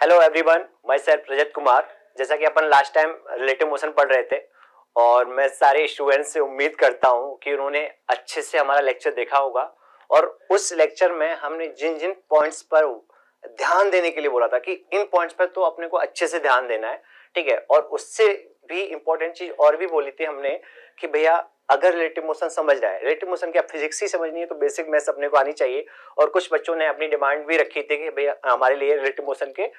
Hello everyone, my self Rajat Kumar. जैसा कि अपन last time relative motion पढ़ रहे थे और मैं सारे स्टूडेंट्स से उम्मीद करता हूं कि उन्होंने अच्छे से हमारा लेक्चर देखा होगा। और उस लेक्चर में हमने जिन जिन पॉइंट्स पर ध्यान देने के लिए बोला था कि इन पॉइंट्स पर तो अपने को अच्छे से ध्यान देना है, ठीक है। और उससे भी इंपॉर्टेंट चीज और भी बोली थी हमने कि भैया अगर रिलेटिव मोशन समझ रहा है, रिलेटिव मोशन क्या फिजिक्स ही समझनी है, तो बेसिक मैथ्स अपने को आनी चाहिए। और कुछ बच्चों ने अपनी डिमांड भी रखी थी कि भैया हमारे लिए रिलेटिव मोशन के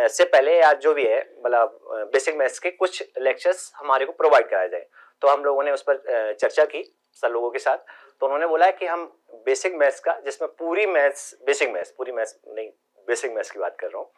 से पहले या जो भी है मतलब बेसिक मैथ्स के कुछ लेक्चर्स हमारे को प्रोवाइड कराए जाए। तो हम लोगों ने उस पर चर्चा की सब लोगों के साथ। तो उन्होंने बोला है कि हम बेसिक मैथ्स का, जिसमें पूरी मैथ्स, बेसिक मैथ्स, पूरी मैथ्स नहीं, बेसिक मैथ्स की बात कर रहा हूँ,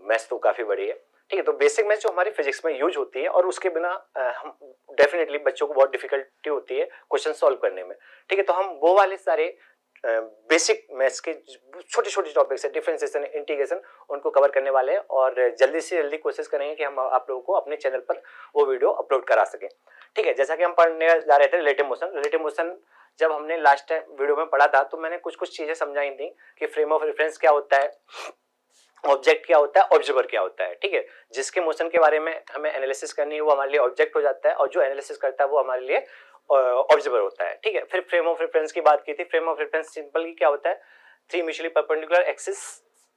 मैथ्स तो काफी बड़ी है, ठीक है। तो बेसिक मैथ्स जो हमारी फिजिक्स में यूज होती है और उसके बिना हम डेफिनेटली बच्चों को बहुत डिफिकल्टी होती है क्वेश्चन सॉल्व करने में, ठीक है। तो हम वो वाले सारे बेसिक मैथ्स के छोटे छोटे टॉपिक्स है, डिफरेंशिएशन, इंटीग्रेशन, उनको कवर करने वाले हैं और जल्दी से जल्दी कोशिश करेंगे कि हम आप लोगों को अपने चैनल पर वो वीडियो अपलोड करा सकें, ठीक है। जैसा कि हम पढ़ने जा रहे थे रिलेटिव मोशन। रिलेटिव मोशन जब हमने लास्ट टाइम वीडियो में पढ़ा था तो मैंने कुछ कुछ चीजें समझाई थी कि फ्रेम ऑफ रेफरेंस क्या होता है, ऑब्जेक्ट क्या होता है, ऑब्जर्वर क्या होता है, ठीक है। जिसके मोशन के बारे में हमें एनालिसिस करनी है वो हमारे लिए ऑब्जेक्ट हो जाता है और जो एनालिसिस करता है वो हमारे लिए ऑब्जर्वर होता है, ठीक है। फिर फ्रेम ऑफ रेफरेंस की बात की थी। फ्रेम ऑफ रेफरेंस सिंपल क्या होता है, थ्री म्यूचुअली परपेंडिकुलर एक्सिस,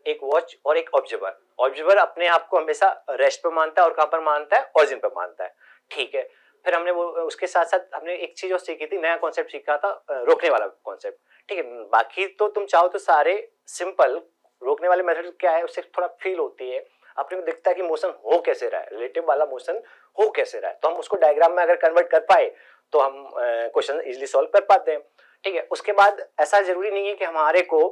एक वॉच और एक ऑब्जर्वर। ऑब्जर्वर अपने आप को हमेशा रेस्ट पे मानता है और कहां पर मानता है, ओरिजिन पे मानता है, ठीक है। फिर हमने वो उसके साथ साथ हमने एक चीज और सीखी थी, नया कॉन्सेप्ट सीखा था, रोकने वाला कॉन्सेप्ट, ठीक है। बाकी तो तुम चाहो तो सारे सिंपल, रोकने वाले मेथड क्या है उससे थोड़ा फील होती है, अपने को दिखता है कि मोशन हो कैसे रहा है, रिलेटिव वाला मोशन हो कैसे रहा है, तो हम उसको डायग्राम में अगर कन्वर्ट कर पाए तो हम क्वेश्चन इजीली सॉल्व कर पाते हैं, ठीक है। उसके बाद ऐसा जरूरी नहीं है कि हमारे को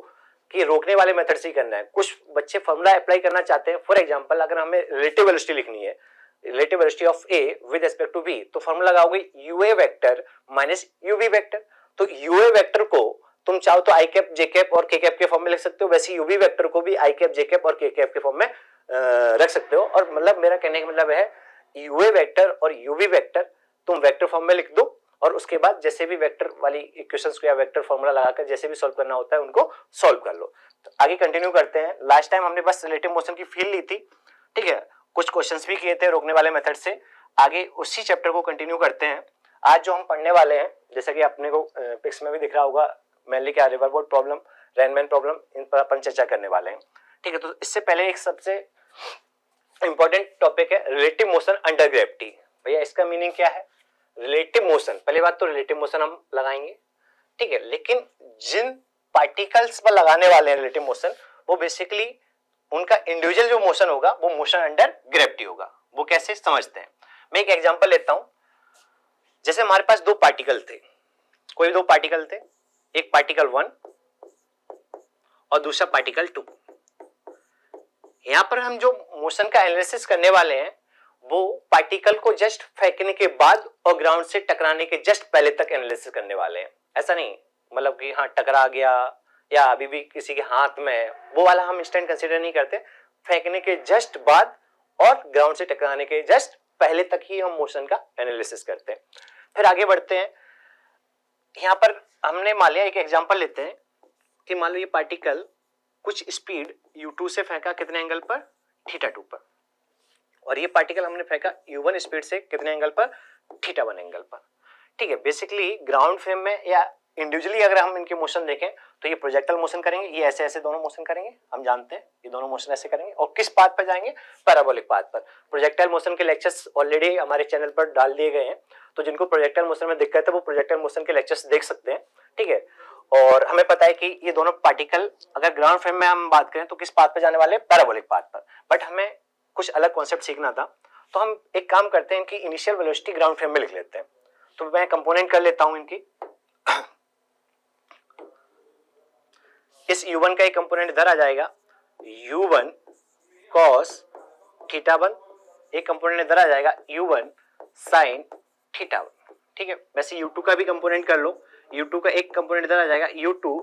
कि रोकने वाले मेथड से ही करना है। कुछ बच्चे फॉर्मूला अप्लाई करना चाहते हैं। फॉर एग्जांपल अगर हमें रिलेटिव वेलोसिटी लिखनी है, relative velocity of A with respect to B, तो फॉर्मूला लगाओगे U A vector minus U V vector. तो यूए वेक्टर को तुम चाहो तो आई कैप, जे कैप और के कैप के फॉर्म में लिख सकते हो, वैसे यूवी वेक्टर को भी आई कैप, जे कैप और के कैप के फॉर्म में रख सकते हो। और मतलब मेरा कहने का मतलब है यूए वेक्टर और यूवी वेक्टर तुम वेक्टर फॉर्म में लिख दो और उसके बाद जैसे भी वेक्टर वाली इक्वेशंस को या वेक्टर फॉर्मूला लगाकर जैसे भी सॉल्व करना होता है उनको सॉल्व कर लो। तो आगे कंटिन्यू करते हैं। लास्ट टाइम हमने बस रिलेटिव मोशन की फील ली थी, ठीक है। कुछ क्वेश्चंस भी किए थे रोकने वाले मेथड से। आगे उसी चैप्टर को कंटिन्यू करते हैं। आज जो हम पढ़ने वाले हैं, जैसा कि अपने को पिक्स में भी दिख रहा होगा, मेनली क्या, रिवरबोर्ड प्रॉब्लम, रेनमैन प्रॉब्लम, इन पर अपन चर्चा करने वाले हैं, ठीक है। तो इससे पहले एक सबसे इंपॉर्टेंट टॉपिक है रिलेटिव मोशन अंडर ग्रेविटी। भैया इसका मीनिंग क्या है? रिलेटिव मोशन, पहली बात तो रिलेटिव मोशन हम लगाएंगे, ठीक है। लेकिन जिन पार्टिकल्स पर लगाने वाले हैं रिलेटिव मोशन, वो बेसिकली उनका इंडिविजुअल जो मोशन होगा वो मोशन अंडर ग्रेविटी होगा। वो कैसे समझते हैं, मैं एक एग्जांपल लेता हूं। जैसे हमारे पास दो पार्टिकल थे, कोई दो पार्टिकल थे, एक पार्टिकल 1 और दूसरा पार्टिकल 2। यहां पर हम जो मोशन का एनालिसिस करने वाले हैं वो पार्टिकल को जस्ट फेंकने के बाद और ग्राउंड से टकराने के जस्ट पहले तक एनालिसिस करने वाले हैं। ऐसा नहीं मतलब कि हाँ टकरा गया या अभी भी किसी के हाथ में है, वो वाला हम इंस्टेंट कंसीडर नहीं करते। फेंकने के जस्ट बाद और ग्राउंड से टकराने के जस्ट पहले तक ही हम मोशन का एनालिसिस करते हैं। फिर आगे बढ़ते हैं। यहां पर हमने मान लिया, एक एग्जांपल लेते हैं कि मान लो ये पार्टिकल कुछ स्पीड u2 से फेंका कितने एंगल पर, θ2 पर, और ये पार्टिकल हमने फेंका u1 स्पीड से कितने एंगल पर, θ1 एंगल पर, ठीक है। बेसिकली ग्राउंड फ्रेम में या इंडिविजुअली अगर हम इनके मोशन देखें तो ये प्रोजेक्टाइल मोशन करेंगे, ये ऐसे ऐसे दोनों मोशन करेंगे, हम जानते हैं ये दोनों मोशन ऐसे करेंगे। और किस पाथ पर जाएंगे, पैराबोलिक पाथ पर। प्रोजेक्टाइल मोशन के लेक्चर्स ऑलरेडी हमारे चैनल पर डाल दिए गए हैं, तो जिनको प्रोजेक्टाइल मोशन में दिक्कत है वो प्रोजेक्टाइल मोशन के लेक्चर्स देख सकते हैं, ठीक है। और हमें पता है कि ये दोनों पार्टिकल अगर ग्राउंड फ्रेम में हम बात करें तो किस पाथ पर जाने वाले, पैराबोलिक पाथ पर। बट हमें कुछ अलग कॉन्सेप्ट सीखना था, तो हम एक काम करते हैं कि इनिशियल वेलोसिटी ग्राउंड फ्रेम में लिख लेते हैं। तो मैं कंपोनेंट कर लेता हूं इनकी। इस u1 का एक कंपोनेंट इधर आ जाएगा, u1 cos θ1, एक कंपोनेंट इधर आ जाएगा u1 sin θ1, ठीक है। वैसे u2 का भी कंपोनेंट कर लो, u2 का एक कंपोनेंट इधर आ जाएगा u2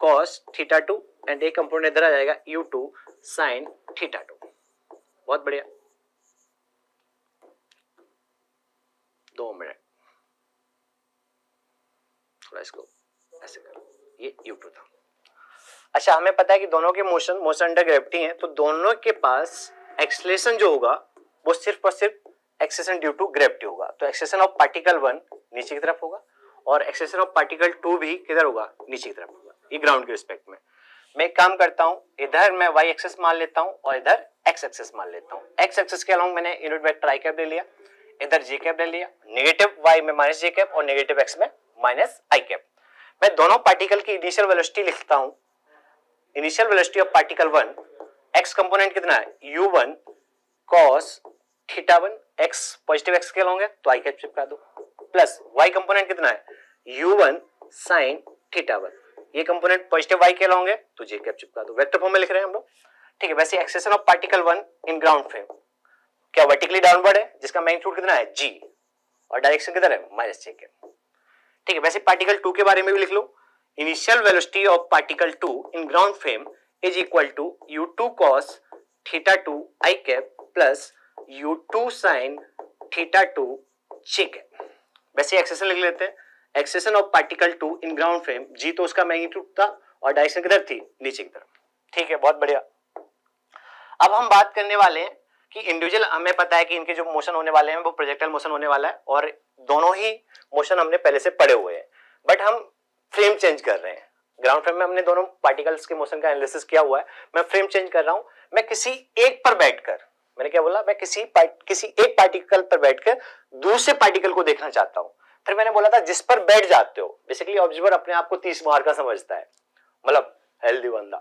cos θ2 एंड एक कंपोनेंट इधर आ जाएगा u2 sin θ2। बहुत बढ़िया, 2 मिनट थोड़ा इसको ऐसे कर, ये u2 था। अच्छा, हमें पता है कि दोनों के मोशन अंडर ग्रेविटी हैं, तो दोनों के पास एक्सेलरेशन जो होगा वो सिर्फ और सिर्फ एक्सेलरेशन ड्यू टू ग्रेविटी होगा। तो एक्सेलरेशन ऑफ पार्टिकल 1 नीचे की तरफ होगा और एक्सेलरेशन ऑफ पार्टिकल 2 भी किधर होगा, नीचे की तरफ होगा, ये ग्राउंड के रिस्पेक्ट में। मैं एक काम करता हूं, इधर मैं y एक्सेस मान लेता हूं और इधर x एक्सेस मान लेता हूं। x एक्सेस के अलोंग मैंने यूनिट वेक्टर i कैप ले लिया, इधर j कैप ले लिया, नेगेटिव y में माइनस j कैप और नेगेटिव x में माइनस i कैप। मैं दोनों पार्टिकल की इनिशियल वेलोसिटी लिखता हूं। Initial velocity of particle 1, x component कितना है u1 cos theta 1, x positive x के अलोंग है तो i कैप चिपका दो, प्लस y कंपोनेंट कितना है u1 sin थीटा 1, ये कंपोनेंट पॉजिटिव y के अलोंग है तो j कैप चिपका दो। वेक्टर फॉर्म में लिख रहे हैं हम लोग, ठीक है। वैसे acceleration of particle 1 in ground frame क्या वर्टिकली डाउनवर्ड है, जिसका मैग्नीट्यूड कितना है g और डायरेक्शन किधर है माइनस j कैप, ठीक है। वैसे पार्टिकल 2 के बारे में भी लिख लो, initial velocity of particle 2 in ground frame is equal to u2 cos theta 2 i cap plus u2 sin theta 2 j cap. वैसे एक्सेलरेशन लिख लेते हैं, acceleration of particle 2 in ground frame g तो उसका मैग्नीट्यूड था और डायरेक्शन किधर थी, नीचे की तरफ, ठीक है। बहुत बढ़िया। अब हम बात करने वाले हैं कि इंडिविजुअल, हमें पता है कि इनके जो मोशन होने वाले हैं वो प्रोजेक्टाइल मोशन होने वाला है और दोनों ही मोशन हमने पहले से पढ़े हुए हैं, बट हम फ्रेम चेंज कर रहे हैं। ग्राउंड फ्रेम में हमने दोनों पार्टिकल्स के मोशन का एनालिसिस किया हुआ है, मैं फ्रेम चेंज कर रहा हूं। मैं किसी एक पर बैठकर, मैंने क्या बोला, मैं किसी एक पार्टिकल पर बैठकर दूसरे पार्टिकल को देखना चाहता हूं। फिर मैंने बोला था जिस पर बैठ जाते हो, बेसिकली ऑब्जर्वर अपने आप को 30 मार का समझता है, मतलब हेल्दी बंदा,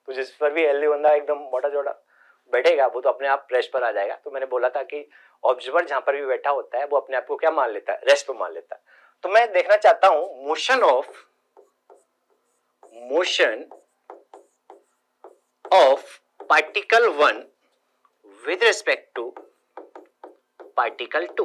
तो जिस पर भी हेल्दी बंदा एकदम मोटा चौड़ा बैठेगा वो तो अपने आप रेस्ट पर आ जाएगा। तो मैंने बोला था कि ऑब्जर्वर जहां पर भी बैठा होता है वो अपने आप को क्या मान लेता है, रेस्ट पर मान लेता है। तो मैं देखना चाहता हूं motion of particle 1 with respect to particle 2।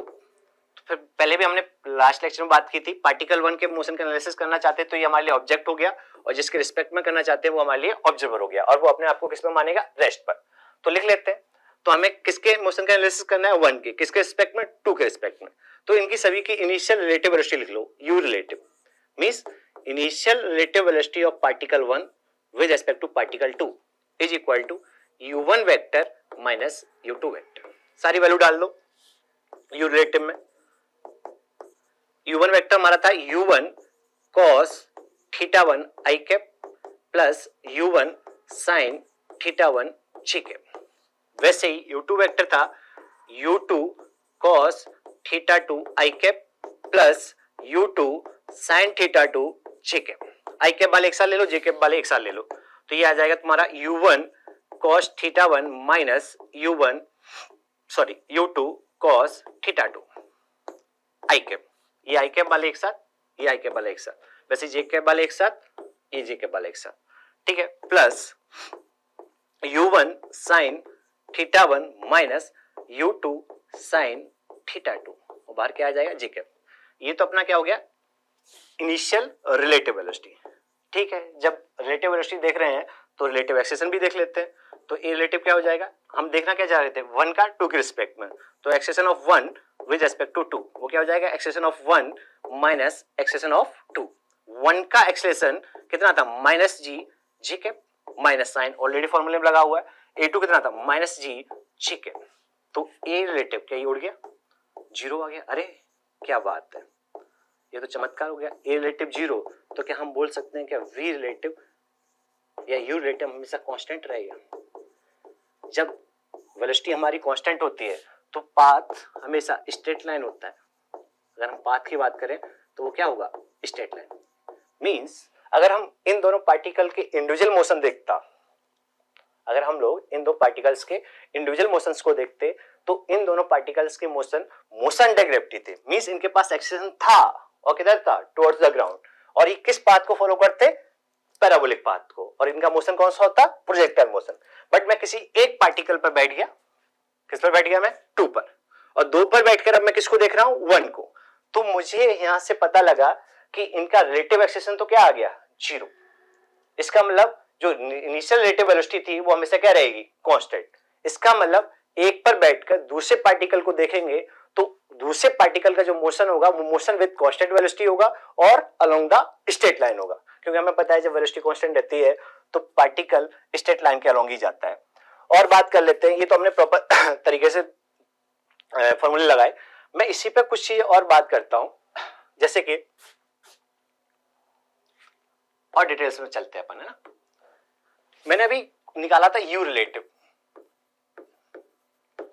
फिर पहले भी हमने लास्ट लेक्चर में बात की थी, पार्टिकल 1 के मोशन का एनालिसिस करना चाहते तो ये हमारे लिए ऑब्जेक्ट हो गया और जिसके रिस्पेक्ट में करना चाहते हैं वो हमारे लिए ऑब्जर्वर हो गया और वो अपने आप को किस में मानेगा, रेस्ट पर। तो लिख लेते हैं, तो हमें किसके मोशन का एनालिसिस करना है, 1 के, किसके रिस्पेक्ट में, 2 के रिस्पेक्ट में। तो इनकी सभी की इनिशियल रिलेटिव वेलोसिटी लिख लो, u relative means initial relative velocity of particle 1 with respect to particle 2 is equal to u1 vector minus u2 vector. सारी वैल्यू डाल दो u रिलेटिव में। u1 वेक्टर हमारा था u1 cos theta 1 i cap plus u1 sin theta 1 j cap. वैसे ही u2 vector था u2 cos theta 2 i cap plus u2 sin theta 2 j cap. i cap वाले एक साथ ले लो, j कैप वाले एक साथ ले लो, तो ये आ जाएगा तुम्हारा u1 cos theta 1 minus u2 cos theta 2 i cap. ये i कैप वाले एक साथ, ये i कैप वाले एक साथ, वैसे j कैप वाले एक साथ, ये j कैप वाले एक साथ, ठीक है। Plus u1 sin theta 1 minus u2 sin theta 2 और बाहर क्या आ जाएगा, j कैप। ये तो अपना क्या हो गया, इनिशियल रिलेटिव वेलोसिटी, ठीक है। जब रिलेटिव वेलोसिटी देख रहे हैं तो रिलेटिव एक्सेलरेशन भी देख लेते हैं। तो ए रिलेटिव क्या हो जाएगा, हम देखना क्या चाह रहे थे, 1 का 2 के रिस्पेक्ट में, तो acceleration of 1 with respect to 2 वो क्या हो जाएगा, acceleration of 1 minus acceleration of 2। 1 का एक्सेलरेशन कितना था, minus g cap, minus sign already फॉर्मूले में लगा हुआ है, a2 कितना था, माइनस जी कैप। तो ए रिलेटिव क्या, ये उड़ गया, 0 आ गया। अरे क्या बात है, ये तो चमत्कार हो गया। ए रिलेटिव 0, तो क्या हम बोल सकते हैं क्या वी रिलेटिव या यू रिलेटिव हमेशा कांस्टेंट रहेगा। जब वेलोसिटी हमारी कांस्टेंट होती है तो पाथ हमेशा स्ट्रेट लाइन होता है। अगर हम पाथ की बात करें तो वो क्या होगा, स्ट्रेट लाइन। मींस अगर हम इन दोनों पार्टिकल के इंडिविजुअल मोशन देखता, अगर हम लोग इन दो पार्टिकल्स के इंडिविजुअल मोशंस को देखते तो इन दोनों पार्टिकल्स के मोशन अंडर ग्रेविटी थे। मींस इनके पास एक्सेलरेशन था और किधर था, टुवर्ड्स द ग्राउंड, और ये किस पाथ को फॉलो करते, पैराबोलिक पाथ को, और इनका मोशन कौन सा होता, प्रोजेक्टाइल मोशन। बट मैं किसी एक पार्टिकल पर बैठ गया, किस पर बैठ गया मैं, 2 पर, और 2 पर बैठकर अब मैं किसको देख रहा हूं, 1 को। तो मुझे यहां से पता लगा कि इनका रिलेटिव एक्सेलरेशन तो क्या आ गया, 0। इसका मतलब जो इनिशियल रिलेटिव वेलोसिटी थी वो हमेशा क्या रहेगी, कांस्टेंट। इसका मतलब एक पर बैठकर दूसरे पार्टिकल को देखेंगे तो दूसरे पार्टिकल का जो मोशन होगा वो मोशन विद कांस्टेंट वेलोसिटी होगा और अलोंग द स्ट्रेट लाइन होगा, क्योंकि हमें पता है जब वेलोसिटी कांस्टेंट रहती है तो पार्टिकल स्ट्रेट लाइन के अलोंग ही जाता है। और बात कर लेते हैं, ये तो हमने प्रॉपर तरीके से फॉर्मूले लगाए, मैं इसी पे कुछ चीजें और बात करता हूं, जैसे कि और डिटेल्स में चलते हैं अपन, है ना। मैंने अभी निकाला था यू रिलेटिव,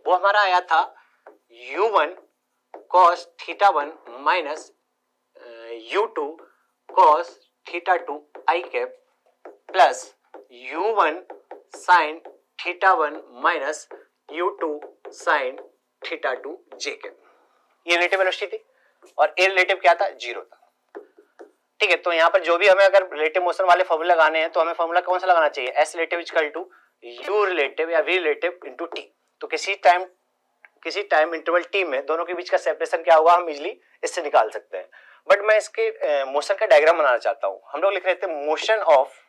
वो हमारा आया था u1 cos θ1 minus u2 cos θ2 i cap plus u1 sin θ1 minus u2 sin θ2 j cap. ये रिलेटिव वेलोसिटी थी और ए रिलेटिव क्या था, जीरो था। ठीक है, तो यहाँ पर जो भी हमें अगर रिलेटिव मोशन वाले फॉर्मूला लगाने हैं तो हमें फॉर्मूला कौन सा लगाना चाहिए, S relative equal to U relative या वी रिलेटिव इनटू टी। तो किसी टाइम इंटरवल टी में दोनों के बीच का सेपरेशन क्या होगा, हम इजिली इससे निकाल सकते हैं। बट मैं इसके मोशन का डायग्राम बनाना चाहता हूं। हम लोग लिख रहे थे motion of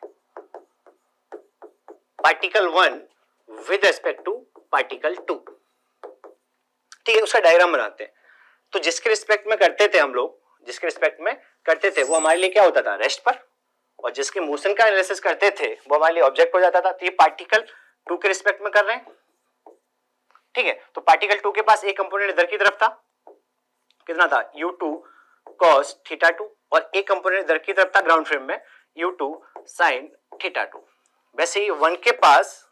particle 1 with respect to particle 2। ठीक है, उसका डायग्राम बनाते हैं। तो जिसके रिस्पेक्ट में करते थे हम लोग, जिसके रिस्पेक्ट में करते थे वो हमारे लिए क्या होता था, रेस्ट पर, और जिसके मोशन का एनालिसिस करते थे वो हमारे लिए ऑब्जेक्ट हो जाता था। तो ये पार्टिकल 2 के रिस्पेक्ट में कर रहे हैं। ठीक है, तो पार्टिकल 2 के पास एक कंपोनेंट इधर की तरफ था, कितना था, u2 cos θ2, और एक कंपोनेंट इधर की तरफ था ग्राउंड फ्रेम में, u2 sin θ2। वैसे ही 1 के पास,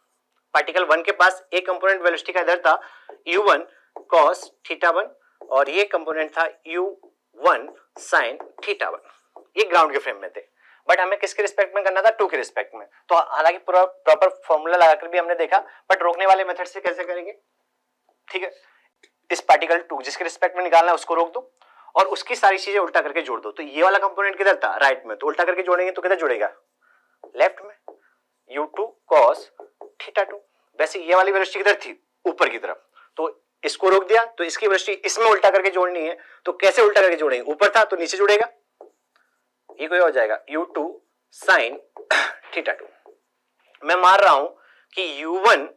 पार्टिकल 1 के पास एक कंपोनेंट वेलोसिटी का इधर था u1 cos θ1, और ये कंपोनेंट था u1 sin θ1। ये ग्राउंड के फ्रेम में थे, बट हमें किसके रिस्पेक्ट में करना था, 2 के रिस्पेक्ट में। तो हालांकि पूरा प्रॉपर फॉर्मूला लगाकर भी हमने देखा, बट रोकने वाले मेथड से कैसे करेंगे। ठीक है, इस पार्टिकल 2 जिसके रिस्पेक्ट में निकालना है उसको रोक दो और उसकी सारी चीजें उल्टा करके जोड़ दो। तो ये वाला कंपोनेंट किधर था, राइट में, तो उल्टा करके जोड़ेंगे तो किधर जुड़ेगा, लेफ्ट में, u2 cos θ2। वैसे ये वाली वेलोसिटी किधर थी, ऊपर की तरफ, तो इसको रोक दिया, तो इसकी वेलोसिटी इसमें उल्टा करके जोड़नी है। तो कैसे उल्टा करके जोड़ेंगे, ऊपर था तो नीचे जुड़ेगा, ये कोई हो जाएगा u2 sin θ2। मैं मान रहा हूं कि u1,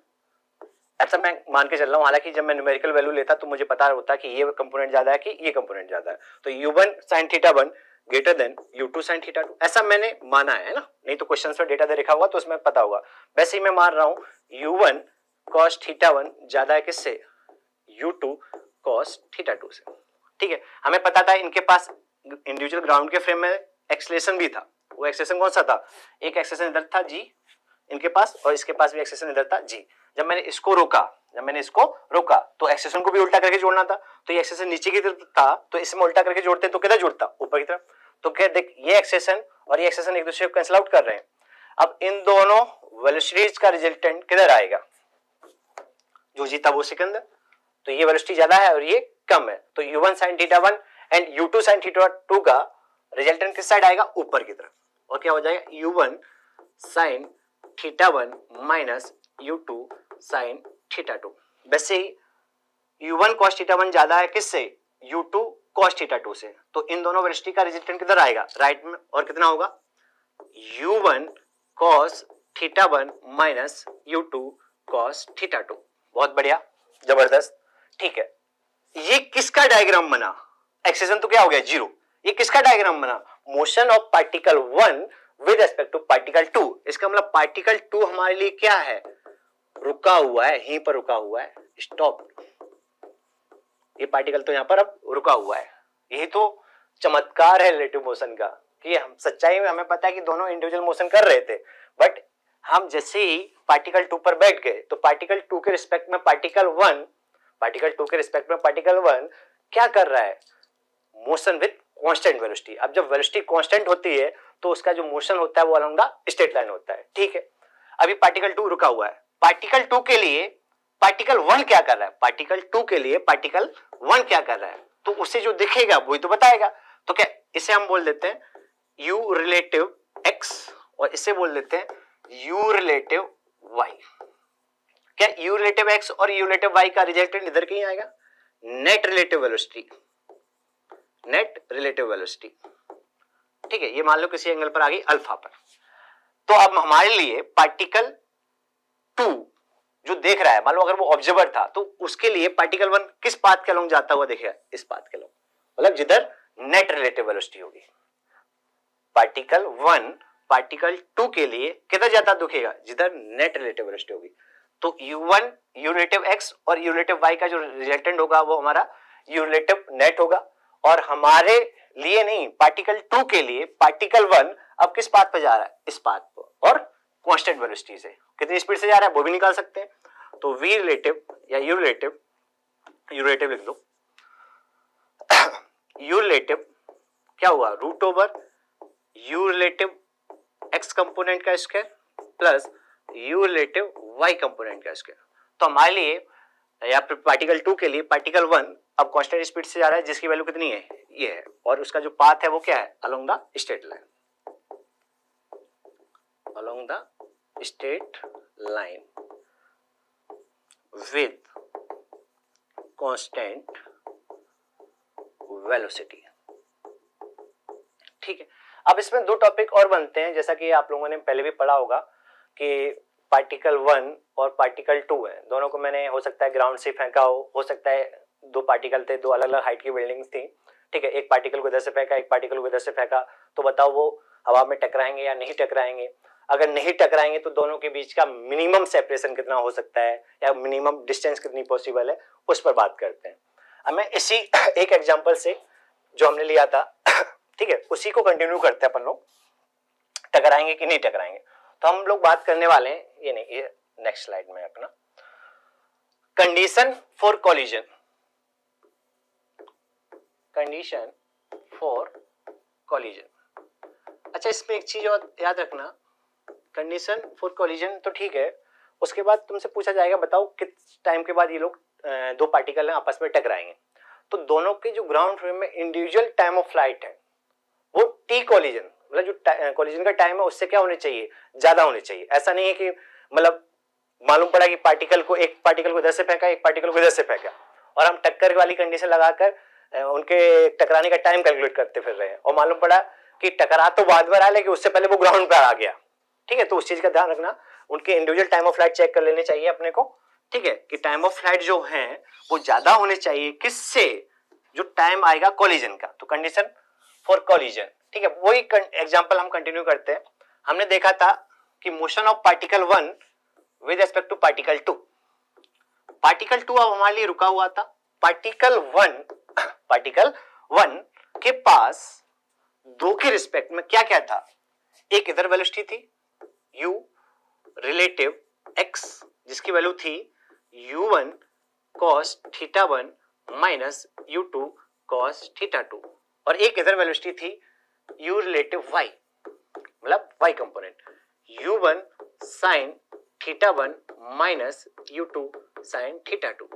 ऐसा मैं मान के चल रहा हूं, हालांकि जब मैं न्यूमेरिकल वैल्यू लेता तो मुझे पता होता कि ये कंपोनेंट ज्यादा है कि ये कंपोनेंट ज्यादा है। तो u1 sin θ1 greater than u2 sin θ2, ऐसा मैंने माना है ना, नहीं तो क्वेश्चन में डेटा दे रखा होगा तो उसमें पता होगा। वैसे ही मैं मान रहा हूं u1 cos θ1 ज्यादा है किससे, u2 cos θ2 से। ठीक है, हमें पता था इनके पास इंडिविजुअल ग्राउंड के फ्रेम में एक्सेलरेशन भी था। वो एक्सेलरेशन कौन सा था, एक एक्सेलरेशन इधर था g इनके पास, और इसके पास भी एक्सेलरेशन इधर था g। जब मैंने इसको रोका तो एक्सेलरेशन को भी उल्टा करके जोड़ना था। तो ये एक्सेलरेशन नीचे की तरफ था, तो इसमें उल्टा करके जोड़ते तो किधर जुड़ता, ऊपर की तरफ। तो क्या देख, ये एक्सेलरेशन और ये एक्सेलरेशन एक दूसरे को कैंसिल आउट कर रहे हैं। अब इन दोनों वेलोसिटीज का रिजल्टेंट किधर आएगा, जो जीता वो सिकंदर। तो ये वेलोसिटी ज्यादा है और ये कम है, तो u1 sin θ1 and u2 sin θ2 का रिजल्टेंट किस साइड आएगा, ऊपर की तरफ। और क्या हो जाएगा, u1 sin θ1 minus u2 sin θ2। वैसे ही u1 cos θ1 ज्यादा है किससे, u2 cos θ2 से। तो इन दोनों वेलोसिटी का रिजल्टेंट किधर आएगा, राइट में, और कितना होगा, u1 cos θ1 minus u2 cos θ2। बहुत बढ़िया, जबरदस्त। ठीक है, ये किसका डायग्राम बना, एक्सेलरेशन तो क्या हो गया, जीरो। ये किसका डायग्राम बना, motion of particle 1 with respect to particle 2। इसका मतलब पार्टिकल 2 हमारे लिए क्या है, रुका हुआ है, यहीं पर रुका हुआ है, स्टॉप। ये पार्टिकल तो यहां पर अब रुका हुआ है। यही तो चमत्कार है रिलेटिव मोशन का, कि हम सच्चाई में हमें पता है कि दोनों इंडिविजुअल मोशन कर रहे थे, बट हम जैसे ही पार्टिकल 2 पर बैठ गए तो पार्टिकल 2 के रिस्पेक्ट में पार्टिकल 1 क्या कर रहा है, मोशन विद कांस्टेंट वेलोसिटी। अब जब वेलोसिटी कांस्टेंट होती है तो उसका जो मोशन होता है वो अलोंग द स्ट्रेट लाइन होता है। ठीक है, अभी पार्टिकल 2 रुका हुआ है, पार्टिकल 2 के लिए पार्टिकल 1 क्या कर रहा है, पार्टिकल 2 के लिए पार्टिकल 1 क्या कर रहा है, तो उसे जो दिखेगा वही तो बताएगा। तो क्या इसे हम बोल देते हैं u रिलेटिव x और इसे बोल देते हैं u रिलेटिव y। क्या u रिलेटिव x और u रिलेटिव y का रिजल्टेंट इधर कहीं आएगा, नेट रिलेटिव वेलोसिटी। ठीक है, ये मान लो किसी एंगल पर आ गई अल्फा पर। तो अब हमारे लिए पार्टिकल 2 जो देख रहा है, मान लो अगर वो ऑब्जर्वर था तो उसके लिए पार्टिकल 1 किस पाथ के अलोंग जाता हुआ देखेगा, इस पाथ के अलोंग, मतलब जिधर नेट रिलेटिव वेलोसिटी होगी। पार्टिकल 1 पार्टिकल 2 के लिए किधर ज्यादा दुखेगा, जिधर नेट रिलेटिव वेलोसिटी होगी। तो u1 u रिलेटिव x और u रिलेटिव y का जो रिजल्टेंट होगा वो हमारा u रिलेटिव नेट होगा। और हमारे लिए नहीं, पार्टिकल 2 के लिए पार्टिकल 1 अब किस पाथ पे जा रहा है, इस पाथ पर, और कांस्टेंट वेलोसिटी से कितनी स्पीड से जा रहा है वो भी निकाल सकते हैं। तो v रिलेटिव या u रिलेटिव लिख लो, u रिलेटिव क्या हुआ, root over u relative x component का square plus u relative y component का स्क्वायर। तो हमारे लिए या पार्टिकल 2 के लिए पार्टिकल 1 अब कांस्टेंट स्पीड से जा रहा है जिसकी वैल्यू कितनी है, ये है, और उसका जो पाथ है वो क्या है, along the straight line, along the straight line with constant velocity. ठीक है, अब इसमें दो टॉपिक और बनते हैं, जैसा कि आप लोगों ने पहले भी पढ़ा होगा कि पार्टिकल 1 और पार्टिकल 2 है, दोनों को मैंने हो सकता है ग्राउंड से फेंका हो सकता है दो पार्टिकल थे, दो अलग अलग हाइट की बिल्डिंग्स थी, ठीक है, एक पार्टिकल को इधर से फेंका, एक पार्टिकल को इधर से फेंका, तो बताओ वो हवा में टकराएंगे या नहीं टकराएंगे। अगर नहीं टकराएंगे तो दोनों के बीच का मिनिमम सेपरेशन कितना हो सकता है या मिनिमम डिस्टेंस कितनी पॉसिबल है, उस पर बात करते हैं। अब मैं इसी एक एग्जांपल से जो हमने लिया था, ठीक है, उसी को कंटिन्यू करते हैं अपन लोग, टकराएंगे कि नहीं टकराएंगे। तो हम लोग बात करने वाले हैं, ये नहीं, ये नेक्स्ट स्लाइड में अपना condition for collision, condition for collision. अच्छा, इसमें एक चीज और याद रखना, कंडीशन फॉर कॉलिजन तो ठीक है, उसके बाद तुमसे पूछा जाएगा बताओ किस टाइम के बाद ये लोग दो पार्टिकल हैं आपस में टकराएंगे। तो दोनों के जो ग्राउंड फ्रेम में इंडिविजुअल टाइम ऑफ फ्लाइट है वो टी कॉलिजन, मतलब जो कॉलिजन का टाइम है उससे क्या होने चाहिए, ज्यादा होने चाहिए। ऐसा नहीं है कि मतलब मालूम पड़ा कि एक पार्टिकल को इधर से फेंका, एक पार्टिकल को इधर से फेंका, और हम टक्कर वाली कंडीशन लगाकर उनके टकराने का टाइम कैलकुलेट करते फिर रहे हैं, और मालूम पड़ा कि टकरा तो बाद में रहा लेकिन उससे पहले वो ग्राउंड पर आ गया। ठीक है, तो उस चीज का ध्यान रखना, उनके individual time of flight check कर लेने चाहिए अपने को। ठीक है, कि टाइम ऑफ फ्लाइट जो है वो ज्यादा होने चाहिए, किससे, जो टाइम आएगा कॉलिजन का। तो कंडीशन फॉर कॉलिजन, ठीक है, वही एग्जांपल हम कंटिन्यू करते हैं। हमने देखा था कि motion of particle 1 with respect to particle 2, particle 2 अब हमारे लिए रुका हुआ था, पार्टिकल 1 के पास 2 के रिस्पेक्ट में क्या क्या था, एक इधर वेलोसिटी थी u रिलेटिव x जिसकी वैल्यू थी u1 cos theta 1 minus u2 cos theta 2, और एक इधर वेलोसिटी थी u रिलेटिव y, मतलब y component u1 sin theta 1 minus u2 sin theta 2।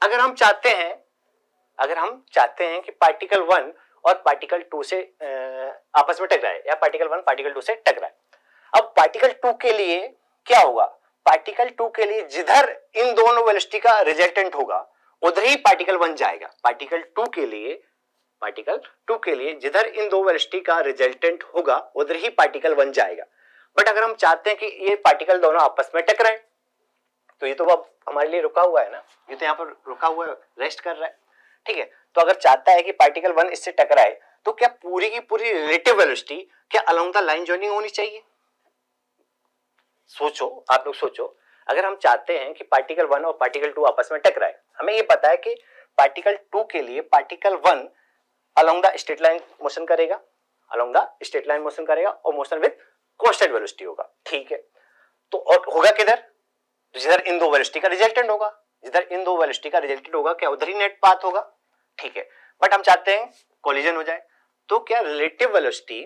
अगर हम चाहते हैं कि पार्टिकल 1 और पार्टिकल 2 से आपस में टकराए या पार्टिकल 1 पार्टिकल 2 से टकराए, अब पार्टिकल 2 के लिए क्या होगा, पार्टिकल 2 के लिए जिधर इन दोनों वेलोसिटी का रिजल्टेंट होगा उधर ही पार्टिकल 1 जाएगा। पार्टिकल 2 के लिए जिधर इन दो वेलोसिटी का रिजल्टेंट होगा उधर ही पार्टिकल 1 जाएगा। बट अगर हम चाहते हैं कि ये पार्टिकल दोनों आपस में टकराए, तो ये तो अब हमारे लिए रुका हुआ है ना, ये तो यहाँ पर रुका हुआ है, रेस्ट कर रहा है। ठीक है, तो अगर चाहता है कि पार्टिकल 1 इससे टकराए तो क्या पूरी की पूरी रिलेटिव वेलोसिटी क्या अलोंग द लाइन जॉइनिंग होनी चाहिए। सोचो, आप लोग सोचो, अगर हम चाहते हैं कि पार्टिकल 1 और पार्टिकल 2 आपस में टकराए, हमें ये पता है कि पार्टिकल 2 के लिए particle 1 along the straight line motion करेगा, और मोशन विद कांस्टेंट वेलोसिटी होगा। ठीक है, तो और होगा किधर, जिधर इन दो वेलोसिटी का रिजल्टेंट होगा, क्या उधर ही नेट पाथ होगा। ठीक है, बट हम चाहते हैं कोलिजन हो जाए, तो क्या relative velocity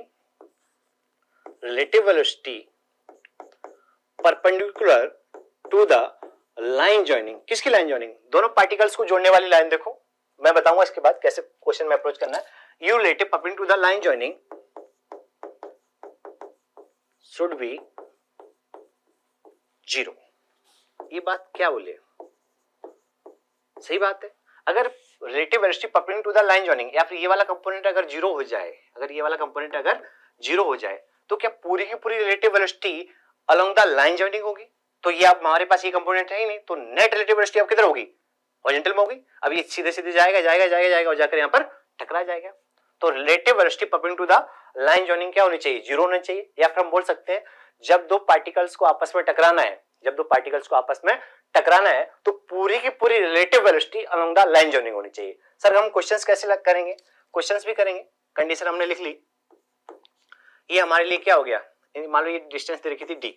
perpendicular to the line joining, किसकी लाइन जॉइनिंग, दोनों पार्टिकल्स को जोड़ने वाली लाइन। देखो मैं बताऊंगा इसके बाद कैसे क्वेश्चन में अप्रोच करना है। U relative perpendicular to the line joining should be 0। ये बात क्या बोले, सही बात है। अगर relative velocity perpendicular to the line joining या फिर ये वाला कंपोनेंट अगर 0 हो जाए, तो क्या पूरी की पूरी relative velocity along the line joining होगी। तो ये अब हमारे पास ये कंपोनेंट है ही नहीं, तो नेट रिलेटिव वेलोसिटी अब किधर होगी, हॉरिजॉन्टल में होगी। अब ये सीधे सीधे जाएगा और जाकर यहाँ पर टकरा जाएगा। तो relative velocity perpendicular to the line joining क्या होनी चाहिए, जीरो होनी चाहिए। या फिर हम बोल सकते हैं जब दो पार्टिकल्स को आपस में टकराना है, जब दो पार्टिकल्स को आपस में टकराना है तो पूरी की पूरी relative velocity along the line joining होनी चाहिए। सर हम क्वेश्चंस कैसे करेंगे, क्वेश्चंस भी करेंगे। कंडीशन हमने लिख ली, ये हमारे लिए क्या हो गया, मान लो ये डिस्टेंस दे रखी थी डी,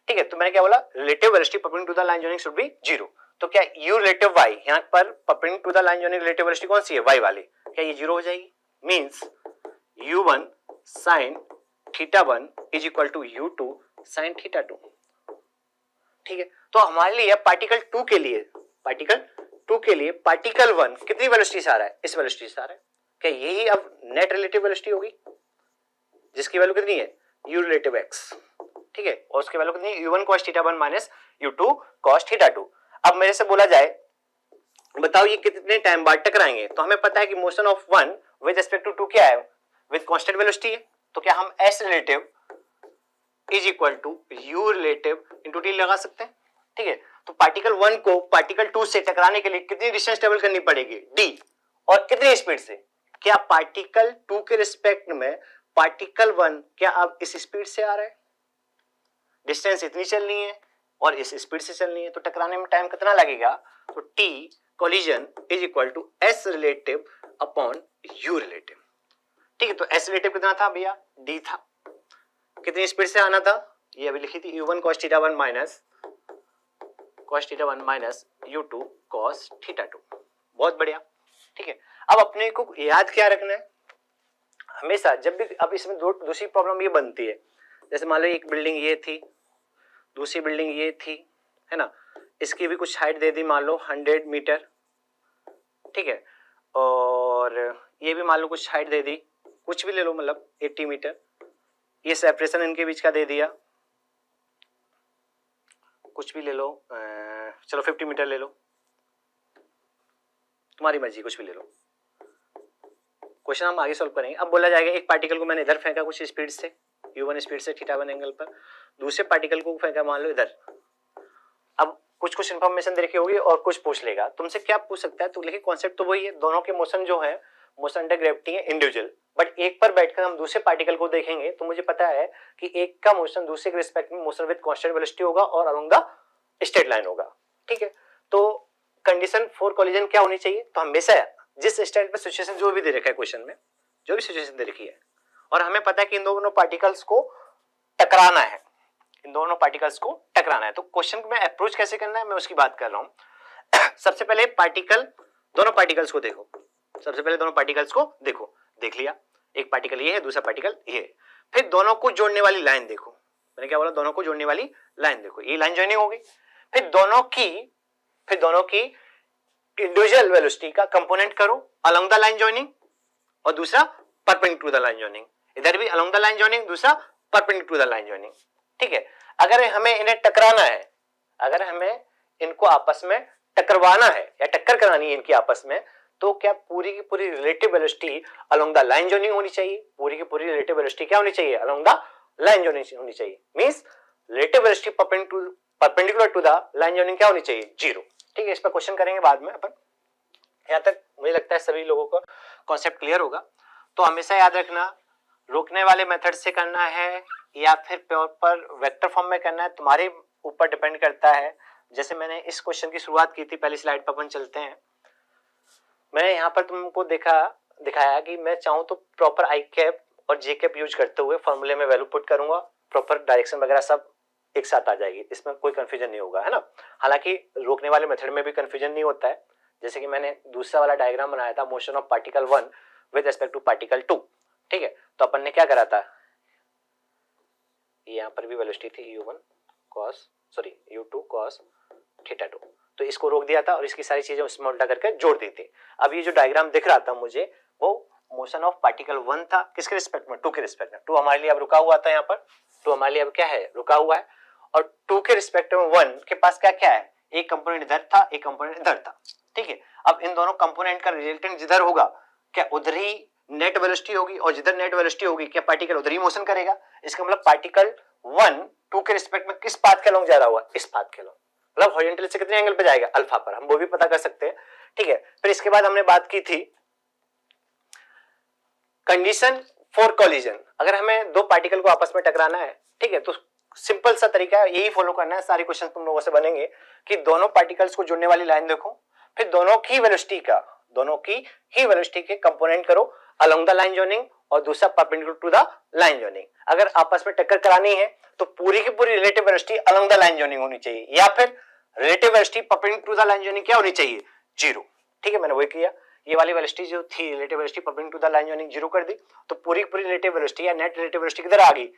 ठीक है, तो मैंने क्या बोला, relative velocity perpendicular to the line joining should be zero. तो क्या u रिलेटिव y, यहां पर perpendicular to the line joining relative velocity कौन सी है, y वाली, क्या ये जीरो हो जाएगी, means u1 sin θ1 is equal to u2 sin θ2। ठीक है, तो हमारे लिए पार्टिकल 2 के लिए, पार्टिकल 1 कितनी वेलोसिटी से आ रहा है, इस वेलोसिटी से आ रहा है, क्या यही अब नेट रिलेटिव वेलोसिटी होगी जिसकी वैल्यू कितनी है u रिलेटिव x, ठीक है, और उसकी वैल्यू कितनी है u1 cos θ1 minus u2 cos θ2। अब मेरे से बोला जाए बताओ ये कितने टाइम बाद टकराएंगे, तो हमें पता है कि motion of one with respect to two क्या है, विद कांस्टेंट वेलोसिटी है, तो क्या हम s relative is equal to u relative into t लगा सकते हैं। ठीक है, तो पार्टिकल 1 को पार्टिकल 2 से टकराने के लिए कितनी डिस्टेंस ट्रेवल करनी पड़ेगी d, और कितनी स्पीड से, क्या पार्टिकल 2 के रिस्पेक्ट में पार्टिकल 1 क्या अब इस स्पीड से आ रहा है, डिस्टेंस इतनी चलनी है और इस स्पीड से चलनी है, तो टकराने में टाइम कितना लगेगा, तो t collision is equal to s relative upon u relative. ठीक है, तो s रिलेटिव कितना था भैया, d था, कितनी स्पीड से आना था, ये अभी लिखी थी u1 cos θ1 minus u2 cos θ2। बहुत बढ़िया। ठीक है, अब अपने को याद क्या रखना है, हमेशा जब भी, अब इसमें दूसरी प्रॉब्लम ये बनती है, जैसे मान लो एक बिल्डिंग ये थी, दूसरी बिल्डिंग ये थी, है ना, इसकी भी कुछ हाइट दे दी मान लो 100 मीटर, ठीक है, और ये भी मान लो कुछ हाइट दे दी, कुछ भी ले लो मतलब 80 मीटर, ये सेपरेशन इनके बीच का दे दिया, कुछ भी ले लो, चलो 50 मीटर ले लो, तुम्हारी मर्जी, कुछ भी ले लो। क्वेश्चन हम आगे सॉल्व करेंगे। अब बोला जाएगा एक पार्टिकल को मैंने इधर फेंका कुछ स्पीड से, u1 स्पीड से θ1 एंगल पर, दूसरे पार्टिकल को फेंका मान लो इधर। अब कुछ इन्फॉर्मेशन दे रखी होगी और कुछ पूछ लेगा तुमसे, क्या पूछ सकता है, तो लेकिन कॉन्सेप्ट तो वही है, दोनों के मोशन जो है, मोशन अंडर ग्रेविटी है इंडिविजुअल, बट एक पर बैठकर हम दूसरे पार्टिकल को देखेंगे तो मुझे पता है कि एक का मोशन दूसरे के रिस्पेक्ट में मोशन विद कांस्टेंट वेलोसिटी होगा और अलोंग द स्ट्रेट लाइन होगा। ठीक है, तो कंडीशन फॉर कोलिजन क्या होनी चाहिए, तो हमेशा जिस स्टेट पे सिचुएशन जो भी दे रखा है क्वेश्चन में, जो भी सिचुएशन दे रखी है, और हमें पता है कि इन दोनों पार्टिकल्स को टकराना है, तो क्वेश्चन में अप्रोच कैसे करना है मैं उसकी बात कर रहा हूं। सबसे पहले दोनों पार्टिकल्स को देखो, देख लिया, एक पार्टिकल ये है, दूसरा पार्टिकल ये है, फिर दोनों को जोड़ने वाली लाइन देखो, मैंने क्या बोला, दोनों को जोड़ने वाली लाइन देखो, ये लाइन जॉइनिंग होगी, फिर दोनों की इंडिविजुअल वेलोसिटी का कंपोनेंट करो अलोंग द लाइन जॉइनिंग, और दूसरा perpendicular to the line joining, इधर भी अलोंग द लाइन जॉइनिंग, दूसरा perpendicular to the line joining. ठीक है, अगर हमें इन्हें टकराना है, अगर हमें इनको आपस में टकरवाना है या टक्कर करानी है इनकी आपस में, तो क्या पूरी की पूरी relative velocity along the line joining होनी चाहिए, पूरी की पूरी रिलेटिव वेलोसिटी क्या होनी चाहिए, अलोंग द लाइन जॉइनिंग होनी चाहिए, means relative velocity perpendicular to the line joining क्या होनी चाहिए, जीरो। ठीक है, इस पर क्वेश्चन करेंगे बाद में अपन, यहां तक मुझे लगता है सभी लोगों को कॉन्सेप्ट क्लियर होगा। तो हमेशा याद रखना, रोकने वाले मेथड से करना है या फिर प्रॉपर वेक्टर फॉर्म में करना है, तुम्हारे ऊपर डिपेंड करता है। जैसे मैंने इस क्वेश्चन की शुरुआत की थी, पहली स्लाइड पर अपन चलते हैं, मैंने यहाँ पर तुमको दिखाया कि मैं चाहूँ तो प्रॉपर आई कैप और जे कैप यूज करते हुए फॉर्मूले में वैल्यू पुट करूंगा, प्रॉपर डायरेक्शन वगैरह सब एक साथ आ जाएगी, इसमें कोई कंफ्यूजन नहीं होगा, है ना। हालांकि रोकने वाले मेथड में भी कंफ्यूजन नहीं होता है, जैसे कि मैंने दूसरा वाला डायग्राम बनाया था, motion of particle 1 with respect to particle 2। ठीक है, तो अपन ने क्या करा था, यहाँ पर भी वेलोसिटी थी u2 cos θ2, तो इसको रोक दिया था और इसकी सारी चीजें उसमें उल्टा करके जोड़ दी थी। अब ये जो डायग्राम दिख रहा था मुझे, वो मोशन ऑफ पार्टिकल 1 था, किसके रिस्पेक्ट में, 2 के रिस्पेक्ट में। 2 हमारे लिए अब रुका हुआ था, यहाँ पर 2 हमारे लिए अब क्या है, रुका हुआ है, और 2 के रिस्पेक्ट में 1 के पास क्या है, एक कंपोनेंट इधर था, एक कंपोनेंट इधर था। ठीक है, अब इन दोनों कंपोनेंट का रिजल्टेंट जिधर होगा, क्या उधर ही नेट वेलोसिटी होगी, और जिधर नेट वेलोसिटी होगी क्या पार्टिकल उधर ही मोशन करेगा। इसका मतलब पार्टिकल 1 2 के रिस्पेक्ट में किस पाथ के अलोंग जा रहा हुआ, इस पाथ के अलोंग, मतलब हॉरिजॉन्टल से कितने एंगल पे जाएगा, अल्फा पर, हम वो भी पता कर सकते हैं। ठीक है, फिर इसके बाद हमने बात की थी कंडीशन फॉर कॉलिजन, अगर हमें दो पार्टिकल को आपस में टकराना है, ठीक है, तो सिंपल सा तरीका है, यही फॉलो करना है, सारे क्वेश्चन तुम लोगों से बनेंगे कि दोनों पार्टिकल्स को जोड़ने वाली लाइन देखो, फिर दोनों की वेलोसिटी के कंपोनेंट करो अलोंग द लाइन जॉइनिंग, और दूसरा perpendicular to the line joining. अगर आपस में टक्कर करानी है तो पूरी की पूरी relative velocity along the line joining होनी चाहिए, या फिर relative velocity perpendicular to the line joining क्या होनी चाहिए, जीरो। ठीक है, मैंने वही किया, ये वाली वेलोसिटी जो थी relative velocity perpendicular to the line joining zero कर दी, तो पूरी पूरी रिलेटिव वेलोसिटी या नेट रिलेटिव वेलोसिटी किधर आ गई,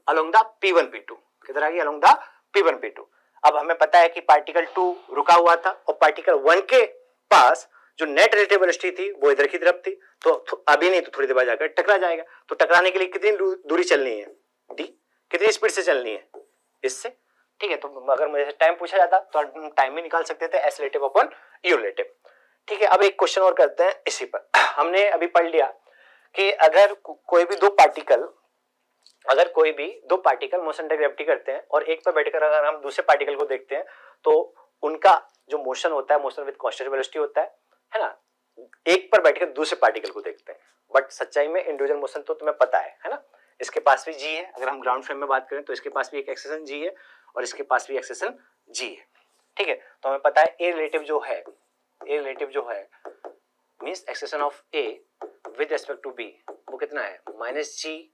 अलोंग द P1 P2, किधर आ गई, अलोंग द P1 P2। अब हमें पता है कि पार्टिकल 2 रुका हुआ था और पार्टिकल 1 के पास जो नेट रिलेटिव वेलोसिटी थी वो इधर की तरफ थी, तो अभी नहीं तो थोड़ी देर बाद जाकर टकरा जाएगा। तो टकराने के लिए कितनी दूरी चलनी है, डी, कितनी स्पीड से चलनी है, इससे। ठीक है, तो अगर मुझे टाइम पूछा जाता तो हम टाइम भी निकाल सकते थे, S relative upon you relative. ठीक है, अब एक क्वेश्चन और करते हैं इसी पर। हमने अभी पढ़ लिया कि अगर कोई भी दो पार्टिकल मोशन अंडर ग्रेविटी करते हैं और एक पर बैठकर अगर हम दूसरे पार्टिकल को देखते हैं तो उनका जो मोशन होता है, मोशन विद कांस्टेंट वेलोसिटी होता है ना। एक पर बैठकर दूसरे पार्टिकल को देखते हैं, बट सच्चाई में इंडिविजुअल मोशन तो तुम्हें पता है ना। इसके पास भी जी है, अगर हम ग्राउंड फ्रेम में बात करें तो इसके पास भी एक एक्सेशन जी है और इसके पास भी एक्सेशन जी है। ठीक है, तो हमें पता है ए रिलेटिव जो है means acceleration of A with respect to B वो कितना है, minus g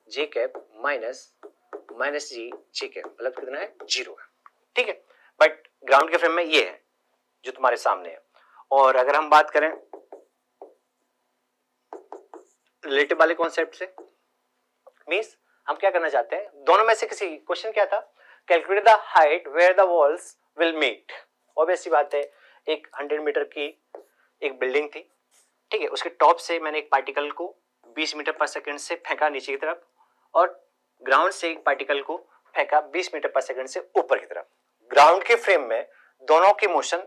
j cap minus g j cap, मतलब कितना है, जीरो है। ठीक है, बट ग्राउंड के फ्रेम में ये है जो तुम्हारे सामने है। और अगर हम बात करें रिलेटिव वाले कॉन्सेप्ट से, मींस हम क्या करना चाहते हैं, दोनों में से किसी, क्वेश्चन क्या था, calculate the height where the walls will meet. Obvious सी बात है, एक 100 मीटर की एक बिल्डिंग थी, ठीक है, उसके टॉप से मैंने एक पार्टिकल को 20 मीटर पर सेकंड से फेंका नीचे की तरफ और ग्राउंड से एक पार्टिकल को फेंका 20 मीटर पर सेकंड से ऊपर की तरफ। ग्राउंड के फ्रेम में दोनों के मोशन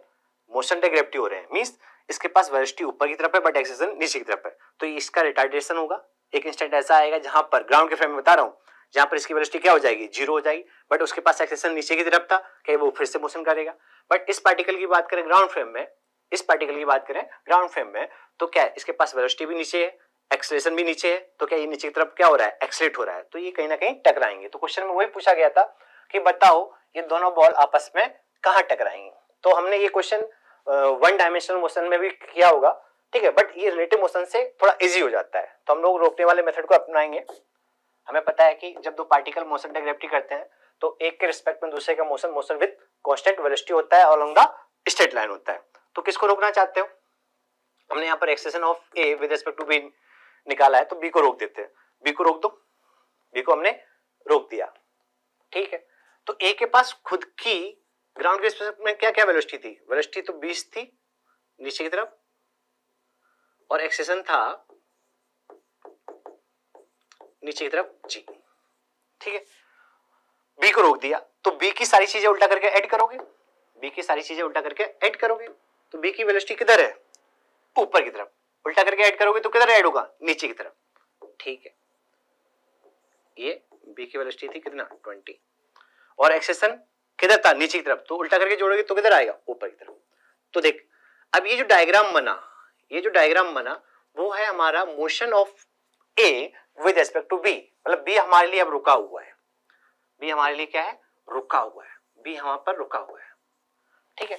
अंडर ग्रेविटी हो रहे हैं, मींस इसके पास वेलोसिटी ऊपर की तरफ है बट एक्सेलरेशन नीचे की तरफ है, तो इसका रिटार्डेशन होगा। एक इंस्टेंट ऐसा आएगा जहां पर ग्राउंड के फ्रेम में बता रहा हूं, जहां पर इसकी वेलोसिटी क्या हो जाएगी, जीरो हो जाएगी, बट उसके पास एक्सेलरेशन नीचे की तरफ था, क्या वो फिर से मोशन करेगा। बट इस पार्टिकल की बात करें ग्राउंड फ्रेम में, तो क्या इसके पास वेलोसिटी भी नीचे है, एक्सेलरेशन भी नीचे है, तो क्या ये नीचे की तरफ क्या हो रहा है, एक्सेलरेट हो रहा है, तो ये कहीं ना कहीं टकराएंगे। तो क्वेश्चन में वही पूछा गया था कि बताओ ये दोनों बॉल आपस में कहां टकराएंगे। तो हमने ये क्वेश्चन वन डायमेंशनल मोशन में भी किया होगा, ठीक है, बट ये रिलेटिव मोशन से थोड़ा इजी हो जाता है, तो हम लोग रोकने वाले मेथड को अपनाएंगे। हमें पता है कि जब दो पार्टिकल मोशन अंडर ग्रेविटी करते हैं तो एक के रिस्पेक्ट में दूसरे का मोशन विद कांस्टेंट वेलोसिटी होता है, अलोंग द स्ट्रेट लाइन होता है। तो किसको रोकना चाहते हो, हमने यहाँ पर acceleration of A with respect to B निकाला है, तो बी को रोक देते हैं, बी को रोक दो, बी को हमने रोक दिया। ठीक है, तो ए के पास खुद की ग्राउंड के रिस्पेक्ट में क्या क्या वेलोसिटी थी, वेलोसिटी तो 20 थी नीचे की तरफ और एक्सेशन था नीचे की तरफ जी। ठीक है, बी को रोक दिया, तो बी की सारी चीजें उल्टा करके ऐड करोगे, तो बी की वेलोसिटी किधर है, ऊपर की तरफ, उल्टा करके ऐड करोगे तो किधर ऐड होगा, नीचे की तरफ। ठीक है, ये बी की वेलोसिटी थी कितना, 20 और एक्सेशन किधर था, नीचे की तरफ, तो उल्टा करके जोड़ोगे तो किधर आएगा, ऊपर की तरफ। तो देख, अब ये जो डायग्राम बना वो है हमारा motion of A with respect to B, मतलब बी हमारे लिए अब रुका हुआ है, बी हमारे लिए क्या है, रुका हुआ है, बी हमारे पर रुका हुआ है। ठीक है,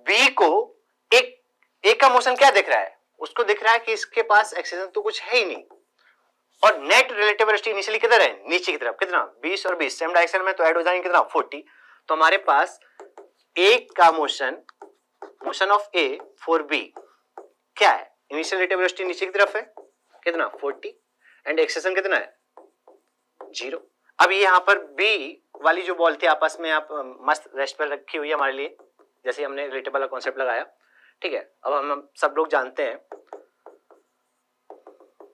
बी को एक का मोशन क्या दिख रहा है, उसको दिख रहा है कि इसके पास एक्सेशन तो कुछ है ही नहीं और नेट रिलेटिव वेलोसिटी इनिशियली किधर है, नीचे की तरफ, कितना 20 और 20 सेम डायरेक्शन में, तो ऐड हो जाएंगे कितना 40। तो हमारे पास एक का motion of A for B क्या है, इनिशियल रिलेटिव वेलोसिटी नीचे की तरफ है कितना 40 एंड एक्सेशन कितना है 0। अब ये यहाँ पर बी वाली जो बॉल थी आपस में आप मस्त रेस्ट पर रखी हुई है हमारे लिए, जैसे हमने रिलेटिव वाला कॉन्सेप्ट लगाया। ठीक है, अब हम सब लोग जानते हैं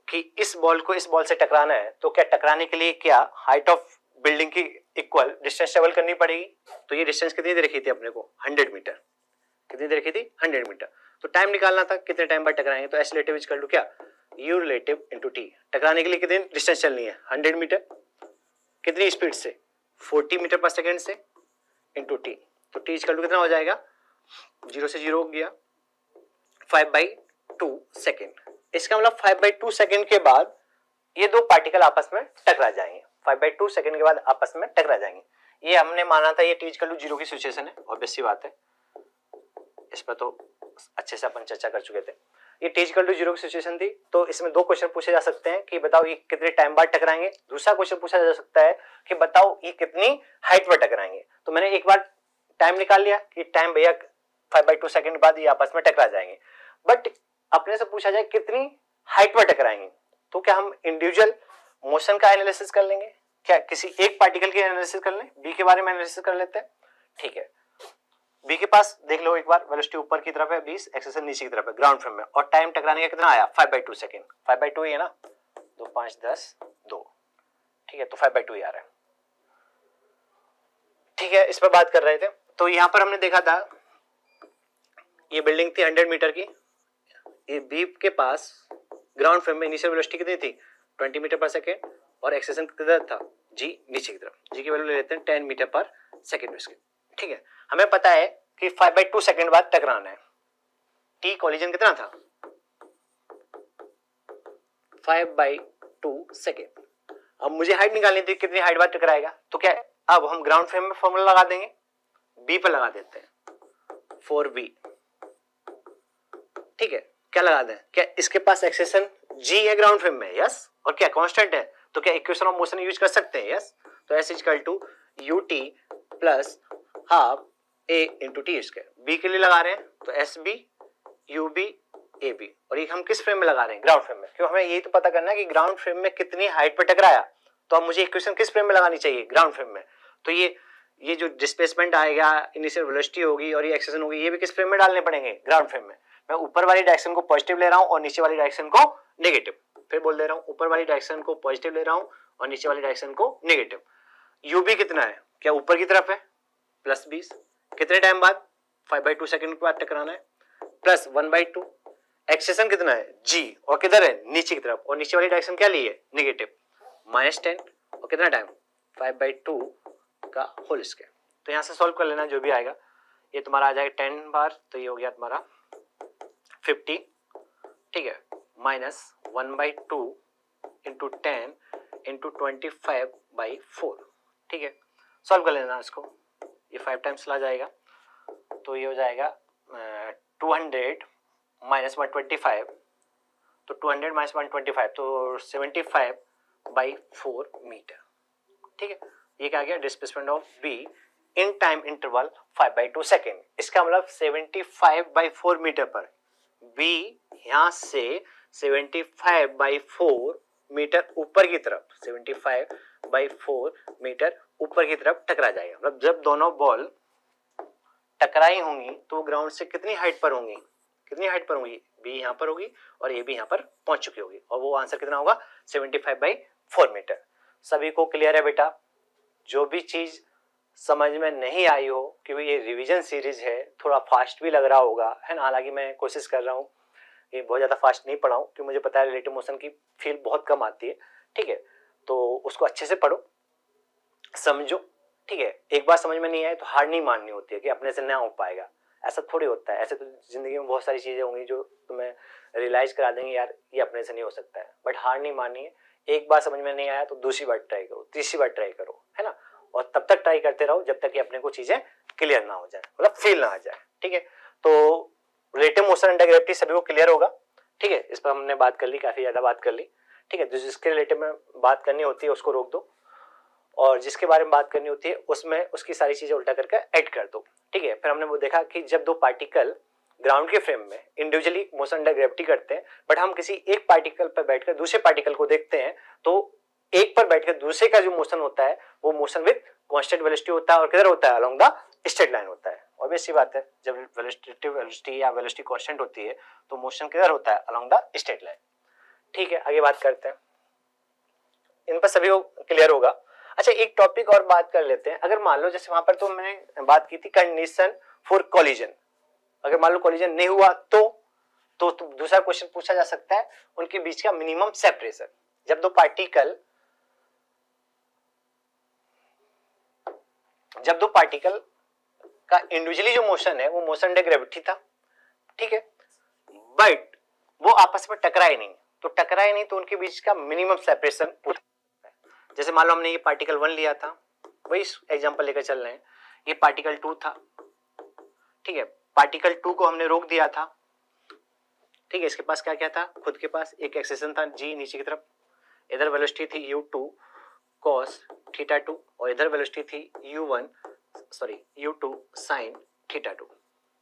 कि इस बॉल को इस बॉल से टकराना है, तो क्या टकराने के लिए क्या हाइट ऑफ बिल्डिंग की इक्वल डिस्टेंस ट्रेवल करनी पड़ेगी। तो ये डिस्टेंस कितनी देर रखी थी अपने को, 100 मीटर, कितनी देर रखी थी 100 मीटर। तो टाइम निकालना था कितने टाइम बाद टकराएंगे, तो एस रिलेटिव इक्वल टू क्या, यू रिलेटिव इनटू टी। टकराने के लिए कितनी डिस्टेंस चलनी है 100 मीटर, कितनी स्पीड से 40 मीटर पर सेकेंड से इनटू टी। तो टी इक्वल टू कितना हो जाएगा, 0 से 0 हो गया 5/2 सेकेंड। इसका मतलब 5/2 सेकेंड के बाद ये दो पार्टिकल आपस में टकरा जाएंगे, 5/2 सेकंड के बाद आपस में टकरा जाएंगे। ये हमने माना था ये t = 0 की सिचुएशन है, ऑब्वियस सी बात है, इस पर तो अच्छे से अपन चर्चा कर चुके थे। ये t = 0 की सिचुएशन थी, तो इसमें दो क्वेश्चन पूछे जा सकते हैं कि बताओ ये कितने टाइम बाद टकराएंगे। दूसरा क्वेश्चन पूछा जा सकता है कि बताओ ये कितनी हाइट पर टकराएंगे। तो मैंने एक बार टाइम निकाल लिया कि टाइम भैया 5/2 सेकंड बाद ये आपस में टकरा जाएंगे, बट अपने से पूछा जाए कितनी हाइट पर टकराएंगे, तो क्या हम इंडिविजुअल मोशन का एनालिसिस कर लेंगे, क्या किसी एक पार्टिकल की एनालिसिस कर लें, बी के बारे में एनालिसिस कर लेते हैं। ठीक है, बी के पास देख लो एक बार, वेलोसिटी ऊपर की तरफ है 20, एक्सेलरेशन नीचे की तरफ है ग्राउंड फ्रेम में, और टाइम टकराने का कितना आया 5/2 सेकंड। 5/2 ही है ना, 2 5 10 2, ठीक है, तो 5/2 ही आ रहा है। ठीक है, इस पर बात कर रहे थे। तो यहां पर हमने देखा था ये बिल्डिंग थी 100 मीटर की, ये बी के पास ग्राउंड फ्रेम में इनिशियल वेलोसिटी कितनी थी 20 मीटर पर सेकेंड, और एक्सेलरेशन कितना था जी नीचे की तरफ, जी की वैल्यू ले लेते हैं 10 मीटर पर सेकेंड। ठीक है, हमें पता है कि 5/2 सेकेंड बाद टकराना है। टी कोलिजन कितना था 5/2 सेकेंड। अब मुझे हाइट निकालनी थी कितनी हाइट बाद टकराएगा, तो क्या अब हम ग्राउंड फ्रेम में फॉर्मूला लगा देंगे, बी पर लगा देते हैं 4b। ठीक है, क्या लगा दें, क्या इसके पास एक्सेलरेशन जी है ग्राउंड फ्रेम में, यस, और क्या कांस्टेंट है, तो क्या इक्वेशन ऑफ मोशन यूज कर सकते हैं, यस। तो s = ut plus half a into T square. B के लिए लगा रहे हैं तो SB UB AB, और ये हम किस फ्रेम में लगा रहे हैं ग्राउंड फ्रेम में, क्यों हमें यही तो पता करना है कि ग्राउंड फ्रेम में कितनी हाइट पर टकराया, तो अब मुझे इक्वेशन किस फ्रेम में लगानी चाहिए ग्राउंड फ्रेम में। तो ये जो डिस्प्लेसमेंट आएगा, इनिशियल वेलोसिटी होगी और ये एक्सेलरेशन होगी, ये भी किस फ्रेम में डालने पड़ेंगे ग्राउंड फ्रेम में। मैं ऊपर वाली डायरेक्शन को पॉजिटिव ले रहा हूं और नीचे वाली डायरेक्शन को नेगेटिव, फिर बोल दे रहा हूं ऊपर वाली डायरेक्शन को पॉजिटिव ले रहा हूं और नीचे वाली डायरेक्शन को नेगेटिव। यूबी कितना है, क्या ऊपर की तरफ है +20, कितने टाइम बाद 5/2 सेकंड के बाद टकराना है, प्लस 1/2, एक्सेलरेशन कितना है जी, और किधर है नीचे की तरफ, और नीचे वाली डायरेक्शन क्या ली है नेगेटिव, -10, और कितना टाइम 5/2 का होल स्क्वायर। तो यहां से सॉल्व कर लेना जो भी आएगा, ये तुम्हारा आ जाएगा 10 बार, तो ये हो गया तुम्हारा 50, ठीक है, -1/2 इंटू 10 इंटू 25/4, ठीक है, सॉल्व कर लेना इसको, ये 5 टाइम्स ला जाएगा, तो ये हो जाएगा 200 - 125, तो 200 - 125 तो 75/4 मीटर। ठीक है, ये क्या गया displacement of be in time interval 5/2 second. इसका मतलब 75/4 मीटर पर बी यहां से 75/4 मीटर ऊपर की तरफ, 75/4 मीटर ऊपर की तरफ टकरा जाएगा। मतलब जब दोनों बॉल टकराई होंगी तो ग्राउंड से कितनी हाइट पर होंगी, कितनी हाइट पर होंगी, बी यहां पर होगी और ए भी यहां पर पहुंच चुकी होगी, और वो आंसर कितना होगा 75/4 मीटर। सभी को क्लियर है बेटा? जो भी चीज समझ में नहीं आई हो, क्योंकि ये रिवीजन सीरीज है, थोड़ा फास्ट भी लग रहा होगा, है ना, हालांकि मैं कोशिश कर रहा हूँ ये बहुत ज़्यादा फास्ट नहीं पढ़ाऊँ, क्योंकि मुझे पता है रिलेटिव मोशन की फील बहुत कम आती है। ठीक है, तो उसको अच्छे से पढ़ो, समझो। ठीक है, एक बार समझ में नहीं आए तो हार नहीं माननी होती है कि अपने से ना हो पाएगा, ऐसा थोड़ी होता है। ऐसे तो जिंदगी में बहुत सारी चीज़ें होंगी जो तुम्हें रियलाइज करा देंगे यार ये अपने से नहीं हो सकता है, बट हार नहीं माननी है। एक बार समझ में नहीं आया तो दूसरी बार ट्राई करो, तीसरी बार ट्राई करो, है ना, और तब तक ट्राई करते रहो जब तक कि अपने को चीज़ें क्लियर ना हो जाए, मतलब फील ना आ जाए। ठीक है, तो रिलेटिव मोशन अंडर ग्रेविटी सभी को क्लियर होगा। ठीक है, इस पर हमने बात कर ली, काफी ज्यादा बात कर ली। ठीक है, जिसके रिलेटिव में बात करनी होती है उसको रोक दो, और जिसके बारे में बात करनी होती है उसमें उसकी सारी चीजें उल्टा करके ऐड कर दो। ठीक है, फिर हमने वो देखा कि जब दो पार्टिकल ग्राउंड के फ्रेम में इंडिविजुअली मोशन अंडर ग्रेविटी करते हैं, बट हम किसी एक पार्टिकल पर बैठकर दूसरे पार्टिकल को देखते हैं, तो एक पर बैठकर दूसरे का जो मोशन होता है वो मोशन विद कांस्टेंट वेलोसिटी होता है, और किधर होता है अलोंग द स्ट्रेट लाइन होता है। ऑब्वियस सी बात है, जब वेलोसिटी या वेलोसिटी कांस्टेंट होती है तो मोशन किधर होता है अलोंग द स्ट्रेट लाइन। ठीक है, आगे बात करते हैं, इन पर सभी को क्लियर होगा। अच्छा, एक टॉपिक और बात कर लेते हैं। अगर मान लो जैसे वहां पर तो मैंने बात की थी कंडीशन फॉर कोलिजन, अगर मान लो कोलिजन नहीं हुआ तो दूसरा क्वेश्चन पूछा जा सकता है उनके बीच का मिनिमम सेपरेशन। जब दो पार्टिकल का इंडिविजुअली जो मोशन है वो मोशन अंडर ग्रेविटी था, ठीक है, बट वो आपस में टकराए नहीं, तो टकराए नहीं तो उनके बीच का मिनिमम सेपरेशन उठा। जैसे मान लो हमने ये पार्टिकल 1 लिया था, वही एग्जांपल लेकर चल रहे हैं, ये पार्टिकल 2 था, ठीक है, पार्टिकल 2 को हमने रोक दिया था, ठीक है, इसके पास क्या क्या था, खुद के पास एक एक्सेशन था g नीचे की तरफ, इधर वेलोसिटी थी u2 cos थीटा 2 और इधर वेलोसिटी थी u2 sin थीटा 2,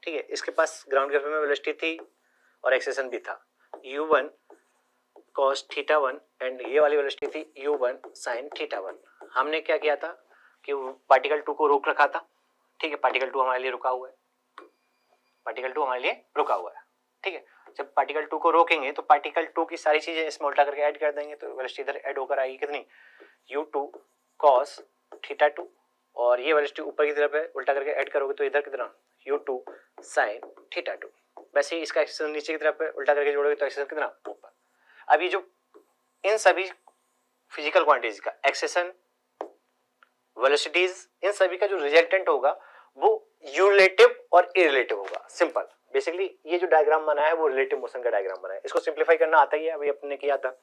ठीक है, इसके पास ग्राउंड ग्रेविटी में वेलोसिटी थी और एक्सेशन भी था u1 cos थीटा 1 एंड ये वाली वेलोसिटी थी u1 sin थीटा 1। हमने क्या किया था कि पार्टिकल 2 को रोक रखा था, ठीक है, पार्टिकल 2 हमारे लिए रुका हुआ है, पार्टिकल 2 हमारे लिए रुका हुआ है, ठीक है। जब पार्टिकल 2 को रोकेंगे तो पार्टिकल 2 की सारी चीजें इसमें उल्टा करके ऐड कर देंगे, तो वेलोसिटी इधर ऐड होकर आएगी कितनी, u2 cos थीटा 2 और ये वेलोसिटी ऊपर की तरफ है, उल्टा करके ऐड करोगे तो इधर कितना u2 sin थीटा 2। वैसे ही इसका एक्सेशन नीचे की तरफ है, उल्टा करके जोड़ोगे तो एक्सेशन कितना ऊपर। अब ये जो इन सभी फिजिकल क्वांटिटीज का एक्सेशन, वेलोसिटीज, इन सभी का जो रिजल्टेंट होगा वो रिलेटिव और इरिलेटिव होगा। सिंपल, बेसिकली ये जो डायग्राम बना है वो रिलेटिव मोशन का डायग्राम बना है, इसको सिंप्लीफाई करना आता ही है, अभी अपने किया था।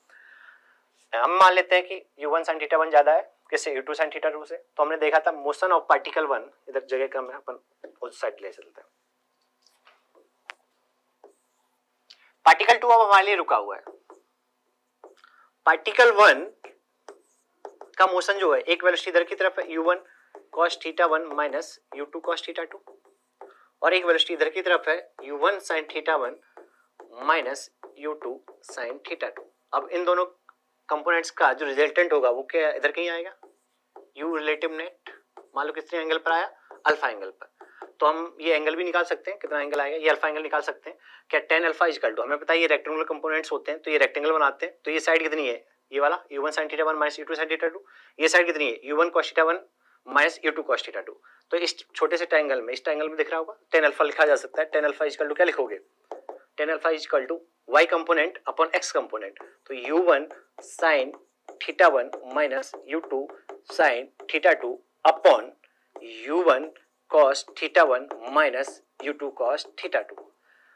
हम मान लेते हैं कि u1 sin थीटा 1 ज्यादा है किससे, u2 sin थीटा 2 से, तो हमने देखा था मोशन ऑफ पार्टिकल 1, इधर जगह कम है, अपन उस साइड ले चलते हैं। पार्टिकल 2 अब हमारे लिए रुका हुआ है, पार्टिकल 1 का मोशन जो है, एक वेलोसिटी इधर की तरफ है u1 cos theta 1 minus u2 cos theta 2 और एक वेलोसिटी इधर की तरफ है u1 sin theta 1 minus u2 sin theta 2। अब इन दोनों कंपोनेंट्स का जो रिजल्टेंट होगा वो क्या इधर कहीं आएगा, u रिलेटिव नेट, मान लो कितने एंगल पर आया, अल्फा एंगल पर, तो हम ये एंगल भी निकाल सकते हैं, कितना एंगल आएगा, ये अल्फा एंगल निकाल सकते हैं, क्या tan अल्फा इक्वल टू, हमें पता है ये रेक्टेंगुलर कंपोनेंट्स होते हैं तो ये रेक्टेंगल बनाते हैं, तो ये साइड कितनी है, ये वाला u1 sin theta 1 minus u2 sin theta 2, ये साइड कितनी है u1 cos theta 1 minus u2 cos theta 2, तो इस छोटे से ट्रायंगल में, इस ट्रायंगल में दिख रहा होगा tan अल्फा लिखा जा सकता है, tan अल्फा इक्वल टू क्या लिखोगे, tan alpha equal to y component upon x component, तो u1 sin theta 1 minus u2 sin theta 2 upon u1 cos theta 1 minus u2 cos theta 2।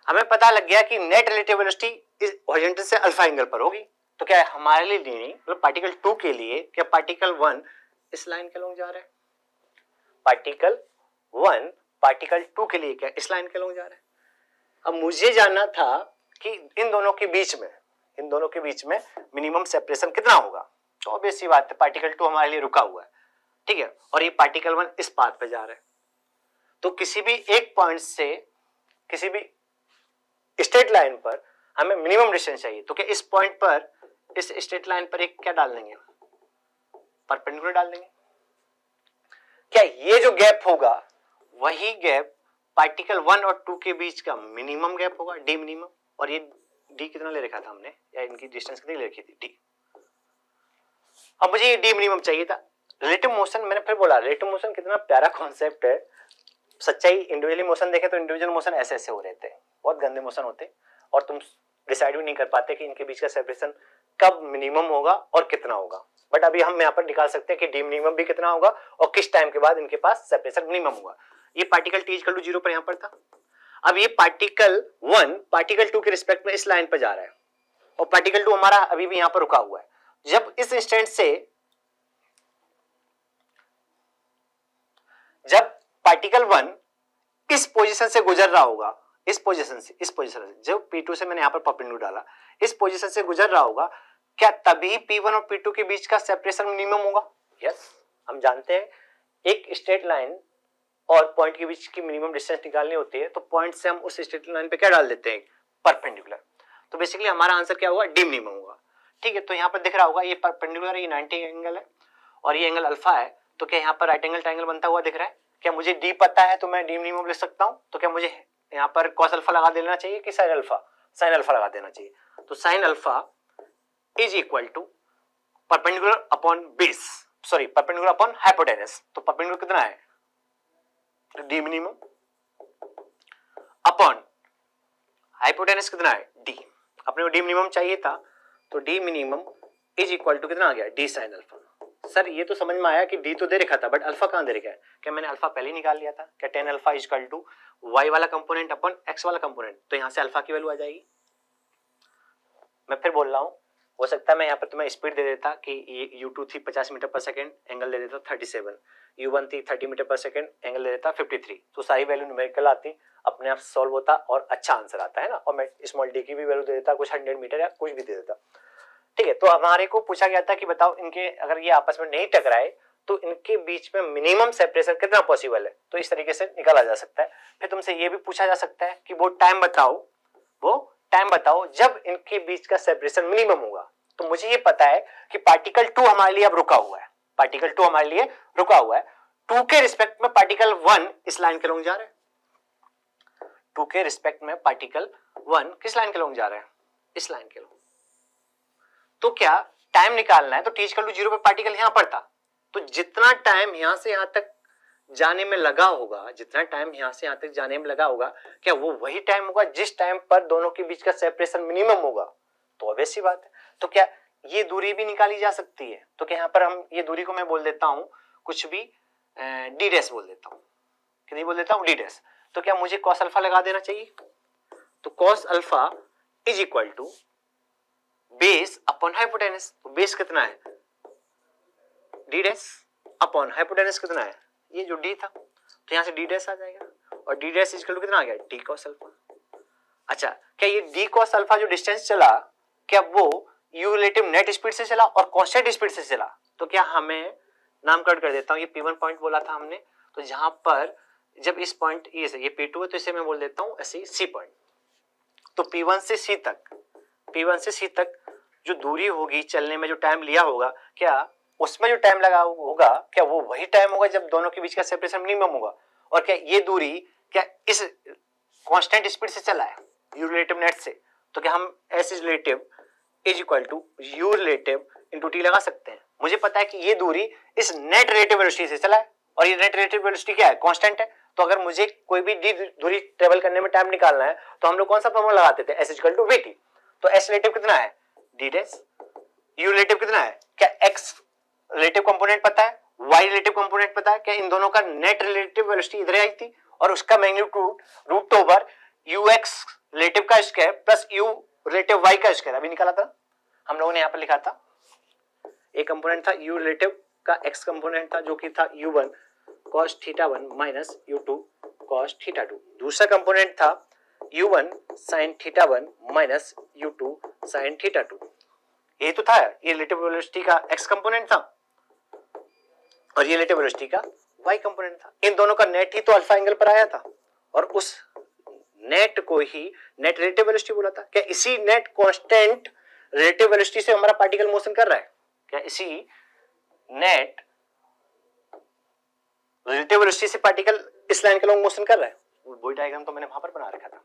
हमें पता लग गया कि नेट रिलेटिव वेलोसिटी इस horizontal से अल्फा एंगल पर होगी, तो क्या है हमारे लिए नहीं, मतलब पार्टिकल 2 के लिए, क्या पार्टिकल 1 इस लाइन के लॉन्ग जा रहा है, पार्टिकल 1 पार्टिकल 2 के लिए क्या इस लाइन के लॉन्ग जा रहा है। अब मुझे जानना था कि इन दोनों के बीच में मिनिमम सेपरेशन कितना होगा, तो ऑब्वियस सी बात है पार्टिकल 2 हमारे लिए रुका हुआ है, ठीक है, और ये पार्टिकल 1 इस पाथ पे जा रहा है, तो किसी भी एक पॉइंट से किसी भी स्ट्रेट लाइन पर हमें मिनिमम डिस्टेंस चाहिए, तो क्या इस पॉइंट पर, इस स्ट्रेट लाइन पर एक क्या डाल देंगे, परपेंडिकुलर डाल देंगे। क्या ये जो गैप होगा वही गैप पार्टिकल 1 और 2 के बीच का मिनिमम गैप होगा, डी मिनिमम, और ये डी कितना ले रखा था हमने, या इनकी डिस्टेंस कितनी ले रखी थी, डी। अब मुझे ये डी मिनिमम चाहिए था। रिलेटिव मोशन, मैंने फिर बोला रिलेटिव मोशन कितना प्यारा कॉन्सेप्ट है, सच्चाई इंडिविजुअली मोशन देखे तो इंडिविजुअल मोशन ऐसे ऐसे हो रहे थे, बहुत गंदे मोशन होते, और तुम डिसाइड भी नहीं कर पाते कि इनके बीच का सेपरेशन कब मिनिमम होगा और कितना होगा। बट अभी हम यहाँ पर निकाल सकते हैं कि डी मिनिमम भी कितना होगा और किस टाइम के बाद इनके पास सेपरेशन मिनिमम होगा। ये पार्टिकल टी इक्वल टू 0 पर यहाँ पर था, अब ये पार्टिकल 1 पार्टिकल 2 के रिस्पेक्ट में इस लाइन पर जा रहा है और पार्टिकल 2 हमारा अभी भी यहाँ पर रुका हुआ है। जब इस इंस्टेंट से, जब पार्टिकल 1 इस पोजीशन से गुजर रहा होगा, इस पोजीशन से जो P2 से मैंने यहाँ पर परपेंडिकुलर डाला, इस पोजीशन से गुजर रहा होगा, क्या तभी P1 और P2 के बीच का सेपरेशन मिनिमम होगा। यस, हम जानते हैं एक स्ट्रेट लाइन और पॉइंट के बीच की मिनिमम डिस्टेंस निकालनी होती है, तो पॉइंट से हम उस स्ट्रेट लाइन पे क्या डाल देते हैं, परपेंडिकुलर। तो बेसिकली हमारा आंसर क्या होगा, डी मिनिमम होगा। ठीक है, तो यहाँ पर दिख रहा होगा ये परपेंडिकुलर है, ये 90 एंगल है और ये एंगल अल्फा है, तो क्या यहाँ पर राइट एंगल ट्रायंगल बनता हुआ दिख रहा है। क्या मुझे डी पता है तो मैं डी मिनिमम लिख सकता हूँ, तो क्या मुझे यहाँ पर कॉस अल्फा लगा देना चाहिए कि साइन अल्फा, साइन अल्फा लगा देना चाहिए। तो sine alpha is equal to perpendicular upon base, sorry perpendicular upon hypotenuse, तो परपेंडिकुलर कितना है, डी मिनिमम अपॉन हाइपोटेनस कितना है, डी। अपने को डी मिनिमम चाहिए था तो D minimum is equal to कितना आ गया, डी साइन अल्फा। सर ये तो समझ में आया कि डी तो दे रखा था बट अल्फा कहां दे रखा है, क्या मैंने अल्फा पहले ही निकाल लिया था, क्या tan alpha is equal to y वाला कंपोनेंट अपॉन x वाला कंपोनेंट, तो यहां से अल्फा की वैल्यू आ जाएगी। मैं फिर बोल रहा हूँ, हो सकता है मैं यहाँ पर तुम्हें स्पीड दे देता कि ये U2 थी 50 मीटर पर सेकेंड, एंगल दे देता 37, U1 थी 30 मीटर पर सेकेंड, एंगल दे देता 53। तो सारी वैल्यू न्यूमेरिकल आती, अपने आप सॉल्व होता और अच्छा आंसर आता है ना। और मैं स्मॉल डी की भी वैल्यू दे देता, कुछ 100 मीटर या कुछ भी दे देता। ठीक है, तो हमारे को पूछा गया था कि बताओ इनके अगर ये आपस में नहीं टकराए तो इनके बीच में मिनिमम सेपरेशन कितना पॉसिबल है। तो इस तरीके से निकाला जा सकता है। फिर तुमसे ये भी पूछा जा सकता है कि वो टाइम बताओ जब इनके बीच का सेपरेशन मिनिमम होगा। तो मुझे ये पता है कि पार्टिकल 2 हमारे लिए अब रुका हुआ है, पार्टिकल 2 हमारे लिए रुका हुआ है। 2 के रिस्पेक्ट में पार्टिकल 1 इस लाइन के लॉन्ग जा रहा है, 2 के रिस्पेक्ट में पार्टिकल 1 किस लाइन के लॉन्ग जा रहा है, इस लाइन के लॉन्ग। तो क्या टाइम निकालना है तो t इक्वल टू 0 पे पार्टिकल यहां पर था, तो जितना टाइम यहां से यहां तक जाने में लगा होगा, जितना टाइम यहां से यहां तक जाने में लगा होगा, क्या वो वही टाइम होगा जिस टाइम पर दोनों के बीच का सेपरेशन मिनिमम होगा। तो ऑब्वियस सी बात है। तो क्या ये दूरी भी निकाली जा सकती है। तो क्या यहाँ पर हम ये दूरी को मैं बोल देता हूं कुछ भी डी डैश बोल देता हूं, कितनी बोल देता हूं, डी डैश। तो क्या मुझे कॉस अल्फा लगा देना चाहिए। तो cos alpha is equal to base upon hypotenuse. तो बेस कितना है, डी डैश, अपॉन हाइपोटेनस कितना है, ये जो डी था, तो यहां से डी डैश आ जाएगा और डी डैश इक्वल टू कितना आ गया, डी कॉस अल्फा। अच्छा, क्या ये डी कॉस अल्फा जो डिस्टेंस चला, क्या वो यू रिलेटिव नेट स्पीड से चला और कांस्टेंट स्पीड से चला। तो क्या हमें नामकरण कर देता हूं, ये P1 पॉइंट बोला था हमने, तो जहां पर जब इस पॉइंट ये P2 है तो इसे मैं बोल देता हूं ऐसे सी पॉइंट। तो P1 से C तक जो दूरी होगी, चलने में जो टाइम लिया होगा, क्या उसमें जो टाइम लगा होगा, क्या वो वही टाइम होगा जब दोनों के बीच का सेपरेशन मिनिमम होगा। और क्या ये दूरी क्या इस कांस्टेंट स्पीड से चला है, यू रिलेटिव नेट से। तो क्या हम S is relative is equal to U relative into T लगा सकते हैं। मुझे पता है कि ये दूरी इस नेट रिलेटिव वेलोसिटी से चला है और ये नेट रिलेटिव वेलोसिटी क्या है, कांस्टेंट है। तो अगर मुझे कोई भी दूरी ट्रेवल करने में टाइम निकालना है तो हम लोग कौन सा फॉर्मूला लगाते थे, एस इक्वल टू वीटी। तो एस रिलेटिव कितना है, डी डैश, यू रिलेटिव कितना है, क्या एक्स रिलेटिव कंपोनेंट पता है, वाई रिलेटिव कंपोनेंट पता है, क्या इन दोनों का नेट रिलेटिव वेलोसिटी इधर आई थी और उसका magnitude root over u x relative का square plus you relative Y का स्क्वायर अभी निकाला था हम लोगों ने, यहां पर लिखा था। एक कंपोनेंट था यू रिलेटिव का एक्स कंपोनेंट था जो कि था u1 cos θ1 minus u2 cos θ2। दूसरा कंपोनेंट था u1 sin θ1 minus u2 sin θ2। ये तो था, ये रिलेटिव वेलोसिटी का x कंपोनेंट था और ये रिलेटिव वेलोसिटी का y कंपोनेंट था। इन दोनों का नेट ही तो अल्फा एंगल पर आया था और उस नेट को ही नेट रिलेटिव वेलोसिटी बोला था। क्या इसी नेट कांस्टेंट रिलेटिव वेलोसिटी से हमारा पार्टिकल मोशन कर रहा है, क्या इसी नेट रिलेटिव वेलोसिटी से पार्टिकल इस लाइन के लॉन्ग मोशन कर रहा है। वही डायग्राम तो मैंने वहां पर बना रखा था,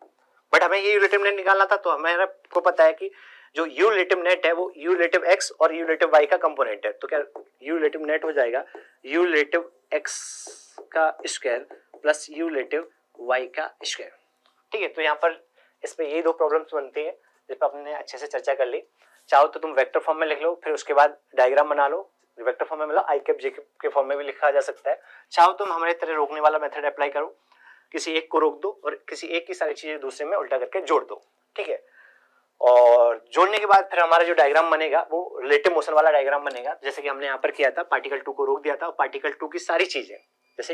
बट हमें ये रिलेटिव नेट निकालना था। तो हमें को पता है कि जो यू रिलेटिव नेट है वो यू रिलेटिव एक्स और यू रिलेटिव वाई का कंपोनेंट है। तो क्या यू रिलेटिव नेट हो जाएगा यू रिलेटिव एक्स का square plus you relative Y का स्क्वायर। ठीक है, तो यहाँ पर इस पे ये दो प्रॉब्लम्स बनती है जिस पर अपने अच्छे से चर्चा कर ली। चाहो तो तुम वेक्टर फॉर्म में लिख लो, फिर उसके बाद डायग्राम बना लो। वेक्टर फॉर्म में मतलब आई कैप जे के फॉर्म में भी लिखा जा सकता है। चाहो तुम हमारे तरह रोकने वाला मेथड अप्लाई करो, किसी एक को रोक दो और किसी एक की सारी चीजें दूसरे में उल्टा करके जोड़ दो। ठीक है, और जोड़ने के बाद फिर हमारा जो डायग्राम बनेगा वो रिलेटिव मोशन वाला डायग्राम बनेगा, जैसे कि हमने यहाँ पर किया था। पार्टिकल 2 को रोक दिया था और पार्टिकल 2 की सारी चीजें, जैसे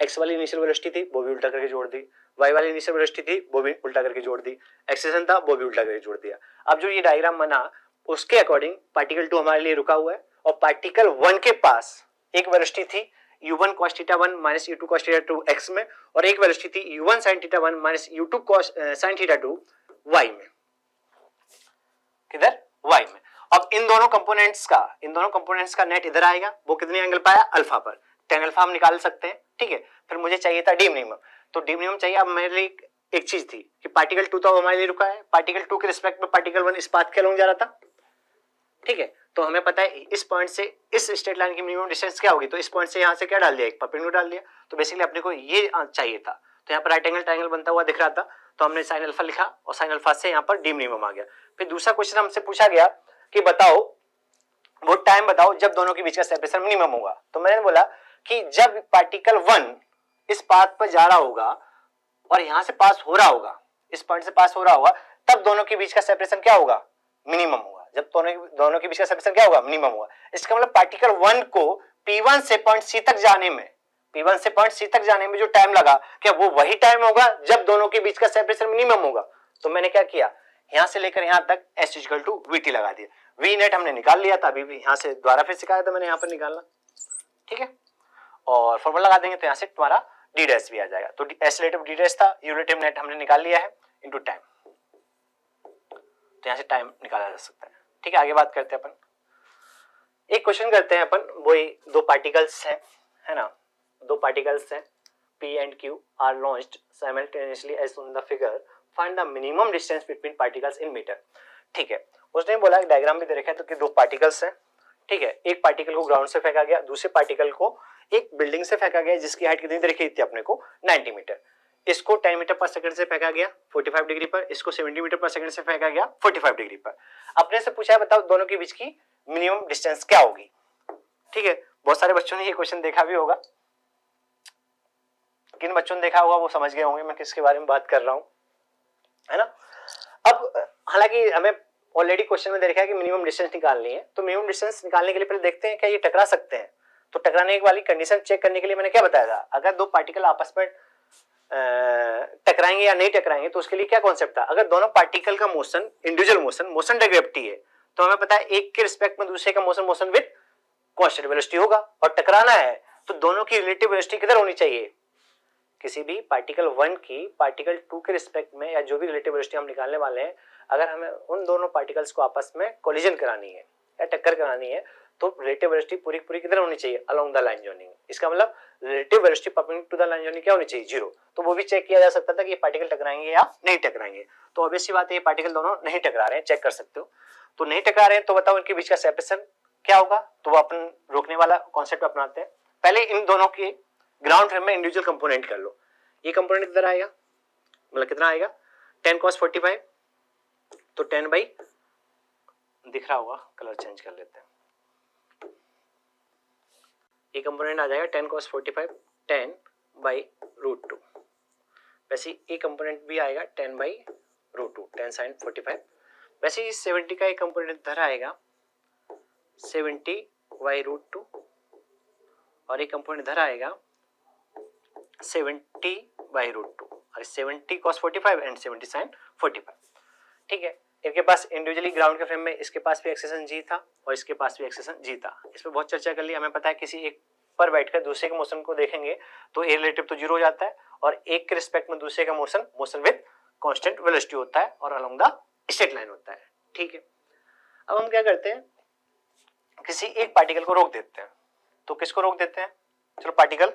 एक्स वाली इनिशियल वेलोसिटी थी वो भी उल्टा करके जोड़ दी, वाई वाली इनिशियल वेलोसिटी थी वो भी उल्टा करके जोड़ दी, एक्सेशन था वो भी उल्टा करके जोड़ दिया। अब जो ये डायग्राम बना उसके अकॉर्डिंग पार्टिकल 2 हमारे लिए रुका हुआ है और पार्टिकल 1 के पास एक वेलोसिटी थी u1 cos θ1 minus u2 cos θ2 x में और एक वेलोसिटी थी u1 sin θ1 minus u2 cos sin θ2 y में। किधर, y में। अब इन दोनों कंपोनेंट्स का नेट इधर आएगा, वो कितने एंगल पाया, अल्फा पर। tan अल्फा हम निकाल सकते हैं। ठीक है, फिर मुझे चाहिए था डी मिनिमम, तो डी मिनिमम चाहिए। अब मेरे लिए एक चीज थी कि पार्टिकल 2 तो हमारे लिए रुका है, पार्टिकल 2 के रिस्पेक्ट में पार्टिकल 1 इस पाथ के अलॉन्ग जा रहा था। ठीक है, तो हमें पता है इस पॉइंट से इस स्ट्रेट लाइन की मिनिमम डिस्टेंस क्या होगी, तो इस पॉइंट से यहाँ से क्या डाल दिया, एक परपेंडिकुलर डाल दिया। तो बेसिकली अपने को ये चाहिए था। तो यहाँ पर राइट एंगल ट्रायंगल बनता हुआ दिख रहा था, तो हमने साइन अल्फा लिखा और साइन अल्फा से यहाँ पर डी मिनिमम आ गया। फिर दूसरा क्वेश्चन हमसे पूछा गया कि बताओ वो टाइम बताओ जब दोनों के बीच का सेपरेशन मिनिमम होगा। तो मैंने बोला कि जब पार्टिकल 1 इस पाथ पर जा रहा होगा और यहां से पास हो रहा होगा, इस पॉइंट से पास हो रहा होगा, तब दोनों के बीच का सेपरेशन क्या होगा, मिनिमम होगा। जब दोनों के बीच का सेपरेशन क्या होगा, मिनिमम होगा। इसका मतलब पार्टिकल 1 को P1 से पॉइंट C तक जाने में, P1 से पॉइंट C तक जाने में जो टाइम लगा, क्या वो वही टाइम होगा जब दोनों के बीच का सेपरेशन मिनिमम होगा। तो मैंने क्या किया, यहां से लेकर यहां तक S इक्वल टू VT लगा दिया। V नेट हमने निकाल लिया था, अभी भी यहां से दोबारा फिर सिखाया था मैंने यहां पर निकालना, ठीक है। और फॉर्मूला लगा देंगे तो यहां से तुम्हारा डी डैश भी आ जाएगा। तो एस रिलेटिव डी डैश था, यू रिलेटिव नेट हमने निकाल लिया है इनटू टाइम, तो यहां से टाइम निकाला जा सकता है, ठीक है। आगे बात करते हैं अपन, एक क्वेश्चन करते हैं अपन, वही दो पार्टिकल्स हैं, है ना, दो पार्टिकल्स हैं P and Q are launched simultaneously as on the figure, find the minimum distance between particles in meter। ठीक है, उसने बोला डायग्राम भी दे रखा है, तो कि दो पार्टिकल्स हैं, ठीक है। एक पार्टिकल को ग्राउंड से फेंका गया, दूसरे पार्टिकल को एक बिल्डिंग से फेंका गया जिसकी हाइट कितनी दे रखी थी अपने को 90 मीटर। इसको 10 मीटर पर सेकंड से फेंका गया 45 डिग्री पर, इसको 70 मीटर पर सेकंड से फेंका गया 45 डिग्री पर। अपने से पूछा है बताओ दोनों के बीच की मिनिमम डिस्टेंस क्या होगी, ठीक है। बहुत सारे बच्चों ने ये क्वेश्चन देखा भी होगा, किन बच्चों ने देखा होगा वो समझ गए होंगे मैं किसके बारे में बात कर रहा हूं, है ना। अब हालांकि हमें ऑलरेडी क्वेश्चन में दे रखा है कि मिनिमम डिस्टेंस निकालनी है, तो मिनिमम डिस्टेंस निकालने के लिए पहले देखते हैं क्या ये टकरा सकते हैं। तो टकराने वाली कंडीशन चेक करने के लिए मैंने क्या बताया था, अगर दो पार्टिकल आपस में टकराएंगे या नहीं टकराएंगे, तो उसके लिए क्या कॉन्सेप्ट था, अगर दोनों पार्टिकल का motion individual motion direct gravity है, तो हमें पता है एक के रिस्पेक्ट में दूसरे का मोशन विद कांस्टेंट वेलोसिटी होगा, और टकराना है तो दोनों की रिलेटिव वेलोसिटी किधर होनी चाहिए, किसी भी पार्टिकल 1 की पार्टिकल 2 के रिस्पेक्ट में, या जो भी रिलेटिव वेलोसिटी हम निकालने वाले हैं, अगर हमें उन दोनों पार्टिकल्स को आपस में कोलिजन करानी है या टक्कर करानी है, तो रिलेटिव वेलोसिटी पूरी पूरी किधर होनी चाहिए, अलोंग द लाइन जॉइनिंग। इसका मतलब relative velocity perpendicular to the line joining क्या होनी चाहिए, 0। तो वो भी चेक किया जा सकता था कि ये पार्टिकल टकराएंगे या नहीं टकराएंगे। तो ऑब्वियस सी बात है ये पार्टिकल दोनों नहीं टकरा रहे हैं, चेक कर सकते हो। तो नहीं टकरा रहे हैं तो बताओ इनके बीच का सेपरेशन क्या होगा, तो वो अपन रोकने वाला कॉन्सेप्ट अपनाते हैं। पहले इन दोनों के ग्राउंड फ्रेम में इंडिविजुअल कंपोनेंट कर लो। ये कंपोनेंट किधर आएगा, मतलब कितना आएगा 10 cos 45, तो 10 बाई, दिख रहा होगा, कलर चेंज कर लेते हैं। ये कंपोनेंट आ जाएगा 10 cos 45 10 बाई रूट 2। वैसे ये कंपोनेंट भी आएगा 10 बाई रूट 2 10 sin 45। वैसे इस 70 का एक कंपोनेंट इधर आएगा 70 बाई रूट 2, और एक कंपोनेंट इधर आएगा 70 बाई रूट 2, और 70 cos 45 एंड 70 sin 45, ठीक है। इनके पास इंडिविजुअली ग्राउंड के फ्रेम में इसके पास भी एक्सेशन जी था और इसके पास भी एक्सेशन जी था। इस पर बहुत चर्चा कर ली। हमें पता है किसी एक पर बैठकर दूसरे के मोशन को देखेंगे तो ए रिलेटिव तो 0 हो जाता है, और एक के रिस्पेक्ट में दूसरे का मोशन विद कांस्टेंट वेलोसिटी होता है और अलोंग द स्ट्रेट लाइन होता है, ठीक है। अब हम क्या करते हैं, किसी एक पार्टिकल को रोक देते हैं। तो किसको रोक देते हैं, चलो पार्टिकल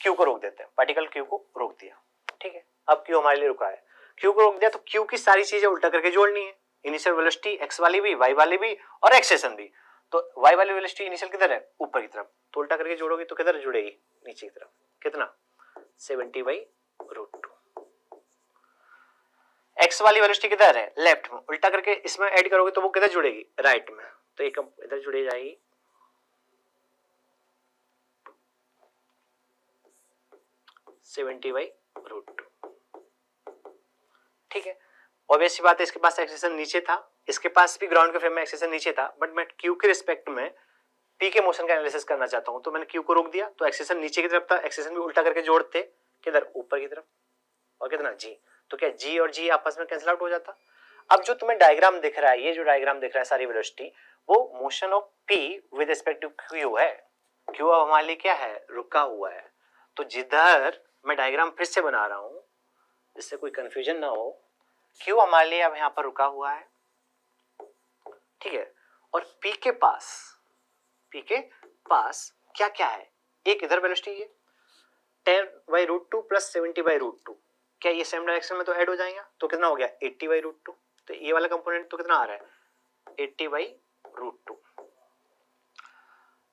क्यू को रोक देते हैं। पार्टिकल क्यू को रोक दिया, ठीक है। अब क्यू हमारे लिए रुका है, क्यू को रोक दिया तो क्यू की सारी चीजें उल्टा करके जोड़नी है, इनिशियल वेलोसिटी एक्स वाली भी, वाई वाली भी और एक्सेशन भी। तो वाई वाली वेलोसिटी इनिशियल किधर है, ऊपर की तरफ, तो उल्टा करके जोड़ोगे तो किधर जुड़ेगी, नीचे की तरफ। कितना 70 बाई रूट 2। एक्स वाली वेलोसिटी किधर है, लेफ्ट में, उल्टा करके इसमें ऐड करोगे तो वो किधर जुड़ेगी, राइट में, तो एक इधर जुड़ी जाएगी 70 बाई रूट 2, ठीक है। ऑब्वियस सी बात है इसके पास एक्सेशन नीचे था, इसके पास भी ग्राउंड के फ्रेम में एक्सेशन नीचे था, बट मैं क्यू के रिस्पेक्ट में पी के मोशन का एनालिसिस करना चाहता हूं, तो मैंने क्यू को रोक दिया, तो एक्सेशन नीचे की तरफ था, एक्सेशन भी उल्टा करके जोड़ते किधर, ऊपर की तरफ, और कितना जी, तो क्या जी और जी आपस में कैंसिल आउट हो जाता। अब जो तुम्हें डायग्राम दिख रहा है, ये जो डायग्राम दिख रहा है सारी वेलोसिटी, वो motion of P with respect to Q है। क्यू अब हमारे लिए क्या है, रुका हुआ है। तो जिधर मैं डायग्राम फिर से बना रहा हूं जिससे कोई कंफ्यूजन ना हो, क्यू हमारे लिए अब यहां पर रुका हुआ है, ठीक है। और पी के पास क्या क्या है, एक इधर वेलोसिटी है 10 by root 2 plus 70 by root 2, क्या ये सेम डायरेक्शन में तो ऐड हो जाएगा, तो कितना हो गया 80 बाई रूट 2। तो ये वाला कंपोनेंट तो कितना आ रहा है 80 बाई रूट 2,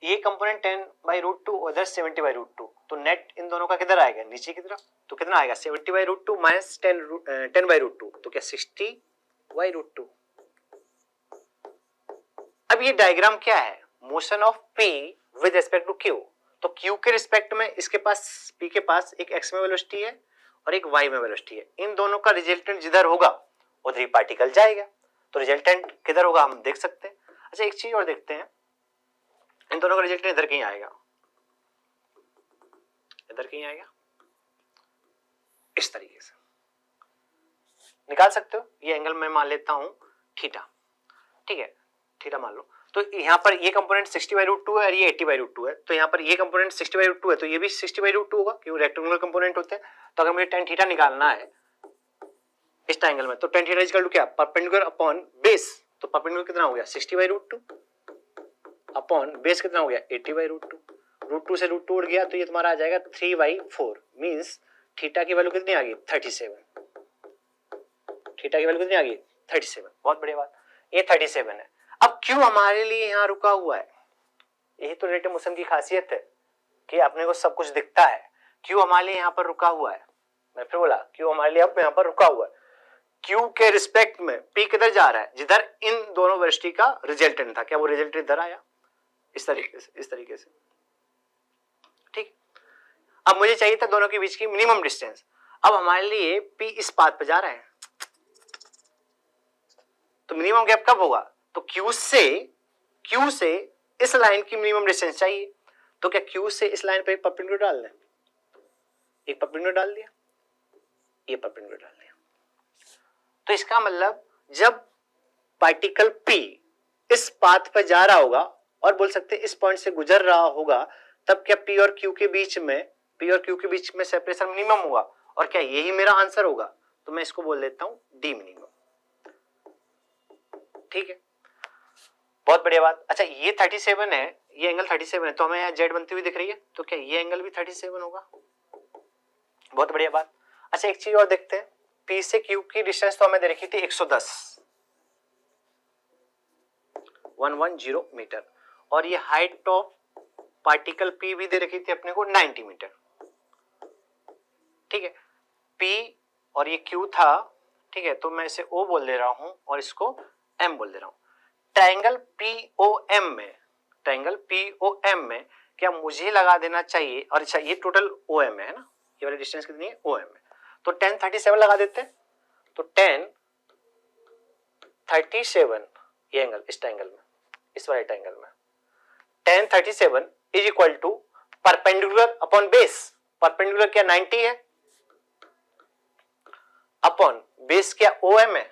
ये कंपोनेंट 10 बाई रूट 2 और इधर 70 बाई रूट 2, तो नेट इन दोनों का किधर आएगा, नीचे की तरफ, तो कितना आएगा 70 by root 2 minus 10 by root 2, तो क्या 60 बाई रूट 2। अब ये डायग्राम क्या है, motion of P with respect to Q। तो Q के रिस्पेक्ट में इसके पास P के पास एक x में वेलोसिटी है और एक y में वेलोसिटी है, इन दोनों का रिजल्टेंट जिधर होगा उधर ही पार्टिकल जाएगा। तो रिजल्टेंट किधर होगा हम देख सकते हैं। अच्छा एक चीज और देखते हैं, इन दोनों का रिजल्टेंट इधर कहीं आएगा, इधर कहीं आएगा, इस तरीके से निकाल सकते हो। ये एंगल मैं मान लेता हूं थीटा, ठीक है, थीटा मान लो। तो यहाँ पर ये कंपोनेंट 60/√2 है और ये 80/√2 है, तो यहाँ पर ये कंपोनेंट 60/√2 है तो ये भी 60/√2 होगा, क्योंकि रेक्टेंगुलर कंपोनेंट होते हैं। तो अगर मुझे tan थीटा निकालना है इस ट्रायंगल में, तो tan थीटा इक्वल टू क्या, परपेंडिकुलर अपॉन बेस। तो परपेंडिकुलर कितना हो गया 60/√2 अपॉन बेस कितना हो गया 80/√2। √2 से √2 उड़ गया तो ये तुम्हारा आ जाएगा 3/4, मींस थीटा की वैल्यू कितनी आ गई 37। थीटा की वैल्यू कितनी आ गई 37। बहुत बढ़िया बात, ये 37 है। अब क्यों हमारे लिए यहाँ रुका हुआ है, यही तो रिलेटिव मोशन की खासियत है कि अपने को सब कुछ दिखता है। क्यों हमारे लिए यहाँ पर रुका हुआ है, मैं फिर बोला क्यों हमारे लिए अब यहाँ पर रुका हुआ है। क्यू के रिस्पेक्ट में पी किधर जा रहा है, जिधर इन दोनों वेलोसिटी का रिजल्टेंट था, क्या वो रिजल्टेंट इधर आया इस तरीके से, इस तरीके से, ठीक। अब मुझे चाहिए था दोनों के बीच की मिनिमम डिस्टेंस। अब हमारे लिए पी इस पाथ पे जा रहा है, तो मिनिमम गैप कब होगा, तो क्यू से इस लाइन की मिनिमम डिस्टेंस चाहिए। तो क्या क्यू से इस लाइन पे एक परपेंडिकुलर डाल दें, एक परपेंडिकुलर डाल दिया, ये परपेंडिकुलर डाल दिया। तो इसका मतलब जब पार्टिकल P इस पाथ पर जा रहा होगा और बोल सकते हैं इस पॉइंट से गुजर रहा होगा, तब क्या P और Q के बीच में सेपरेशन मिनिमम होगा, और क्या यही मेरा आंसर होगा। तो मैं इसको बोल देता हूं डी मिनिमम, ठीक है, बहुत बढ़िया बात। अच्छा ये 37 है, ये एंगल 37 है, तो हमें यहाँ जेड बनती हुई दिख रही है, तो क्या ये एंगल भी 37 होगा, बहुत बढ़िया बात। अच्छा एक चीज और देखते हैं, P से Q की डिस्टेंस तो हमें दे रखी थी 110 मीटर, और ये हाइट ऑफ पार्टिकल P भी दे रखी थी अपने को 90 मीटर, ठीक है। P और ये Q था, ठीक है, तो मैं इसे O बोल दे रहा हूं और इसको M बोल दे रहा हूं। ट्रायंगल POM में क्या मुझे लगा देना चाहिए, और अच्छा ये टोटल OM है ना, ये वाली डिस्टेंस कितनी है OM है, तो tan 37 लगा देते हैं। तो tan 37 ये एंगल इस ट्रायंगल में, इस वाले ट्रायंगल में tan 37 is equal to perpendicular upon base, perpendicular क्या 90 है, अपॉन बेस क्या OM है,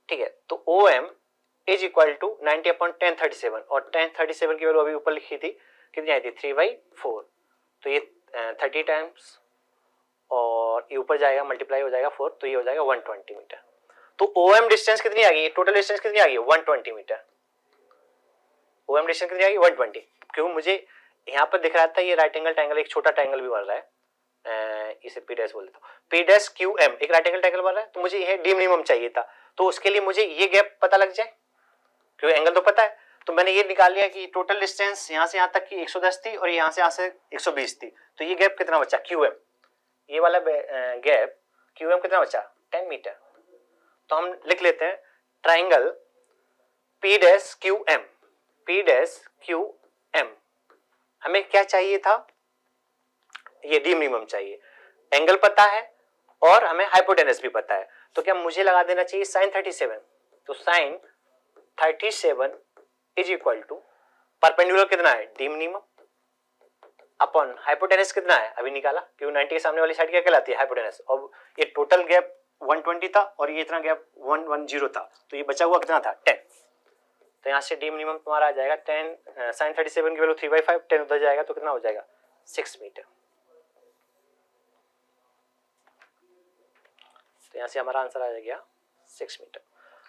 ठीक है। तो OM is equal to 90 upon tan 37, और tan 37 की वैल्यू अभी ऊपर लिखी थी, कितनी आई थी 3/4, तो ये 30 टाइम्स और ये ऊपर जाएगा मल्टीप्लाई हो जाएगा 4, तो ये हो जाएगा 120 मीटर। तो OM डिस्टेंस कितनी आ गई, टोटल डिस्टेंस कितनी आ गई 120 मीटर। OM डिस्टेंस कितनी आ गई 120, क्यों मुझे यहाँ पर दिख रहा था ये राइट एंगल ट्रायंगल, एक छोटा ट्रायंगल भी बन रहा है, इसे P डैश बोल देता हूँ, P डैश QM एक राइट एंगल ट्रायंगल बन रहा है, तो मुझे ये डी मिनिमम चाहिए था। तो उसके लिए मुझे ये गैप पता लग जाए, क्योंकि एंगल तो पता है, तो मैंने ये निकाल लिया कि टोटल डिस्टेंस यहाँ से यहाँ तक की 110 थी और यहाँ से 120 थी, तो ये गैप कितना बचा QM, ये वाला गैप QM कितना बचा 10 मीटर। तो हम लिख लेते हैं ट्राइंगल P डैश QM, हमें क्या चाहिए था, ये डी मिनिमम चाहिए, एंगल पता है और हमें हाइपोटेनस भी पता है, तो क्या मुझे लगा देना चाहिए sin 37, तो sin 37 is equal to perpendicular कितना है डी मिनिमम अपॉन हाइपोटेनस कितना है अभी निकाला, क्योंकि 90 के सामने वाली साइड क्या कहलाती है हाइपोटेनस, और ये टोटल गैप 120 था और ये इतना गैप 110 था, तो ये बचा हुआ कितना था 10, तो यहाँ से डी मिनिमम तुम्हारा आ जाएगा 10 sin 37 की वैल्यू 3/5, 10 उधर जाएगा तो कितना हो जाएगा 6 मीटर। तो यहाँ से हमारा आंसर आ गया 6 मीटर।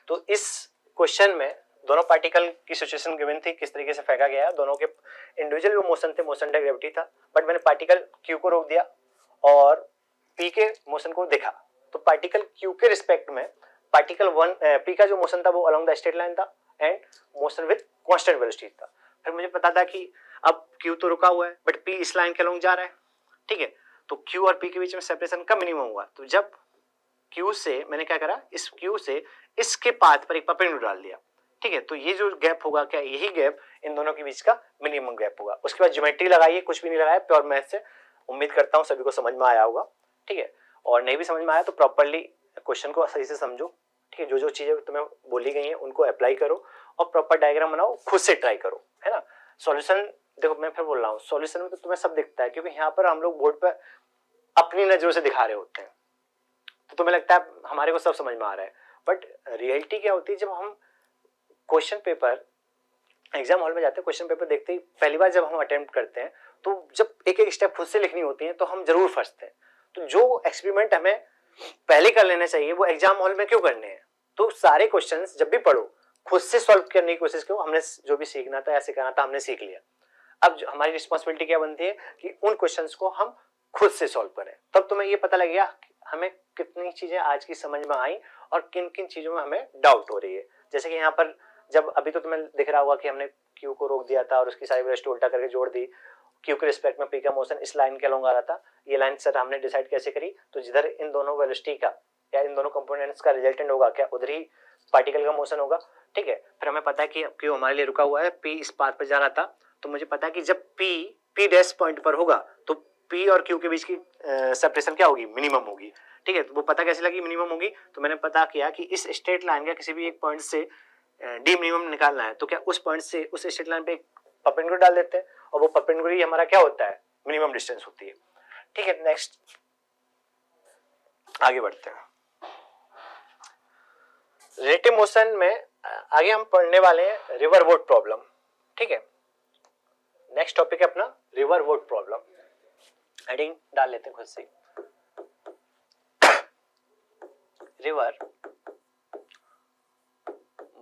तो इस क्वेश्चन में दोनों पार्टिकल की सिचुएशन गिवन थी, किस तरीके से फेंका गया है, दोनों के इंडिविजुअल जो मोशन थे, मोशन डायरेक्ट ग्रेविटी था, बट मैंने पार्टिकल Q को रोक दिया और P के मोशन को देखा। तो पार्टिकल Q के रिस्पेक्ट में पार्टिकल P का जो मोशन था वो अलोंग द स्ट्रेट लाइन था and motion with constant velocity था। फिर मुझे पता था कि अब Q तो रुका हुआ है बट P इस लाइन के अलोंग जा रहा है, ठीक है, तो Q और P के बीच में सेपरेशन का मिनिमम हुआ। तो जब Q से मैंने क्या करा, इस Q से इसके पाथ पर एक परपेंडिकुलर डाल दिया, ठीक है, तो ये जो गैप होगा क्या यही गैप इन दोनों के बीच का मिनिमम गैप होगा। उसके बाद ज्योमेट्री लगाइए, कुछ भी नहीं लगाया, प्योर मैथ से। उम्मीद करता हूँ सभी को समझ में आया होगा, ठीक है, और नहीं भी समझ में आया तो प्रॉपर्ली क्वेश्चन को सही से समझो, ठीक है। ठीक है, जो जो चीजें तुम्हें बोली गई हैं उनको अप्लाई करो और प्रॉपर डायग्राम बनाओ, खुद से ट्राई करो, है ना। सॉल्यूशन देखो, मैं फिर बोल रहा हूँ, सॉल्यूशन में तो तुम्हें सब दिखता है, क्योंकि यहाँ पर हम लोग बोर्ड पर अपनी नजरों से दिखा रहे होते हैं, तो तुम्हें लगता है हमारे को सब समझ में आ रहा है, बट रियलिटी क्या होती है, जब हम क्वेश्चन पेपर एग्जाम हॉल में जाते हैं, क्वेश्चन पेपर देखते ही पहली बार जब हम अटेम्प्ट करते हैं, तो जब एक एक स्टेप खुद से लिखनी होती है तो हम जरूर फंसते हैं। तो जो एक्सपेरिमेंट हमें पहले कर लेना चाहिए वो एग्जाम हॉल में क्यों करने हैं। तो सारे क्वेश्चंस जब भी पढ़ो खुद से सॉल्व करने की कोशिश करो। हमने जो भी सीखना था या सिखाना था हमने सीख लिया, अब हमारी रिस्पॉन्सिबिलिटी क्या बनती है कि उन क्वेश्चंस को हम खुद से सॉल्व करें। तब तुम्हें ये पता लगेगा हमें कितनी चीजें आज की समझ में आई और किन किन चीजों में हमें डाउट हो रही है। जैसे कि यहाँ पर जब अभी तो तुम्हें दिख रहा होगा कि हमने क्यू को रोक दिया था और उसकी सारी वेलोसिटी उल्टा करके जोड़ दी, क्यू के रिस्पेक्ट में पी का मोशन इस लाइन के अलोंग आ रहा था। ये लाइन सर हमने डिसाइड कैसे करी, तो जिधर इन दोनों वेलोसिटी का या इन दोनों कंपोनेंट्स का रिजल्टेंट होगा क्या उधर ही पार्टिकल का मोशन होगा, ठीक है। फिर हमें पता है कि क्यू हमारे लिए रुका हुआ है, पी इस पाथ पर जा रहा था, तो मुझे पता है कि जब पी डैश पॉइंट पर होगा तो पी और क्यू के बीच की सेपरेशन क्या होगी, मिनिमम होगी, ठीक है। तो वो पता कैसे लगी मिनिमम होगी, तो मैंने पता किया कि इस स्ट्रेट लाइन का किसी भी एक पॉइंट से डी मिनिमम निकालना है, तो क्या उस पॉइंट से उस स्ट्रेट लाइन पे एक परपेंडिकुलर डाल देते हैं और वो परपेंडिकुलर ही हमारा क्या होता है, मिनिमम डिस्टेंस होती है, ठीक है। नेक्स्ट आगे बढ़ते हैं। रिलेटिव मोशन में आगे हम पढ़ने वाले हैं रिवर बोट प्रॉब्लम, ठीक है। नेक्स्ट टॉपिक है अपना रिवर बोट प्रॉब्लम। हेडिंग डाल लेते हैं खुद से, रिवर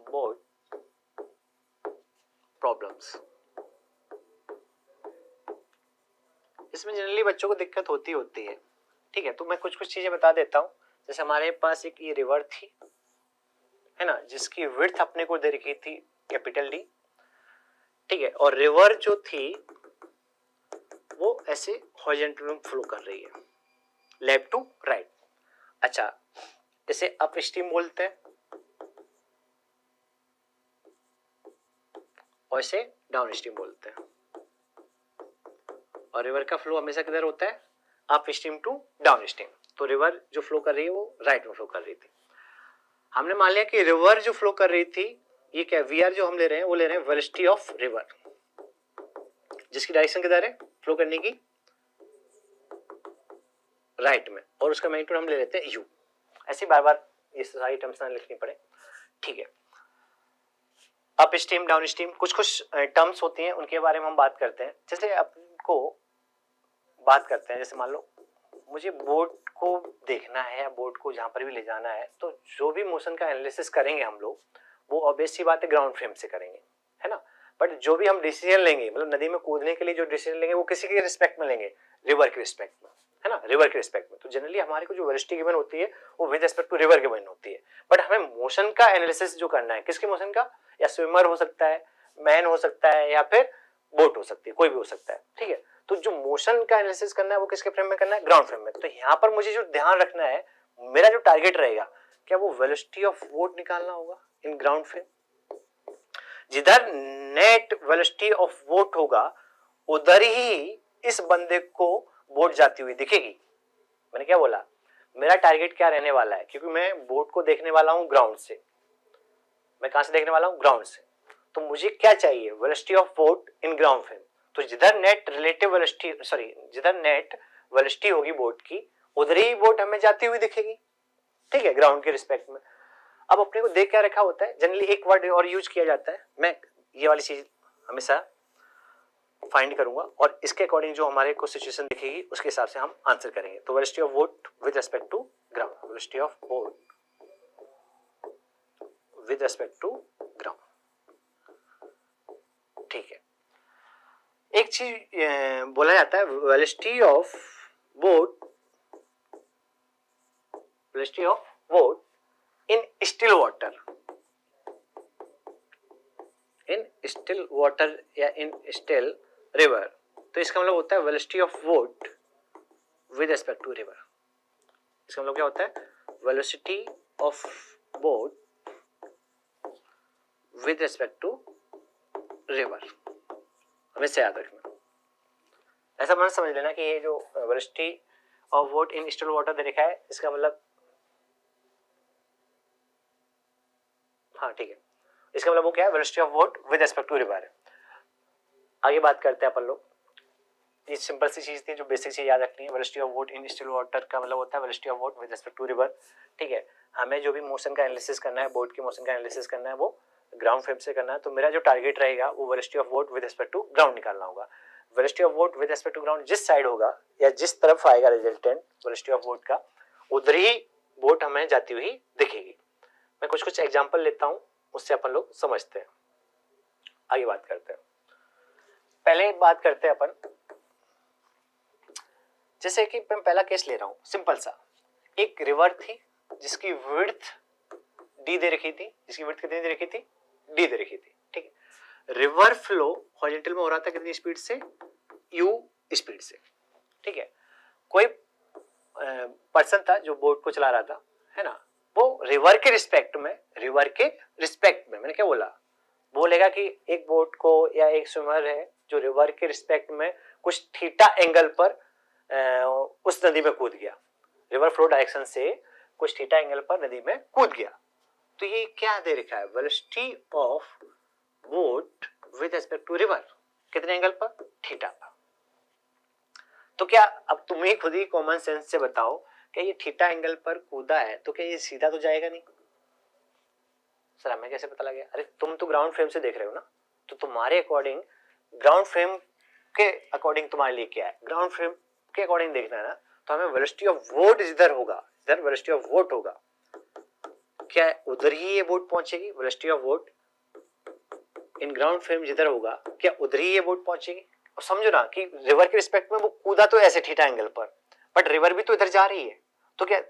बोट प्रॉब्लम्स। इसमें जनरली बच्चों को दिक्कत होती है, ठीक है। तो मैं कुछ कुछ चीजें बता देता हूं। जैसे हमारे पास एक ये रिवर थी, है ना, जिसकी विड्थ अपने को दे रखी थी कैपिटल डी, ठीक है, और रिवर जो थी वो ऐसे हॉरिजॉन्टल फ्लो कर रही है लेफ्ट टू राइट। अच्छा, इसे अप स्ट्रीम बोलते हैं और इसे डाउन स्ट्रीम बोलते हैं, और रिवर का फ्लो हमेशा किधर होता है, upstream to downstream. तो रिवर जो फ्लो कर रही है वो राइट में फ्लो कर रही थी। हमने मान लिया कि रिवर जो फ्लो कर रही थी, ये क्या वी आर जो हम ले रहे हैं वो ले रहे हैं वेलोसिटी ऑफ रिवर, जिसकी डायरेक्शन किधर है फ्लो करने की, राइट में, और उसका मैग्नीट्यूड हम ले लेते हैं यू। ऐसे बार बार ये सारी टर्म्स ना लिखनी पड़े, ठीक है। अप स्ट्रीम डाउन स्ट्रीम कुछ कुछ टर्म्स होती हैं, उनके बारे में हम बात करते हैं। जैसे आपको बात करते हैं, जैसे मान लो मुझे बोट को देखना है या बोट को जहां पर भी ले जाना है, तो जो भी मोशन का एनालिसिस करेंगे हम लोग वो ऑब्वियस सी बात है ग्राउंड फ्रेम से करेंगे, है ना। बट जो भी हम डिसीजन लेंगे, मतलब नदी में कूदने के लिए जो डिसीजन लेंगे वो किसी के रिस्पेक्ट में लेंगे, रिवर के रिस्पेक्ट में, है ना, रिवर के रिस्पेक्ट में। तो जनरली हमारे को जो वेलोसिटी गिवन होती है वो with respect to river given होती है, बट हमें मोशन का एनालिसिस जो करना है, किसके मोशन का, या स्विमर हो सकता है, मैन हो सकता है, या फिर बोट हो सकती है, कोई भी हो सकता है, ठीक है। तो जो मोशन का एनालिसिस करना है वो किसके फ्रेम में करना है, ग्राउंड फ्रेम में। तो यहाँ पर मुझे जो ध्यान रखना है, मेरा जो टारगेट रहेगा, क्या वो वेलोसिटी ऑफ बोट निकालना होगा इन ग्राउंड फ्रेम। जिधर नेट वेलोसिटी ऑफ बोट होगा उधर ही इस बंदे को बोट जाती हुई दिखेगी। मैंने क्या बोला, मेरा टारगेट क्या रहने वाला है, क्योंकि मैं बोट को देखने वाला हूं ग्राउंड से। मैं कहां से देखने वाला हूं, ग्राउंड से। तो मुझे क्या चाहिए, velocity of boat in ground frame. तो जिधर नेट रिलेटिव वेलोसिटी, सॉरी, जिधर नेट वेलोसिटी होगी बोट की उधर ही बोट हमें जाती हुई दिखेगी, ठीक है, ग्राउंड के रिस्पेक्ट में। अब अपने को देख क्या रखा होता है, जनरली एक वर्ड और यूज किया जाता है, मैं ये वाली चीज हमेशा फाइंड करूंगा और इसके अकॉर्डिंग जो हमारे को सिचुएशन दिखेगी उसके हिसाब से हम आंसर करेंगे। तो velocity of boat with respect to ground, velocity of boat with respect to ground, ठीक है। एक चीज बोला जाता है, velocity of boat, velocity of boat in still water, in still water या इन स्टिल रिवर। तो इसका मतलब होता है velocity of boat with respect to river. इसका मतलब क्या होता है, velocity of boat with respect to river, हमेशा याद रखना। ऐसा मन समझ लेना कि ये जो velocity of boat in still water दे रखा है, इसका मतलब हाँ ठीक है, इसका मतलब वो क्या है, velocity of boat with respect to river है। आगे बात करते हैं अपन लोग, ये सिंपल सी चीज थी जो बेसिक चीज याद रखनी है। Velocity of boat in still water का मतलब होता है velocity of boat with respect to river. ठीक है, हमें जो भी मोशन का एनालिसिस करना है, बोट के मोशन का एनालिसिस करना है, वो ग्राउंड फ्रेम से करना है। तो मेरा जो टारगेट रहेगा वो velocity of boat with respect to ground निकालना होगा। Velocity of boat with respect to ground जिस साइड होगा या जिस तरफ आएगा रिजल्टेंट वेलोसिटी ऑफ वोट का, उधर ही बोट हमें जाती हुई दिखेगी। मैं कुछ कुछ एग्जांपल लेता हूं, उससे अपन लोग समझते हैं। आगे बात करते हैं। पहले बात करते हैं अपन, जैसे कि मैं पहला केस ले रहा हूं सिंपल सा, एक रिवर थी जिसकी विड्थ डी दे रखी थी, जिसकी विड्थ कितनी दे रखी थी, डी दे रखी थी। ठीक है, रिवर फ्लो हॉरिजॉन्टल में हो रहा था कितनी स्पीड से, यू स्पीड से। ठीक है, कोई पर्सन था जो बोट को चला रहा था, है ना, वो रिवर के रिस्पेक्ट में मैंने क्या बोला, बोलेगा कि एक बोट को या एक स्विमर है जो रिवर के रिस्पेक्ट में कुछ थीटा एंगल पर उस नदी में कूद गया, रिवर फ्लो डायरेक्शन से कुछ थीटा एंगल पर नदी में कूद गया। तो ये क्या दे रखा है, velocity of boat with respect to river, कितने एंगल पर, थीटा पर। तो क्या अब तुम ही खुद ही कॉमन सेंस से बताओ, क्या ये थीटा एंगल पर कूदा है तो क्या ये सीधा तो जाएगा नहीं। सर हमें कैसे पता लगे, अरे तुम तो ग्राउंड फ्रेम से देख रहे हो ना, तो तुम्हारे अकॉर्डिंग ग्राउंड फ्रेम के अकॉर्डिंग तुम्हारे लिए क्या है, ग्राउंड फ्रेम के अकॉर्डिंग देखना है ना। तो हमें वेलोसिटी ऑफ वोट जिधर होगा, इधर वेलोसिटी ऑफ वोट होगा, क्या उधर ही ये बोट पहुंचेगी। Velocity of boat in ground frame जिधर होगा, क्या उधर ही ये बोट पहुंचेगी। और समझो ना कि रिवर के रिस्पेक्ट में वो कूदा तो ऐसे थीटा एंगल पर, बट रिवर भी तो इधर जा रही है, तो क्या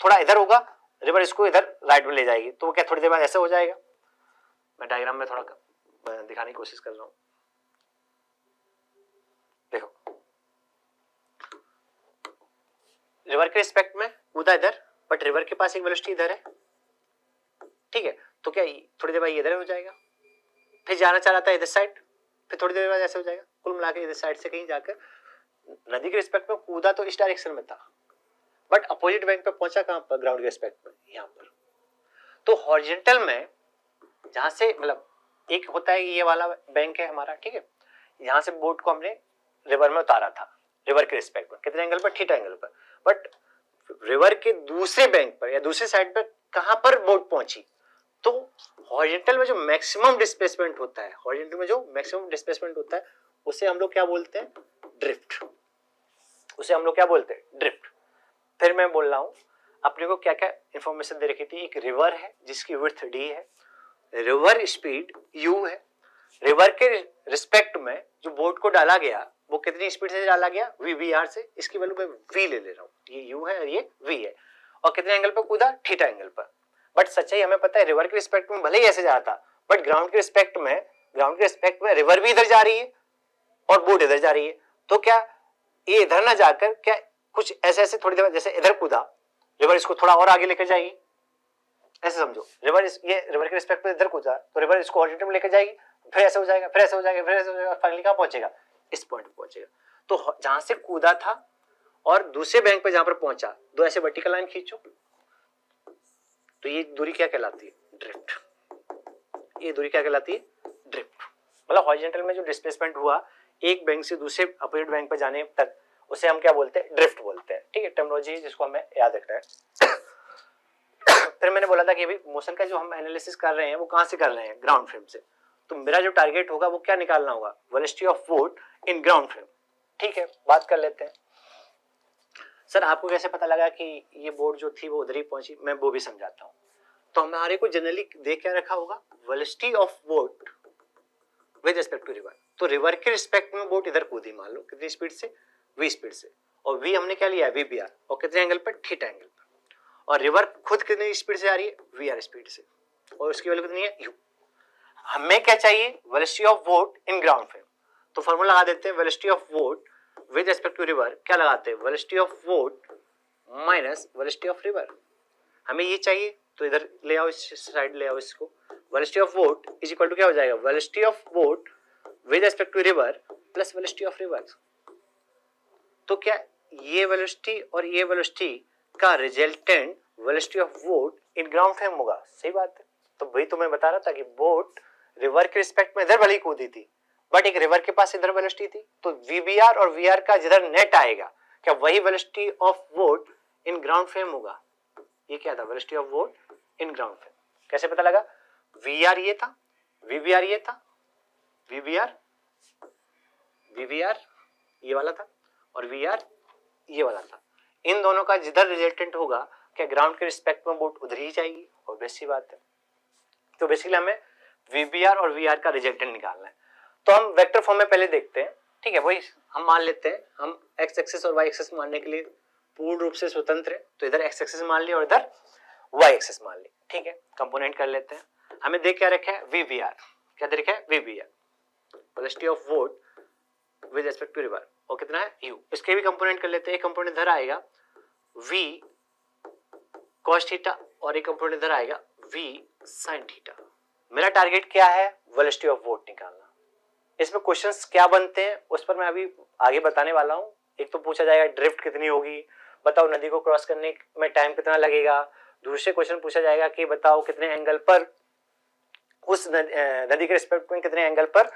थोड़ा इधर होगा, रिवर इसको इधर राइट में ले जाएगी, तो क्या थोड़ी देर बाद ऐसे हो जाएगा। मैं डायग्राम में थोड़ा दिखाने की कोशिश कर रहा हूं, देखो रिवर के रिस्पेक्ट में कूदा इधर, बट रिवर के पास एक वेलोसिटी इधर है। ठीक है, तो क्या थोड़ी देर बाद इधर हो जाएगा, फिर जाना चाह रहा था इधर साइड, फिर थोड़ी देर बाद ऐसे हो जाएगा। कुल मिला के इधर साइड से कहीं जाकर नदी के रिस्पेक्ट में कूदा तो इस डायरेक्शन में था, बट अपोजिट बैंक पे पहुंचा कहां पर, ग्राउंड के रिस्पेक्ट में, यहां पर। तो हॉरिजॉन्टल में जहां से मतलब एक होता है ये वाला बैंक है हमारा, ठीक है, यहां से बोट को हमने रिवर में उतारा था, रिवर के रिस्पेक्ट में कितने एंगल पर, थीटा एंगल पर। बट रिवर के दूसरे बैंक पर या दूसरे साइड पर कहां पर बोट पहुंची, तो हॉरिजॉन्टल में जो मैक्सिमम डिस्प्लेसमेंट होता है, हॉरिजॉन्टल में जो मैक्सिमम डिस्प्लेसमेंट होता है उसे हम लोग क्या बोलते हैं, ड्रिफ्ट, उसे हम लोग क्या बोलते हैं, ड्रिफ्ट। फिर मैं बोल रहा हूं अपने को क्या क्या इंफॉर्मेशन दे रखी थी, एक रिवर है जिसकी विड्थ डी है, रिवर स्पीड u है, रिवर के रिस्पेक्ट में जो बोट को डाला गया वो कितनी स्पीड से डाला गया, VBR से, इसकी वैल्यू मैं v ले ले रहा हूं, ये u है और ये v है, और कितने एंगल पर कूदा, थीटा एंगल पर। बट सच्चाई हमें पता है रिवर के रिस्पेक्ट में भले ही ऐसे जा रहा था, बट ग्राउंड के रिस्पेक्ट में रिवर भी इधर जा रही है और बोट इधर जा रही है। तो क्या ये इधर ना जाकर क्या कुछ ऐसे ऐसे थोड़ी देर जैसे इधर कूदा, रिवर इसको थोड़ा और आगे लेकर जाएगी, ऐसे समझो, ये रिवर के रिस्पेक्ट में इधर कूदा तो रिवर इसको हॉरिजॉन्टल में लेकर जाएगी, फिर ऐसे हो जाएगा, फिर ऐसे हो जाएगा, फिर ऐसे हो जाएगा, फाइनली कहां पहुंचेगा, इस पॉइंट पे पहुंचेगा। तो जहां से कूदा था और दूसरे बैंक पे जहां पर पहुंचा, दो ऐसे वर्टिकल लाइन खींचो, तो ये दूरी क्या कहलाती है, ड्रिफ्ट। ये दूरी क्या कहलाती है, ड्रिफ्ट। मतलब हॉरिजॉन्टल में जो डिस्प्लेसमेंट हुआ एक बैंक से दूसरे अपोजिट बैंक पर जाने तक, उसे हम क्या बोलते हैं, ड्रिफ्ट बोलते हैं। ठीक है, टर्मिनोलॉजी जिसको हमें याद रखना है। फिर मैंने बोला था कि अभी मोशन का जो हम एनालिसिस कर रहे हैं वो कहां से कर रहे हैं, ग्राउंड फ्रेम से। तो मेरा जो टारगेट होगा वो क्या निकालना होगा, velocity of boat in ground frame. ठीक है, बात कर लेते हैं। सर आपको कैसे पता लगा कि ये बोट जो थी वो उधर ही पहुंची, मैं वो भी समझाता हूं। तो हमारे को जनरली देख क्या रखा होगा, velocity of boat with respect to river. तो रिवर के रिस्पेक्ट में बोट इधर कूदी, मान लो कितनी स्पीड से, v स्पीड से, और v हमने क्या लिया, VBR, और कितने एंगल पर, थीटा एंगल पर। और रिवर खुद कितनी स्पीड से आ रही है, VR स्पीड से, और उसकी वैल्यू कितनी है, u। हमें क्या चाहिए, velocity of boat in ground frame. तो फॉर्मूला लगा देते हैं, velocity of boat with respect to river क्या लगाते हैं, velocity of boat minus velocity of river. हमें ये चाहिए तो इधर ले आओ, इस साइड ले आओ इसको। Velocity of boat is equal to क्या हो जाएगा, velocity of boat with respect to river plus velocity of river. तो क्या ये वेलोसिटी और ये वेलोसिटी का resultant velocity of boat in ground frame होगा, सही बात है। तो वही तो मैं बता रहा था कि बोट रिवर के रिस्पेक्ट में इधर भले ही कूदी थी, बट एक रिवर के पास इधर वेलोसिटी थी, तो वीबीआर और वीआर का जिधर नेट आएगा क्या वही velocity of boat in ground frame होगा। ये क्या था, velocity of boat in ground frame. कैसे पता लगा, वीआर ये था, वीबीआर ये था, वीबीआर वीबीआर ये वाला था और वीआर ये वाला था। इन दोनों का जिधर रिजल्टेंट होगा क्या ग्राउंड के रिस्पेक्ट में बोट उधर ही जाएगी, और बेसिक बात है। तो बेसिकली हमें वीबीआर और वीआर का रिजल्टेंट निकालना है। तो हम वेक्टर फॉर्म में पहले देखते हैं, ठीक है। वही हम मान लेते हैं, हम एक्स एक्सिस और वाई एक्सिस मानने के लिए पूर्ण रूप से स्वतंत्र है, तो इधर एक्स एक्सिस मान लिया और इधर वाई एक्सिस मान ली, ठीक है। कंपोनेंट कर लेते हैं। हमें देख क्या रखा है, वीबीआर, क्या दे रखा है, VBR velocity of boat with respect to river, और कितना है u। इसके भी कंपोनेंट कर लेते हैं। एक कंपोनेंट इधर आएगा v cos थीटा और एक कंपोनेंट इधर आएगा v sin थीटा। मेरा टारगेट क्या है, वेलोसिटी ऑफ बोट निकालना। इसमें क्वेश्चंस क्या बनते हैं उस पर मैं अभी आगे बताने वाला हूँ। एक तो पूछा जाएगा ड्रिफ्ट कितनी होगी, बताओ नदी को क्रॉस करने में टाइम कितना लगेगा। दूसरे क्वेश्चन पूछा जाएगा कि बताओ कितने एंगल पर उस नदी के रिस्पेक्ट में कितने एंगल पर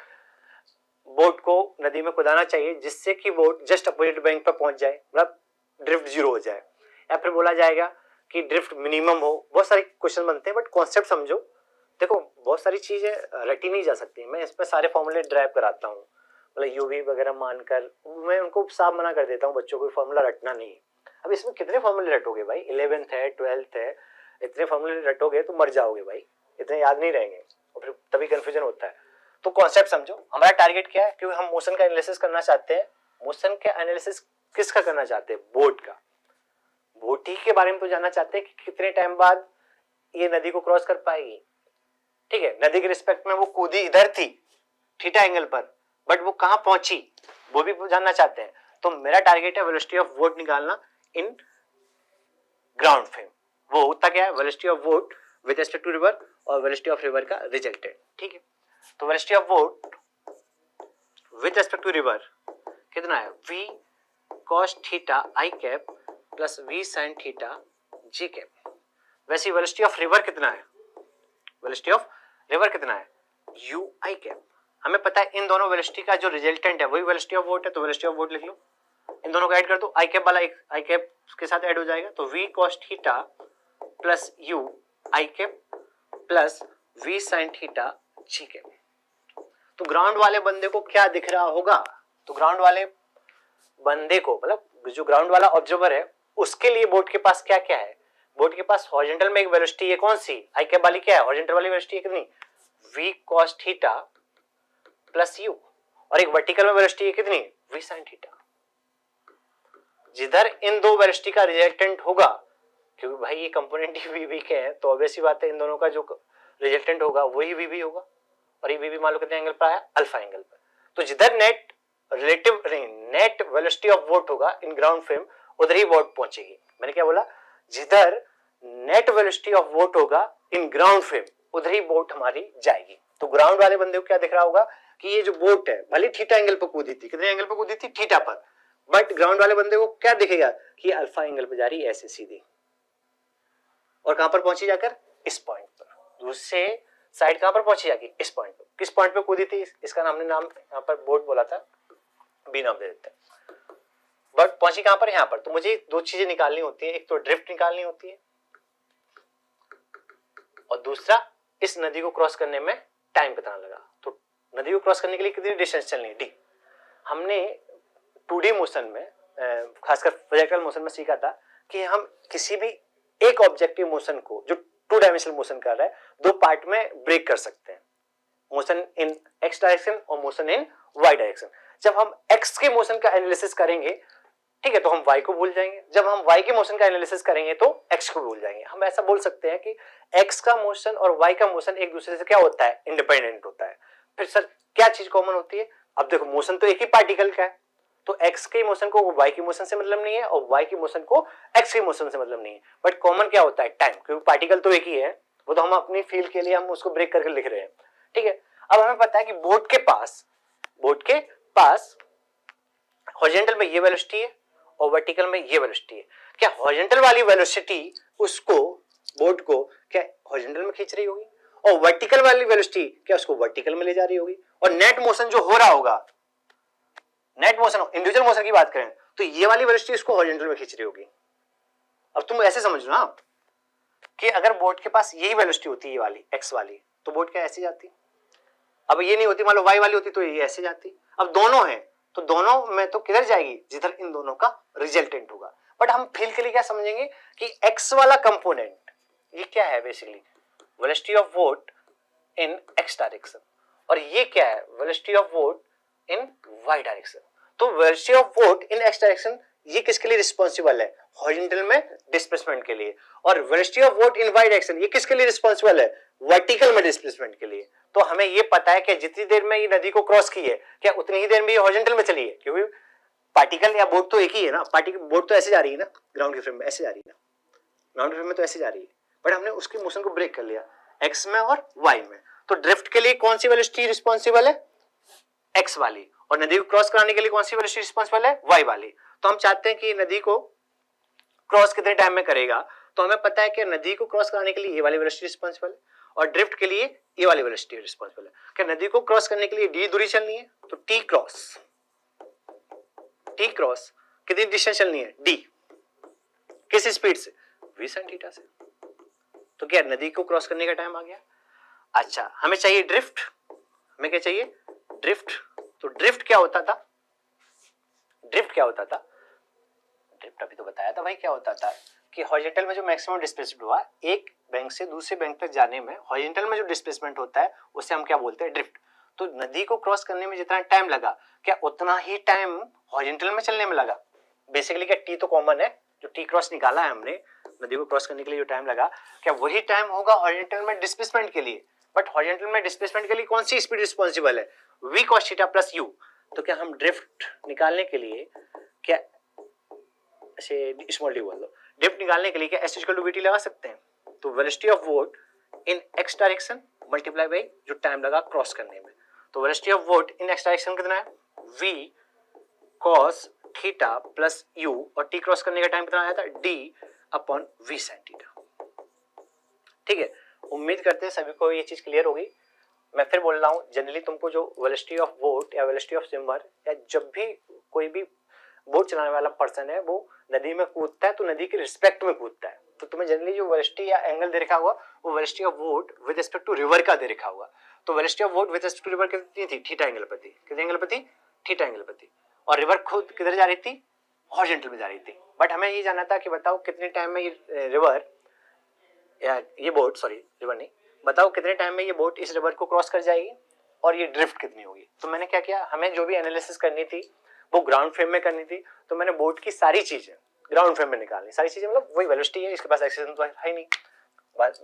बोट को नदी में कुदाना चाहिए जिससे कि बोट जस्ट अपोजिट बैंक पर पहुंच जाए, मतलब ड्रिफ्ट जीरो हो जाए। या फिर बोला जाएगा कि ड्रिफ्ट मिनिमम हो। बहुत सारे क्वेश्चन बनते हैं, बट कॉन्सेप्ट समझो। देखो बहुत सारी चीजें रटी नहीं जा सकती, मैं इस पर सारे फॉर्मूले ड्राइव कराता हूँ, मतलब यूवी वगैरह मानकर मैं उनको साफ मना कर देता हूँ बच्चों को फॉर्मूला रटना नहीं। अब इसमें कितने फॉर्मूले रटोगे भाई, 11th है 12th है, इतने फॉर्मूले रटोगे तो मर जाओगे भाई, इतने याद नहीं रहेंगे और फिर तभी कंफ्यूजन होता है। तो कॉन्सेप्ट समझो, हमारा टारगेट क्या है, क्योंकि हम मोशन का एनालिसिस करना चाहते हैं। मोशन का एनालिसिस किसका करना चाहते हैं, बोट का। बोट ही के बारे में तो जानना चाहते हैं कि कितने टाइम बाद ये नदी को क्रॉस कर पाएगी, ठीक है। नदी के रिस्पेक्ट में वो कूदी इधर थी थीटा एंगल पर, बट वो कहां पहुंची वो भी जानना चाहते हैं। तो मेरा टारगेट है वेलोसिटी ऑफ बोट निकालना इन ग्राउंड फ्रेम। वो होता क्या है, velocity of boat with respect to river और वेलोसिटी ऑफ रिवर का रिजल्टेंट, ठीक है। तो velocity of boat with respect to river कितना है, v cos theta i cap plus v sin theta j cap. वैसे वेलोसिटी ऑफ रिवर कितना है, वेलोसिटी ऑफ रिवर कितना है, u i कैप। हमें पता है इन दोनों वेलोसिटी का जो रिजल्टेंट है वही वेलोसिटी ऑफ बोट है, तो वेलोसिटी ऑफ बोट लिख लो। इन दोनों को ऐड कर दो, i कैप वाला i कैप के साथ ऐड हो जाएगा, तो v cos theta plus u i cap plus v sin theta j cap. तो ग्राउंड वाले बंदे को क्या दिख रहा होगा, तो ग्राउंड वाले बंदे को मतलब जो ग्राउंड वाला ऑब्जर्वर है उसके लिए बोट के पास क्या क्या है, बोट के पास हॉरिजॉन्टल में एक वेलोसिटी है, कौन सी, आई कैप वाली क्या है, हॉरिजॉन्टल वाली वेलोसिटी है कितनी, v cos theta plus u, और एक वर्टिकल में वेलोसिटी है कितनी, v sin थीटा। जिधर इन दो वेलोसिटी का रिजल्टेंट होगा, क्योंकि भाई ये कंपोनेंट ही v के हैं, तो ऑब्वियस सी बात है इन दोनों का जो रिजल्टेंट होगा वही v होगा, और ये v मान लो कितने एंगल पर आया, अल्फा एंगल पर। तो जिधर net relative net velocity of boat होगा इन ग्राउंड फ्रेम उधर ही बोट पहुंचेगी। मैंने क्या बोला, जिधर नेट वेलोसिटी ऑफ बोट होगा इन ग्राउंड फ्रेम उधर ही बोट हमारी जाएगी। तो ग्राउंड वाले बंदे को क्या दिख रहा होगा कि ये जो बोट है भले थीटा एंगल पर कूदी थी, कितने एंगल पर कूदी थी, थीटा पर, बट ग्राउंड वाले बंदे को क्या दिखेगा कि अल्फा एंगल पर जा रही है ऐसे सीधी, और कहां पर पहुंची जाकर, इस पॉइंट पर। दूसरे साइड कहां पर पहुंची जाएगी, इस पॉइंट पर। किस पॉइंट पे कूदी थी, इसका हमने नाम यहाँ पर बोट बोला था, बी नाम दे देते हैं, बट पहुंची कहां पर, यहाँ पर। तो मुझे दो चीजें निकालनी होती है, एक तो ड्रिफ्ट निकालनी होती है और दूसरा इस नदी को क्रॉस करने में टाइम कितना लगा। तो नदी को क्रॉस करने के लिए कितनी डिस्टेंस चलनी है, डी। हमने 2D मोशन में खासकर प्रोजेक्टाइल मोशन में सीखा था कि हम किसी भी एक ऑब्जेक्टिव मोशन को जो 2 डायमेंशनल मोशन कर रहा है दो पार्ट में ब्रेक कर सकते हैं, मोशन इन एक्स डायरेक्शन और मोशन इन वाई डायरेक्शन। जब हम एक्स के मोशन का एनालिसिस करेंगे, ठीक है, तो हम वाई को भूल जाएंगे, जब हम वाई के मोशन का एनालिसिस करेंगे तो एक्स को भूल जाएंगे। हम ऐसा बोल सकते हैं कि एक्स का मोशन और वाई का मोशन एक दूसरे से क्या होता है, इंडिपेंडेंट होता है। फिर सर क्या चीज कॉमन होती है, अब देखो मोशन तो एक ही पार्टिकल का है, तो एक्स के मोशन को वाई की मोशन से मतलब नहीं है और वाई की मोशन को एक्स की मोशन से मतलब नहीं है, बट कॉमन क्या होता है, टाइम, क्योंकि पार्टिकल तो एक ही है, वो तो हम अपनी फील के लिए हम उसको ब्रेक करके लिख रहे हैं, ठीक है। अब हमें पता है कि बोट के पास हॉरिजॉन्टल में ये वेलोसिटी है और वर्टिकल में ये वेलोसिटी है। क्या हॉरिजॉन्टल वाली वेलोसिटी उसको, बोट को क्या हॉरिजॉन्टल में खींच रही होगी, और वर्टिकल वाली वेलोसिटी क्या उसको वर्टिकल में ले जा रही होगी, और नेट मोशन जो हो रहा होगा, नेट मोशन इंडिविजुअल मोशन की बात करें तो ये वाली वेलोसिटी इसको हॉरिजॉन्टल में खींच रही होगी। अब तुम ऐसे समझ लो ना कि अगर बोट के पास यही वेलोसिटी होती है, ये वाली एक्स वाली, तो बोट क्या ऐसे जाती, अब ये नहीं होती, मान लो वाई वाली होती तो ये ऐसे जाती। अब दोनों है तो दोनों में तो किधर जाएगी, जिधर इन दोनों का रिजल्टेंट होगा। बट हम फील के लिए क्या समझेंगे कि एक्स वाला कंपोनेंट ये क्या है, basically velocity of boat in x direction, और ये क्या है, velocity of boat in Y direction. तो velocity of boat in x direction ये किसके लिए रिस्पॉन्सिबल है, हॉरिजॉन्टल में डिस्प्लेसमेंट के लिए, और velocity of boat in Y direction ये किसके लिए रिस्पॉन्सिबल है, वर्टिकल में डिस्प्लेसमेंट के लिए। तो हमें ये पता है कि जितनी देर में ये नदी को क्रॉस की है क्या उतनी ही देर में ये हॉरिजॉन्टल में चली है, क्योंकि पार्टिकल या बोट तो एक ही है ना, पार्टिकल बोट तो ऐसे जा रही है ना, ग्राउंड के फ्रेम में ऐसे जा रही है ना, ग्राउंड फ्रेम में तो ऐसे जा रही है, बट हमने उसके मोशन को ब्रेक कर लिया एक्स में और वाई में। तो ड्रिफ्ट के लिए कौन सी वेलोसिटी रिस्पॉन्सिबल है, एक्स वाली, और नदी को क्रॉस कराने के लिए कौन सी वेलोसिटी रिस्पॉन्सिबल है, वाई वाली। तो हम चाहते हैं कि नदी को क्रॉस कितने टाइम में करेगा, तो हमें पता है कि नदी को क्रॉस कराने के लिए ये वाली वेलोसिटी रिस्पॉन्सिबल है, और ड्रिफ्ट के लिए ये वाली वेलोसिटी रिस्पॉन्सिबल है। क्या नदी को क्रॉस करने के लिए डी दूरी चलनी है, तो टी क्रॉस कितनी डिस्टेंस चलनी है, डी, किस स्पीड से, v sin थीटा से। तो क्या नदी को क्रॉस करने का टाइम आ गया। अच्छा हमें चाहिए ड्रिफ्ट, हमें क्या चाहिए, ड्रिफ्ट। तो ड्रिफ्ट क्या होता था, ड्रिफ्ट अभी तो बताया था भाई क्या होता था कि हॉरिजॉन्टल में जो मैक्सिमम डिस्प्लेसमेंट हुआ एक बैंक से दूसरे बैंक तक जाने में, हॉरिजॉन्टल में जो डिस्प्लेसमेंट होता है उसे हम क्या बोलते हैं, ड्रिफ्ट। तो नदी को क्रॉस करने में जितना टाइम लगा क्या उतना ही टाइम हॉरिजॉन्टल में चलने में लगा। बेसिकली क्या टी तो कॉमन है, जो टी क्रॉस निकाला है हमने नदी को क्रॉस करने के लिए जो टाइम लगा क्या वही टाइम होगा हॉरिजॉन्टल में डिस्प्लेसमेंट के लिए। बट हॉरिजॉन्टल में डिस्प्लेसमेंट के लिए कौन सी स्पीड रिस्पॉन्सिबल है, v cos theta plus u। तो क्या हम ड्रिफ्ट निकालने के लिए क्या ऐसे स्मॉल डी बोल लो, ड्रिफ्ट निकालने के लिए क्या s इक्वल टू vt लगा सकते हैं। तो velocity of boat in x direction multiply by जो टाइम लगा क्रॉस करने में। तो velocity of boat in x direction कितना है, v cos theta plus u, और t क्रॉस करने का टाइम कितना आया था, d upon v sin theta. ठीक है, उम्मीद करते हैं सभी को ये चीज क्लियर होगी। मैं फिर बोल रहा हूँ, जनरली तुमको जो वेलोसिटी ऑफ बोट या वेलोसिटी ऑफ स्विमर या जब भी कोई भी बोट चलाने वाला पर्सन है वो नदी में कूदता है तो नदी के रिस्पेक्ट में कूदता है, तो तुम्हें जनरली जो वेलोसिटी या एंगल दे रखा होगा वो velocity of boat with respect to river का दे रखा होगा। तो velocity of boat with respect to river कितनी थी, थीटा एंगल पर थी, कितने एंगल पर थी, थीटा एंगल पर थी, और रिवर खुद किधर जा रही थी, हॉरिजॉन्टल में जा रही थी। बट हमें ये जानना था कि बताओ कितने टाइम में ये रिवर या ये बोट, सॉरी रिवर नहीं, बताओ कितने टाइम में ये बोट इस रिवर को क्रॉस कर जाएगी और ये ड्रिफ्ट कितनी होगी। तो मैंने क्या किया, हमें जो भी एनालिसिस करनी थी वो ग्राउंड फ्रेम में करनी थी, तो मैंने बोट की सारी चीजें ग्राउंड फ्रेम में निकालनी, सारी चीजें मतलब वही वेलोसिटी है, इसके पास एक्सेलेरेशन तो है ही नहीं बस।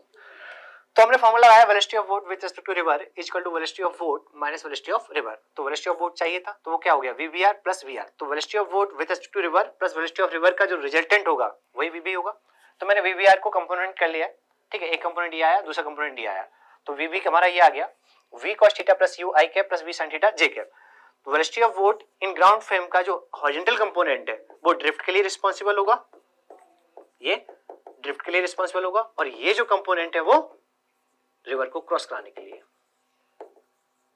तो हमने फॉर्मूला लगाया velocity of boat with respect to river equal to velocity of boat minus velocity of river. तो वेलोसिटी ऑफ बोट चाहिए था तो वो क्या हो गया, वीवीआर प्लस वीआर। तो velocity of boat with respect to river plus velocity of river का जो रिजल्टेंट होगा वही वीबी होगा। तो मैंने वीवीआर को कंपोनेंट कर लिया, ठीक है, एक कंपोनेंट ये आया, दूसरा कंपोनेंट ये आया, तो वीबी हमारा ये आ गया, v cos theta plus u i cap plus v sin theta j cap. तो velocity of boat in ground frame का जो हॉरिजॉन्टल कंपोनेंट है वो ड्रिफ्ट के लिए रिस्पांसिबल होगा, ये ड्रिफ्ट के लिए रिस्पांसिबल होगा, और ये जो कंपोनेंट है वो रिवर को क्रॉस कराने के लिए,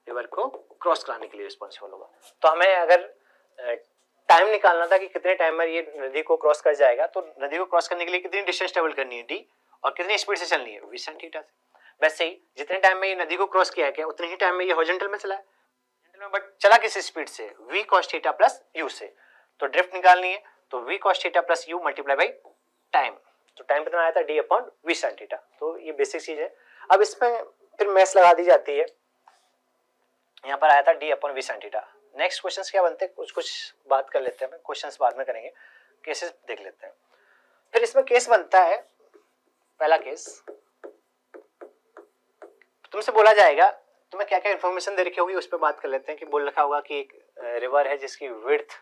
रिवर को क्रॉस कराने के लिए रिस्पांसिबल होगा। तो हमें अगर टाइम निकालना था कि कितने टाइम में ये नदी को क्रॉस कर जाएगा, तो नदी को क्रॉस करने के लिए कितनी डिस्टेंस ट्रेवल करनी है, d, और कितनी स्पीड से चलनी है, v sin थीटा से। वैसे ही जितने टाइम में ये नदी को क्रॉस किया है क्या उतने ही टाइम में ये हॉरिजॉन्टल में चला है, बट चला किस स्पीड से, v cos theta plus u से। तो ड्रिफ्ट निकालनी है तो v cos theta plus u multiply by time. तो टाइम कितना आया था, d upon v sin theta. तो ये बेसिक चीज है। अब इसमें फिर मैथ्स लगा दी जाती है, यहाँ पर आया था d upon v sin theta. Next questions क्या बनते हैं, कुछ बात कर लेते हैं, क्वेश्चंस बाद में करेंगे, केसेस देख लेते हैं। फिर इसमें केस बनता है, पहला केस तुमसे बोला जाएगा, तुम्हें क्या क्या इन्फॉर्मेशन दे रखी होगी उस पर बात कर लेते हैं। कि बोल रखा होगा कि एक रिवर है जिसकी विड्थ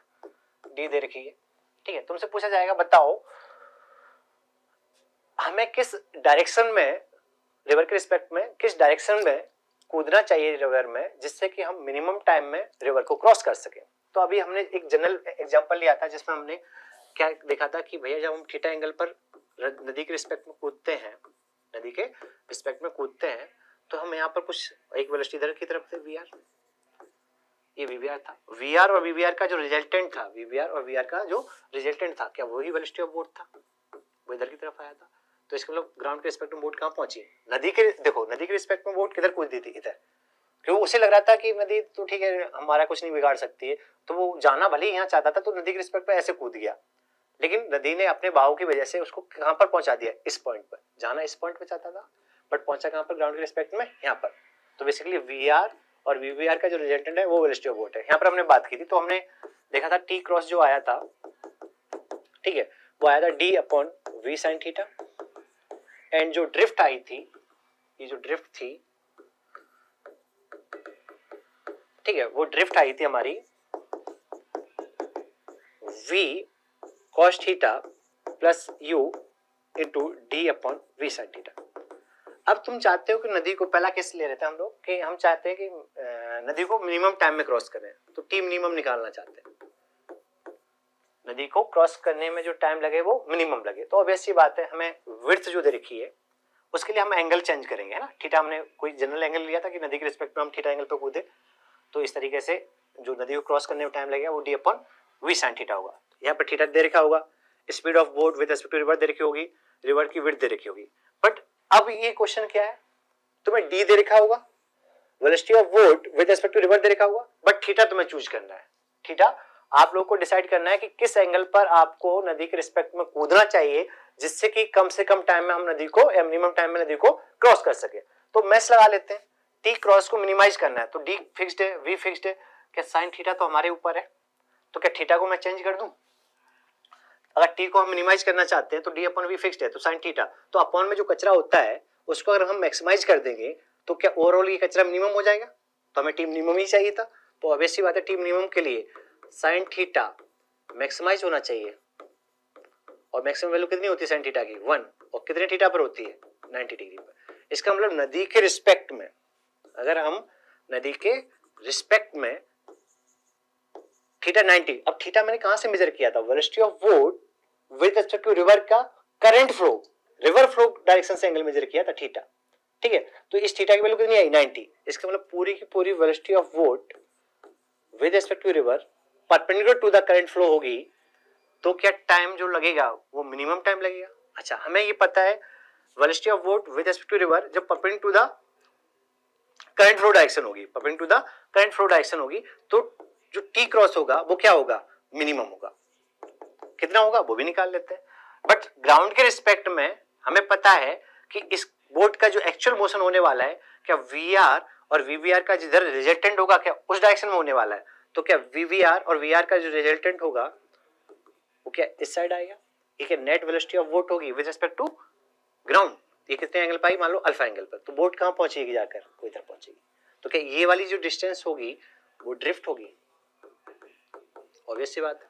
d दे रखी है, ठीक है। तुमसे पूछा जाएगा बताओ हमें किस डायरेक्शन में, रिवर के रिस्पेक्ट में किस डायरेक्शन में कूदना चाहिए रिवर में, जिससे कि हम मिनिमम टाइम में रिवर को क्रॉस कर सकें। तो अभी हमने एक जनरल एग्जांपल लिया था जिसमें हमने क्या देखा था कि भैया जब हम थीटा एंगल पर नदी के रिस्पेक्ट में कूदते हैं, नदी के रिस्पेक्ट में कूदते हैं तो हम यहाँ पर कुछ एक वेलोसिटी इधर की तरफ थे वी आर, ये वीवीआर था, वीआर और वीवीआर का जो रिजल्टेंट था, वीवीआर और वीआर का जो रिजल्टेंट था, क्या वही वेलोसिटी ऑफ बोट था, वो इधर की तरफ आया था। तो इसका मतलब ग्राउंड के रिस्पेक्ट में बोट कहाँ पहुंची, नदी के, देखो नदी के रिस्पेक्ट में बोट किधर कूदती थी, इधर, क्यों उसे लग रहा था कि नदी तो ठीक है हमारा कुछ नहीं बिगाड़ सकती है, तो वो जाना भले ही यहाँ चाहता था, तो नदी के रिस्पेक्ट में ऐसे कूद गया, लेकिन नदी ने अपने बहाव की वजह से उसको कहां पर पहुंचा दिया, इस पॉइंट पर, जाना इस पॉइंट पे चाहता था बट पहुंचा कहां पर, ग्राउंड के रिस्पेक्ट में यहाँ पर। तो बेसिकली वीआर और वीवीआर का जो रिजल्टेंट है वो वेलोसिटी ऑफ बोट है। यहाँ पर हमने बात की थी, तो हमने देखा था टी क्रॉस जो आया था, ठीक है, वो आया था D upon V sine theta, and जो ड्रिफ्ट आई थी, ये जो ड्रिफ्ट थी, ठीक है, वो ड्रिफ्ट आई थी हमारी v cos theta plus u into D upon V sine theta. अब तुम चाहते हो कि नदी को, पहला केस ले रहे थे हम लोग कि हम चाहते हैं कि नदी को मिनिमम टाइम में क्रॉस करें, तो टी मिनिमम निकालना चाहते हैं, नदी को क्रॉस करने में जो टाइम लगे वो मिनिमम लगे। तो ऑब्वियस सी बात है, हमें विड्थ जो दे रखी है उसके लिए हम एंगल चेंज करेंगे, है ना। थीटा हमने कोई जनरल एंगल लिया था कि नदी के रिस्पेक्ट में हम थीटा एंगल पे कूदे, तो इस तरीके से जो नदी को क्रॉस करने में टाइम लगेगा वो D upon V sine theta होगा। यहाँ पर थीटा दे रखा होगा, speed of boat with respect to river दे रखी होगी, रिवर की विड्थ दे रखी होगी। बट अब ये क्वेश्चन क्या है, तुम्हें डी दे रखा होगा, velocity of boat with respect to river दे रखा होगा, बट थीटा तुम्हें चूज करना है। थीटा आप लोगों को डिसाइड करना है कि किस एंगल पर आपको नदी के रिस्पेक्ट में कूदना चाहिए, जिससे कि कम से कम टाइम में हम नदी को, या मिनिमम टाइम में नदी को क्रॉस कर सके। तो मैथ्स लगा लेते हैं, टी क्रॉस को मिनिमाइज करना है, तो डी फिक्स्ड है, वी फिक्स्ड है, क्या साइन थीटा तो हमारे ऊपर है, तो क्या थीटा को मैं चेंज कर दूं। अगर टी को हम मिनिमाइज करना चाहते हैं तो डी अपॉन वी फिक्स्ड है, तो साइन थीटा, तो अपॉन में जो कचरा होता है उसको अगर हम मैक्सिमाइज कर देंगे तो क्या ओवरऑल ये कचरा मिनिमम हो जाएगा, तो हमें टी मिनिमम ही चाहिए था। तो ऑब्वियस सी बात है, टी मिनिमम के लिए साइन थीटा मैक्सिमाइज होना चाहिए, और मैक्सिमम वैल्यू कितनी होती है साइन थीटा की 1, और कितने थीटा पर होती है 90 डिग्री पर। इसका मतलब नदी के रिस्पेक्ट में, अगर हम नदी के रिस्पेक्ट में थीटा 90, अब थीटा मैंने कहां से मेजर किया था, velocity of boat with respect to river का current flow, river flow direction से एंगल मेजर किया था थीटा, ठीक है। तो इस थीटा की वैल्यू कितनी आई 90, इसका मतलब पूरी की पूरी velocity of boat with respect to river perpendicular to the current flow होगी, तो क्या टाइम जो लगेगा वो मिनिमम टाइम लगेगा। अच्छा, हमें ये पता है velocity of boat with respect to river जब perpendicular to the current flow direction होगी, perpendicular to the current flow direction होगी, तो जो टी क्रॉस होगा वो क्या होगा, मिनिमम होगा। कितना होगा वो भी निकाल लेते हैं। बट ग्राउंड के रिस्पेक्ट में हमें पता है कि इस बोट का जो एक्चुअल मोशन होने वाला है, क्या वीआर और वीवीआर का जिधर रिजल्टेंट होगा क्या उस डायरेक्शन में होने वाला है, तो क्या वीवीआर और वीआर का जो रिजल्टेंट होगा वो क्या इस साइड आएगा, ये नेट वेलोसिटी ऑफ बोट होगी विद रिस्पेक्ट टू ग्राउंड, ये कितने एंगल पाई, मान लो अल्फा एंगल पर, तो बोट कहां पहुंचेगी जाकर, वो इधर पहुंचेगी। तो क्या ये वाली जो डिस्टेंस होगी वो ड्रिफ्ट होगी, ऑब्वियस सी बात है,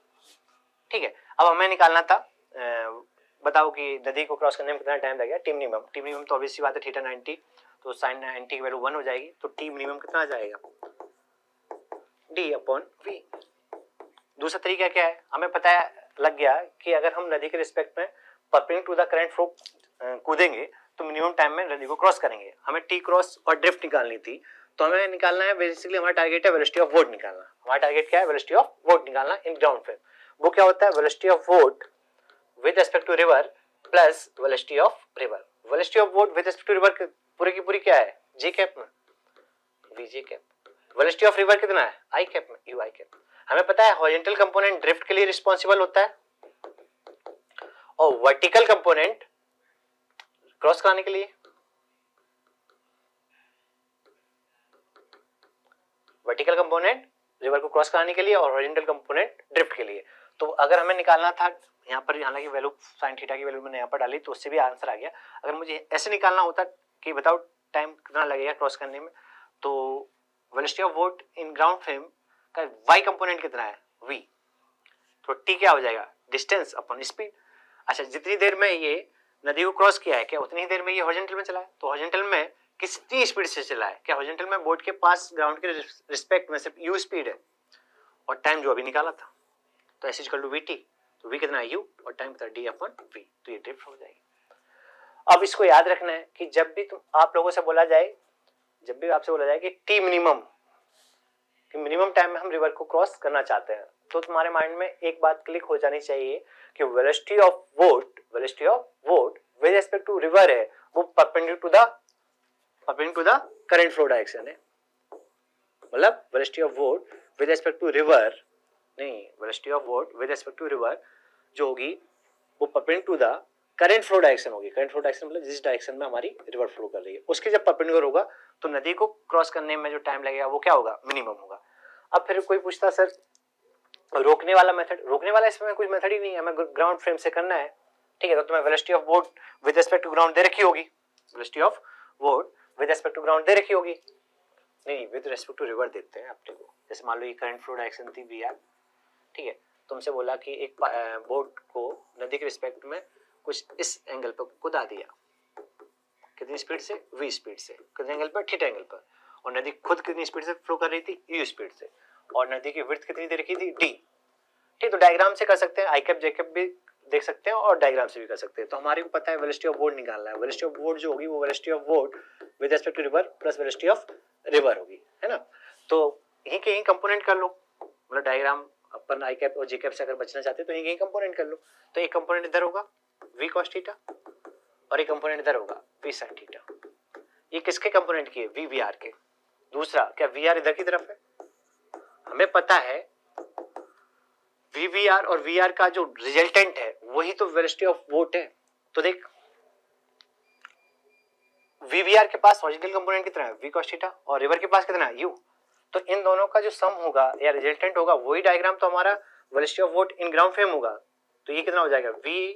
ठीक है। अब हमें निकालना था, बताओ कि नदी को क्रॉस करने में कितना टाइम लगेगा, टी मिनिमम, टी मिनिमम तो ऑब्वियस सी बात है थीटा 90, तो साइन 90 की वैल्यू 1 हो जाएगी, तो टी मिनिमम कितना आ जाएगा, डी अपॉन वी। दूसरा तरीका क्या है, हमें पता है लग गया कि अगर हम नदी के रिस्पेक्ट में perpendicular to the current flow कूदेंगे तो मिनिमम टाइम में नदी को क्रॉस करेंगे। हमें टी क्रॉस और ड्रिफ्ट निकालनी थी, तो हमें निकालना है, बेसिकली हमारा टारगेट है वेलोसिटी ऑफ बोट निकालना। हमारा टारगेट क्या है, वेलोसिटी ऑफ बोट निकालना इन ग्राउंड फ्रेम। वो क्या होता है, velocity of boat with respect to river plus velocity of river. Velocity of boat with respect to river पूरी की पूरी क्या है, जे कैप में, V J cap. Velocity of river कितना है, आई कैप में, यू आई कैप। हमें पता है हॉरिजॉन्टल कंपोनेंट ड्रिफ्ट के लिए रिस्पॉन्सिबल होता है, और वर्टिकल कंपोनेंट क्रॉस कराने के लिए, वर्टिकल कंपोनेंट रिवर को क्रॉस कराने के लिए और हॉरिजॉन्टल कंपोनेंट ड्रिफ्ट के लिए। तो अगर हमें निकालना था यहाँ पर, हालांकि वैल्यू साइन थीटा की वैल्यू मैंने यहाँ पर डाली तो उससे भी आंसर आ गया। अगर मुझे ऐसे निकालना होता कि बताओ टाइम कितना लगेगा क्रॉस करने में, तो velocity of boat in ground frame का वाई कंपोनेंट कितना है, वी, तो टी क्या हो जाएगा, डिस्टेंस अपॉन स्पीड। अच्छा, जितनी देर में ये नदी को क्रॉस किया है क्या उतनी ही देर में ये हॉरिजॉन्टल में चला है, तो हॉरिजॉन्टल में कितनी स्पीड से चला है, क्या हॉरिजॉन्टल में बोट के पास ग्राउंड के रिस्पेक्ट में सिर्फ यू स्पीड है, और टाइम जो अभी निकाला था तो S equal to V T, तो वी कितना है यू और टाइम कितना डी अपॉन वी, तो ये ड्रिफ्ट हो जाएगी। अब इसको याद रखना है कि जब भी तुम आप लोगों से बोला जाए जब भी आपसे बोला जाए कि टी मिनिमम, कि मिनिमम टाइम में हम रिवर को क्रॉस करना चाहते हैं, तो तुम्हारे माइंड में एक बात क्लिक हो जानी चाहिए कि velocity of boat with respect to river है वो perpendicular to the current flow direction है। मतलब velocity of boat with respect to river नहीं, velocity of boat with respect to river जो होगी वो perpendicular to the current flow direction होगी। Current flow direction मतलब जिस डायरेक्शन में हमारी रिवर फ्लो कर रही है उसके जब परपेंडिकुलर होगा तो नदी को क्रॉस करने में जो टाइम लगेगा वो क्या होगा, मिनिमम होगा। अब फिर कोई पूछता सर रोकने वाला मेथड, रोकने वाला इसमें कुछ मेथड ही नहीं है, हमें ग्राउंड फ्रेम से करना है, ठीक है। तो तुम्हें velocity of boat with respect to ground दे रखी होगी, velocity of boat with respect to ground दे रखी होगी, नहीं विद रिस्पेक्ट टू रिवर देते हैं अपने को। जैसे मान लो ये करंट फ्लो डायरेक्शन थी वी आर, ठीक है, तुमसे बोला कि एक बोट को नदी के रिस्पेक्ट में कुछ इस एंगल पर कुदा दिया, कितनी स्पीड से, v स्पीड से, कितने एंगल पर, थीटा एंगल पर, और नदी खुद कितनी स्पीड से फ्लो कर रही थी, u स्पीड से, और नदी की विड्थ कितनी दे रखी थी, d। ठीक, तो डायग्राम से कर सकते हैं, आई कैप जे कैप भी देख सकते हैं और डायग्राम से भी कर सकते हैं। तो हमारे को पता है वेलोसिटी ऑफ वोट निकालना है, वेलोसिटी ऑफ वोट जो होगी वो velocity of boat with respect to river plus velocity of river होगी, है ना। तो यहीं के यहीं कंपोनेंट कर लो, मतलब डायग्राम अपन आई कैप और जे कैप से अगर बचना चाहते हैं तो यहीं कंपोनेंट कर लो। तो एक कंपोनेंट इधर होगा v cos थीटा और एक कंपोनेंट इधर होगा v sin थीटा। ये किसके कंपोनेंट की है, v vr के। दूसरा क्या vr इधर की तरफ है, हमें पता है v vr और vr का जो रिजल्टेंट है वही तो वेलोसिटी ऑफ वोट है। तो देख v vr के पास हॉरिजॉन्टल कंपोनेंट कितना है, v cos थीटा, और रिवर के पास कितना है, u। तो इन दोनों का जो सम होगा या रिजल्टेंट होगा वही डायग्राम तो हमारा velocity of boat in ground frame होगा। तो ये कितना हो जाएगा, v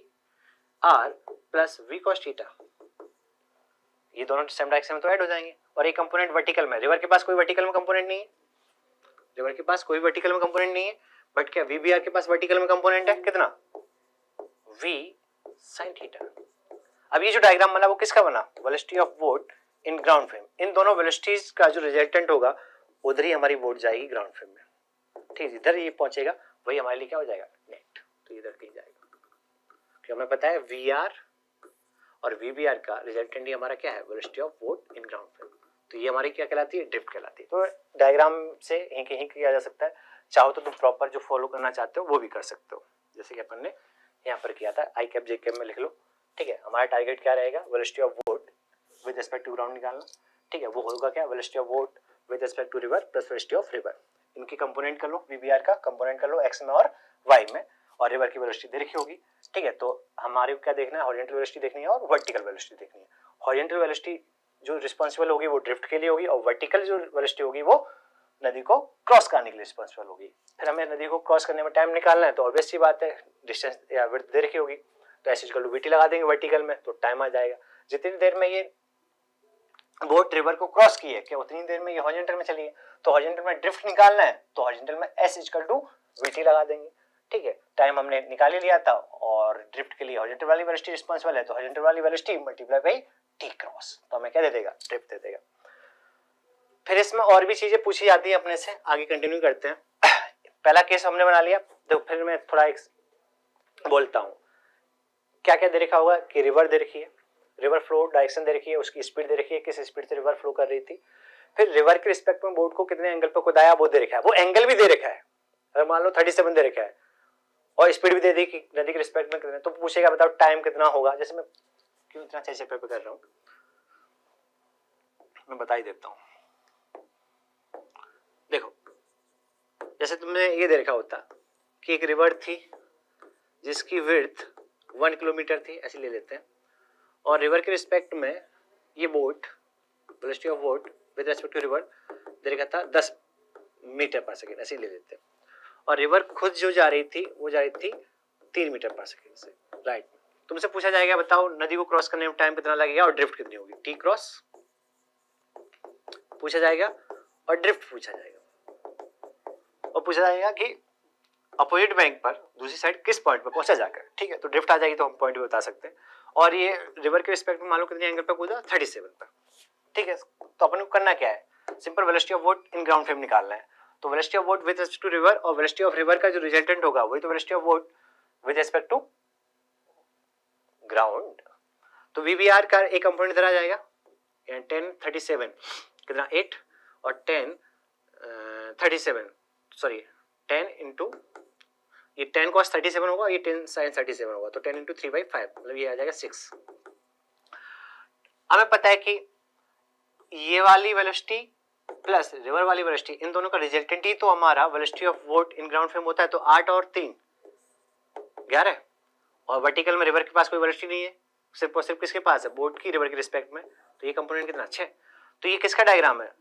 r plus v cos theta, ये दोनों सेम डायरेक्शन में तो ऐड हो जाएंगे। और एक कंपोनेंट वर्टिकल में, रिवर के पास कोई वर्टिकल में कंपोनेंट नहीं है, रिवर के पास कोई वर्टिकल में कंपोनेंट नहीं है, बट क्या वीबीआर के पास वर्टिकल में कंपोनेंट है, कितना, v sin थीटा। अब ये जो डायग्राम बना वो किसका बना, velocity of boat in ground frame. इन दोनों वेलोसिटीज का जो रिजल्टेंट होगा उधर ही हमारी वोट जाएगी ग्राउंड फ्रेम में, ठीक, इधर ये पहुंचेगा वही हमारे लिए क्या हो जाएगा, नेट। तो इधर कहीं जाएगा, क्योंकि हमें पता है वीआर और वीबीआर का रिजल्टेंट ही हमारा क्या है, velocity of boat in ground frame. तो ये हमारी क्या कहलाती है, ड्रिफ्ट कहलाती है। तो डायग्राम से यहीं किया जा सकता है, चाहो तो तुम प्रॉपर जो फॉलो करना चाहते हो वो भी कर सकते हो, जैसे कि अपन ने यहाँ पर किया था, आई कैप जे कैप में लिख लो, ठीक है। हमारा टारगेट क्या रहेगा, velocity of boat with respect to ground निकालना, ठीक है। वो होगा क्या, velocity of boat with respect to river plus velocity of river. इनकी कंपोनेंट कर लो, वीबीआर का कंपोनेंट कर लो एक्स में और वाई में, और रिवर की वेलोसिटी दे रखी होगी, ठीक है। तो हमारे को क्या देखना है, हॉरिजॉन्टल वेलोसिटी देखनी है और वर्टिकल वेलोसिटी देखनी है। हॉरिजॉन्टल वेलोसिटी जो रिस्पॉन्सिबल होगी वो ड्रिफ्ट के लिए होगी, और वर्टिकल जो वेलोसिटी होगी वो नदी को क्रॉस करने के लिए रिस्पॉन्सिबल होगी। फिर हमें नदी को क्रॉस करने में टाइम निकालना है, तो ऑब्वियस सी बात है डिस्टेंस या विड्थ दे रखी होगी, तो एस इक्वल टू वीटी लगा देंगे वर्टिकल में, तो टाइम आ जाएगा। जितनी देर में ये बोट रिवर को क्रॉस की है क्या उतनी देर में ये हॉरिजॉन्टल में चली है, तो हॉरिजॉन्टल में ड्रिफ्ट निकालना है तो हॉरिजॉन्टल में एस इक्वल टू वीटी लगा देंगे, ठीक है। टाइम हमने निकाल ही लिया था, और ड्रिफ्ट के लिए हॉरिजॉन्टल वाली वेलोसिटी रिस्पॉन्सिबल है, तो हॉरिजॉन्टल वाली velocity multiply by T cross, तो हमें क्या दे देगा, ड्रिफ्ट दे देगा। फिर इसमें और भी चीजें पूछी जाती है अपने से, आगे कंटिन्यू करते हैं। पहला केस हमने बना लिया, तो फिर मैं थोड़ा एक बोलता हूँ क्या क्या दे रखा होगा, कि रिवर दे रखी है, रिवर फ्लो डायरेक्शन दे रखी है, उसकी स्पीड दे रखी है, किस स्पीड से रिवर फ्लो कर रही थी, फिर रिवर के रिस्पेक्ट में बोट को कितने एंगल पर कुदाया वो दे रखा है, वो एंगल भी दे रखा है, अगर मान लो 37 दे रखा है, और स्पीड भी दे दी कि नदी के रिस्पेक्ट में कितने, तो पूछेगा बताओ टाइम कितना होगा। जैसे मैं क्यों इतना अच्छे पेपर पे कर रहा हूँ, मैं बता ही देता हूँ। देखो जैसे तुमने ये दे रखा होता कि एक रिवर थी जिसकी विड्थ 1 किलोमीटर थी, ऐसे ले लेते हैं, और रिवर के रिस्पेक्ट में ये boat velocity of boat with respect to river दे रखा था 10 मीटर पर सेकेंड, ऐसे ले लेते हैं, और रिवर खुद जो जा रही थी वो जा रही थी 3 मीटर पर सेकेंड से, राइट। तुमसे पूछा जाएगा बताओ नदी को क्रॉस करने में टाइम कितना लगेगा और ड्रिफ्ट कितनी होगी, टी क्रॉस पूछा जाएगा और ड्रिफ्ट पूछा जाएगा, और पूछा जाएगा कि अपोजिट बैंक पर दूसरी साइड किस पॉइंट पर पहुंचा जाकर, ठीक है। तो ड्रिफ्ट आ जाएगी तो हम पॉइंट भी बता सकते हैं, और ये रिवर के रिस्पेक्ट में मान लो कितने एंगल पर कूदा, 37 पर, ठीक है। तो अपन को करना क्या है, simple velocity of boat in ground frame निकालना है। तो velocity of boat with respect to river, और वेलोसिटी ऑफ रिवर का जो रिजल्टेंट होगा वही तो velocity of boat with respect to ground. तो वीबीआर का एक कंपोनेंट इधर आ जाएगा 1037, कितना 8 और 10 37 सॉरी 10 इंटू ये 10 cos 37 होगा, ये 10 sin 37 होगा, तो 10 इंटू 3/5 मतलब ये आ जाएगा 6। हमें पता है कि ये वाली वेलोसिटी प्लस रिवर वाली वेलोसिटी इन दोनों का रिजल्टेंट ही तो हमारा velocity of boat in ground frame होता है, तो 8 और 3 11 और वर्टिकल में रिवर के पास कोई वेलोसिटी नहीं है, सिर्फ और सिर्फ किसके पास है, बोट की रिवर के रिस्पेक्ट में, तो ये कंपोनेंट कितना 6। तो ये किसका डायग्राम है,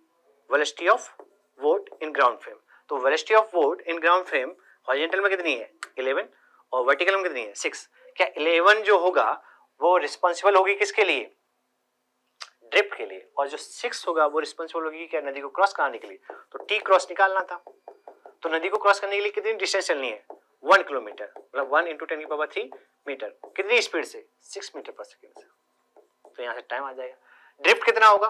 velocity of boat in ground frame. तो velocity of boat in ground frame horizontal में कितनी है 11 और वर्टिकल में कितनी है 6। क्या 11 जो होगा वो रिस्पॉन्सिबल होगी किसके लिए, ड्रिफ्ट के लिए, और जो 6 होगा वो रिस्पॉन्सिबल होगी क्या, नदी को क्रॉस कराने के लिए। तो टी क्रॉस निकालना था, तो नदी को क्रॉस करने के लिए कितनी डिस्टेंस चलनी है 1 किलोमीटर, मतलब 1 इंटू 10⁻³ मीटर, कितनी स्पीड से 6 मीटर पर सेकेंड से। तो यहाँ से टाइम आ जाएगा। ड्रिफ्ट कितना होगा,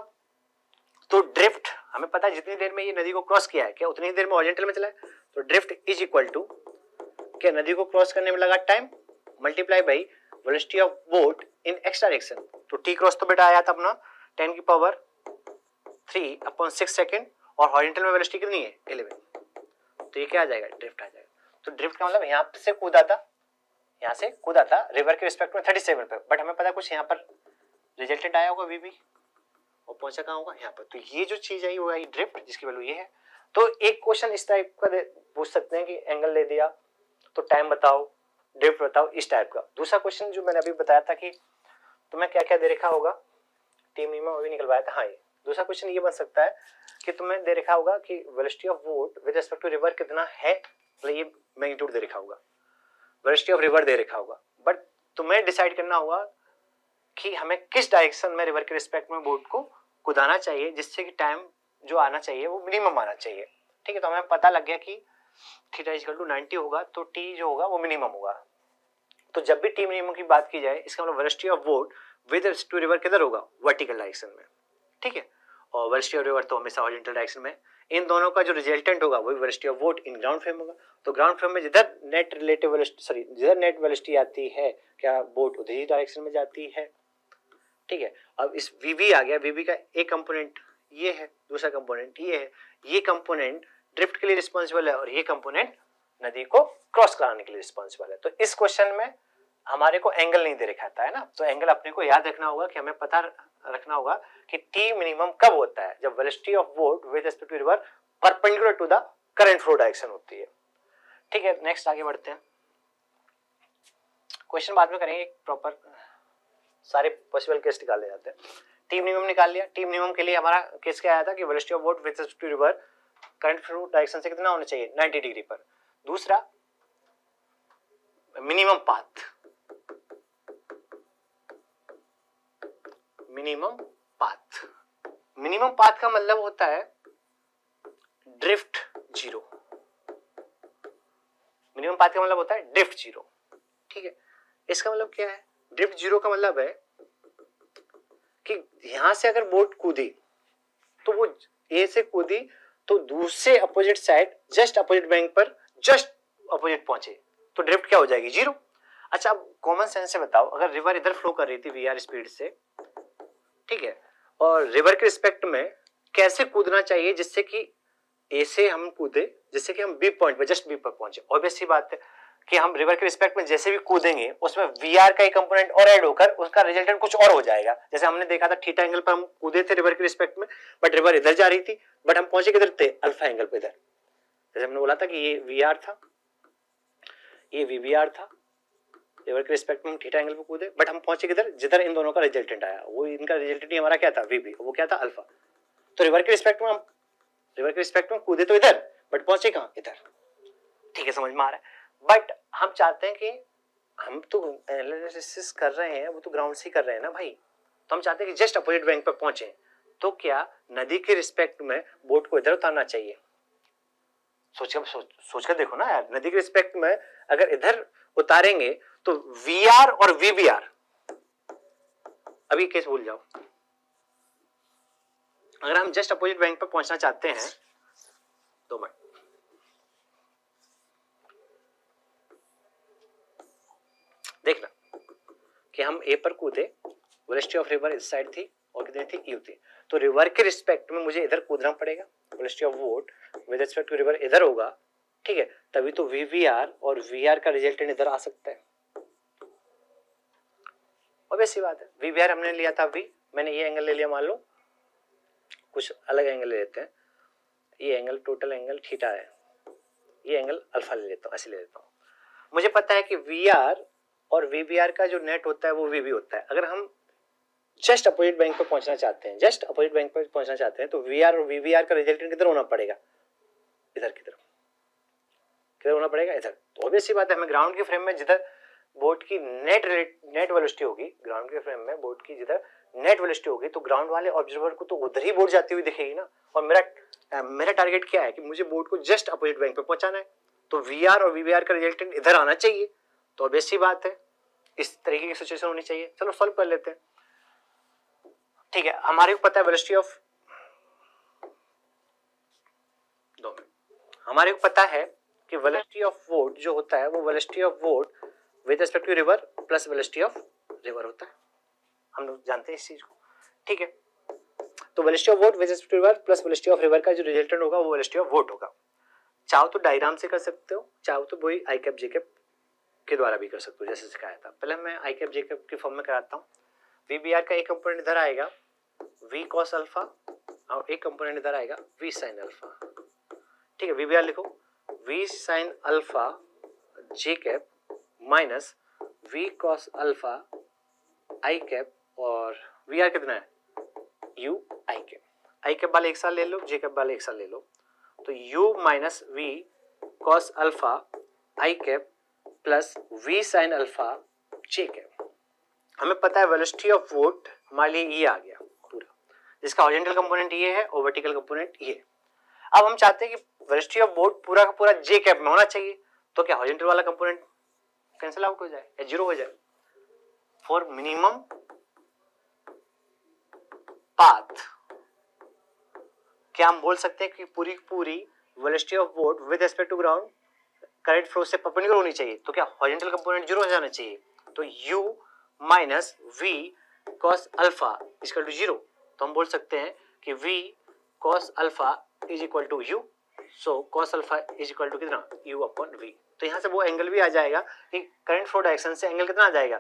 तो ड्रिफ्ट हमें पता है जितनी देर में ये नदी को क्रॉस किया है क्या उतनी देर में हॉरिजॉन्टल में चला है, तो ड्रिफ्ट इज इक्वल टू क्या नदी को क्रॉस करने में लगा time multiply by velocity of boat in x direction. तो टी क्रॉस तो बेटा आया था अपना 10⁻³ सेकेंड और हॉरिजॉन्टल में वेलोसिटी कितनी है 11, तो ये क्या आ जाएगा, ड्रिफ्ट आ जाएगा। तो ड्रिफ्ट का मतलब यहाँ से कूदा था रिवर के रिस्पेक्ट में 37 पे, बट हमें पता कुछ यहाँ पर रिजल्टेंट आया होगा वीबी और पहुंचा कहाँ होगा यहाँ पर, तो ये जो चीज आई होगा ये ड्रिफ्ट जिसकी वैल्यू ये है। तो एक क्वेश्चन इस टाइप का पूछ सकते हैं कि एंगल दे दिया तो टाइम बताओ, ड्रिफ्ट बताओ, इस टाइप का। दूसरा क्वेश्चन जो मैंने अभी बताया था कि तुम्हें क्या क्या दे रखा होगा, टीम नीमा अभी निकलवाया था, हाँ ये दूसरा क्वेश्चन ये बन सकता है कि तुम्हें दे रखा होगा कि velocity of boat with respect to river कितना है, मतलब ये मैग्नीट्यूड दे रखा होगा, वेलोसिटी ऑफ रिवर दे रखा होगा, बट तुम्हें डिसाइड करना होगा कि हमें किस डायरेक्शन में रिवर के रिस्पेक्ट में बोट को कुदाना चाहिए जिससे कि टाइम जो आना चाहिए वो मिनिमम आना चाहिए। ठीक है, तो हमें पता लग गया कि थीटा इज इक्वल टू 90 होगा, तो टी जो होगा वो मिनिमम होगा। तो जब भी टी मिनिमम की बात की जाए इसका मतलब velocity of boat with respect to river किधर होगा, वर्टिकल डायरेक्शन में। ठीक है, और वेलोसिटी ऑफ रिवर तो हमेशा हॉरिजॉन्टल डायरेक्शन में। इन दोनों का जो रिजल्टेंट होगा वही velocity of boat in ground frame होगा। तो ग्राउंड फ्रेम में जिधर नेट रिलेटिव वेलोसिटी सॉरी जिधर नेट वेलोसिटी आती है क्या बोट उधर ही डायरेक्शन में जाती है। ठीक है, अब इस वीवी आ गया, वीवी का एक कंपोनेंट ये है, दूसरा कंपोनेंट ये है, ये कंपोनेंट ड्रिफ्ट के लिए रिस्पॉन्सिबल है और ये कंपोनेंट नदी को क्रॉस कराने के लिए रिस्पॉन्सिबल है। तो इस क्वेश्चन में हमारे को एंगल नहीं दे रखा है ना, तो एंगल अपने को याद रखना होगा कि हमें पता रखना होगा कि टी मिनिमम कब होता है, जब velocity of boat with respect to river perpendicular to the current flow direction होती है। ठीक है, नेक्स्ट आगे बढ़ते हैं। क्वेश्चन बाद में करेंगे, प्रॉपर सारे पॉसिबल केस निकाले जाते हैं। टी मिनिमम निकाल लिया, टी मिनिमम के लिए हमारा केस क्या आया था कि velocity of boat with respect to river current flow direction से कितना होना चाहिए 90 डिग्री पर। दूसरा मिनिमम पाथ, मिनिमम पाथ का मतलब होता है ड्रिफ्ट जीरो, मिनिमम पाथ का मतलब होता है ड्रिफ्ट जीरो। ठीक है, इसका मतलब क्या है, ड्रिफ्ट जीरो का मतलब है कि यहां से अगर बोट कूदी तो वो ए से कूदी तो दूसरे opposite side just opposite bank पर जस्ट अपोजिट पहुंचे तो ड्रिफ्ट क्या हो जाएगी, जीरो। अच्छा, अब कॉमन सेंस से बताओ, अगर रिवर इधर फ्लो कर रही थी वीआर स्पीड से, ठीक है, और रिवर के रिस्पेक्ट में कैसे कूदना चाहिए जिससे कि ए से हम कूदे जिससे कि हम बी पॉइंट पर जस्ट बी पर पहुंचे। ऑब्वियस सी बात है कि हम रिवर के रिस्पेक्ट में जैसे भी कूदेंगे उसमें वीआर का एक कंपोनेंट और ऐड होकर उसका रिजल्टेंट कुछ और हो जाएगा। जैसे हमने देखा था थीटा एंगल पर हम कूदे थे रिवर के रिस्पेक्ट में, बट रिवर इधर जा रही थी, बट हम पहुंचे किधर थे, अल्फा एंगल पे इधर। जैसे हमने बोला था कि ये वीआर था, ये वीवीआर था, रिवर के रिस्पेक्ट में हम थीटा एंगल पे कूदे, बट हम पहुंचे किधर, जिधर इन दोनों का रिजल्टेंट आया, वो इनका रिजल्टेंट ही हमारा क्या था, वीबी, वो क्या था, अल्फा। तो रिवर के रिस्पेक्ट में हम कूदे तो इधर, बट पहुंचे कहां, इधर। ठीक है, समझ में आ रहा है। बट हम चाहते हैं कि हम तो एनालिसिस कर रहे हैं, वो तो ग्राउंड से ही कर रहे हैं ना भाई, तो हम चाहते हैं कि जस्ट अपोजिट बैंक पर पहुंचे, तो क्या नदी के रिस्पेक्ट में बोट को इधर उतारना चाहिए। सोच कर देखो ना यार, नदी के रिस्पेक्ट में अगर इधर उतारेंगे तो वीआर और वीबीआर, अभी केस भूल जाओ, अगर हम जस्ट अपोजिट बैंक पर पहुंचना चाहते हैं, 2 मिनट, देखना कि हम ए पर कूदे, वेलोसिटी ऑफ रिवर इस साइड थी और कितनी थी, यू थी, तो रिवर के रिस्पेक्ट में मुझे इधर कूदना पड़ेगा, velocity of boat with respect to river इधर होगा, ठीक है, तभी तो VVR और VR का रिजल्टेंट इधर आ सकता है। ऑब्वियस सी बात है, VVR हमने लिया था V, मैंने ये एंगल ले लिया, मान लो कुछ अलग एंगल ले लेते हैं, ये एंगल टोटल एंगल थीटा है, ये एंगल अल्फा ले लेता हूँ, ऐसे ले लेता हूँ। मुझे पता है कि VR और VVR का जो नेट होता है वो VV होता है। अगर हम जस्ट अपोजिट बैंक पे पहुंचना चाहते हैं, जस्ट अपोजिट बैंक पे पहुंचना चाहते हैं, तो VR और VVR का रिजल्टेंट किधर होना पड़ेगा, इधर की तरफ, किधर होना पड़ेगा, इधर। तो ऑब्वियस सी बात है, हमें ग्राउंड के फ्रेम में जिधर बोट की नेट वेलोसिटी होगी, ग्राउंड के फ्रेम में बोट की जिधर नेट वेलोसिटी होगी, तो ग्राउंड वाले ऑब्जर्वर को तो उधर ही बोट जाती हुई दिखेगी ना। और मेरा टारगेट क्या है कि मुझे बोट को जस्ट अपोजिट बैंक पे पहुंचाना है, तो VR और VVR का रिजल्टेंट इधर आना चाहिए। तो ऑब्वियस सी बात है, इस तरीके की सिचुएशन होनी चाहिए। चलो सॉल्व कर लेते हैं। ठीक है, हमारे को पता है वेलोसिटी ऑफ, हमारे को पता है कि वेलोसिटी ऑफ वोट जो होता है वो velocity of boat with respect to river plus velocity of river होता है, हम लोग जानते हैं इस चीज को। ठीक है, तो velocity of boat with respect to river plus velocity of river का जो रिजल्टेंट होगा वो वेलोसिटी ऑफ वोट होगा। चाहो तो डायग्राम से कर सकते हो, चाहो तो वही आई कैप जे कैप के द्वारा भी कर सकते हो जैसे सिखाया था। पहले मैं आई कैप जे कैप की फॉर्म में कराता हूँ। VBR का एक कंपोनेंट इधर आएगा V cos अल्फा और एक कंपोनेंट इधर आएगा V sin अल्फा। ठीक है, VBR लिखो V sin alpha j cap minus V cos alpha i cap, और VR कितना है U i cap. I cap वाले एक साल ले लो, जे कैप वाले एक साल ले लो, तो U minus V cos alpha i cap plus V sin alpha j cap. हमें पता है वेलोसिटी ऑफ वोट हमारे लिए ये आ गया पूरा, जिसका हॉरिजॉन्टल कंपोनेंट ये है और वर्टिकल कंपोनेंट ये। अब हम चाहते हैं कि वेलोसिटी ऑफ वोट पूरा का पूरा जे कैप में होना चाहिए, तो क्या हॉरिजॉन्टल वाला कंपोनेंट कैंसिल आउट हो जाए या जीरो हो जाए। फॉर मिनिमम पाथ क्या हम बोल सकते हैं कि पूरी velocity of boat with respect to ground current flow से परपेंडिकुलर होनी चाहिए, तो क्या हॉरिजॉन्टल कंपोनेंट जीरो हो जाना चाहिए। तो U minus V cos alpha equal to zero, तो हम बोल सकते हैं कि V cos alpha is equal to U, so cos alpha is equal to कितना U अपॉन V। तो यहाँ से वो एंगल भी आ जाएगा कि करंट फ्लो डायरेक्शन से एंगल कितना आ जाएगा,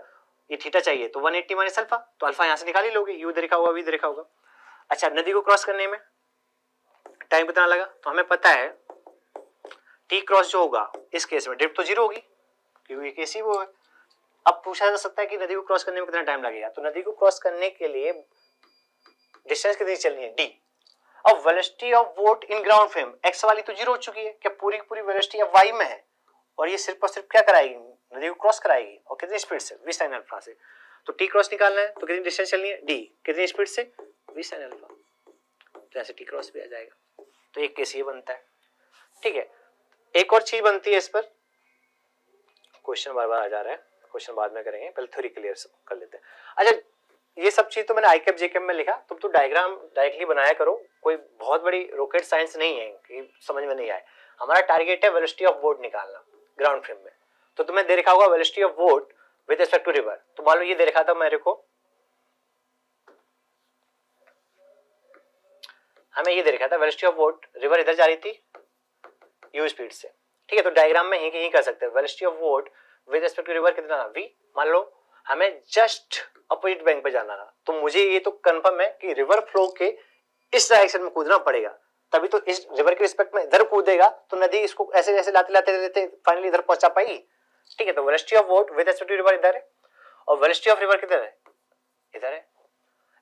ये थीटा चाहिए तो 180 माइनस अल्फा, तो अल्फा यहाँ से निकाल ही लोगे, U इधर लिखा होगा V इधर लिखा होगा। अच्छा, नदी को क्रॉस करने में टाइम कितना लगा, तो हमें पता है T क्रॉस जो होगा इस केस में ड्रिफ्ट तो जीरो होगी क्योंकि केस ही वो है। अब पूछा जा सकता है कि नदी को क्रॉस करने में कितना टाइम लगेगा, तो नदी को क्रॉस करने के लिए डिस्टेंस कितनी चलनी है D। अब velocity of boat in ground frame x वाली तो जीरो हो चुकी है, क्या पूरी की पूरी वेलोसिटी अब y में है, और ये सिर्फ और सिर्फ क्या कराएगी, नदी को क्रॉस कराएगी, और कितनी स्पीड से v sin अल्फा से। तो T क्रॉस निकालना है तो कितनी डिस्टेंस चलनी है D, कितनी स्पीड से v sin अल्फा, तो ऐसे T क्रॉस भी आ जाएगा। तो एक केस ये बनता है। ठीक है, एक और चीज बनती है, इस पर क्वेश्चन बार बार आ जा रहा है, क्वेश्चन बाद में करेंगे, पहले थ्योरी क्लियर कर लेते हैं। अच्छा, ये सब चीज तो मैंने आई कैप जे कैप में लिखा, तुम तो डायग्राम डायरेक्टली बनाया करो, कोई बहुत बड़ी रॉकेट साइंस नहीं है कि समझ में नहीं आए। हमारा टारगेट है वेलोसिटी ऑफ वोट निकालना ग्राउंड फ्रेम में। तो तुम्हें दे रखा होगा velocity of boat with respect to river, तो मान लो ये दे रखा था मेरे को, हमें ये दे रखा था वेलोसिटी ऑफ वोट, रिवर इधर जा रही थी U स्पीड से। ठीक है, तो डायग्राम में यही कर सकते हैं, velocity of boat with respect to river कितना V। मान लो हमें जस्ट अपोजिट बैंक पे जाना था, तो मुझे ये तो कंफर्म है कि रिवर फ्लो के इस डायरेक्शन में कूदना पड़ेगा, तभी तो इस रिवर के रिस्पेक्ट में इधर कूदेगा तो नदी इसको ऐसे ऐसे लाते लाते लाते फाइनली इधर पहुंचा पाएगी। ठीक है, तो velocity of boat with respect to river इधर है और वेलोसिटी ऑफ रिवर किधर है, इधर है।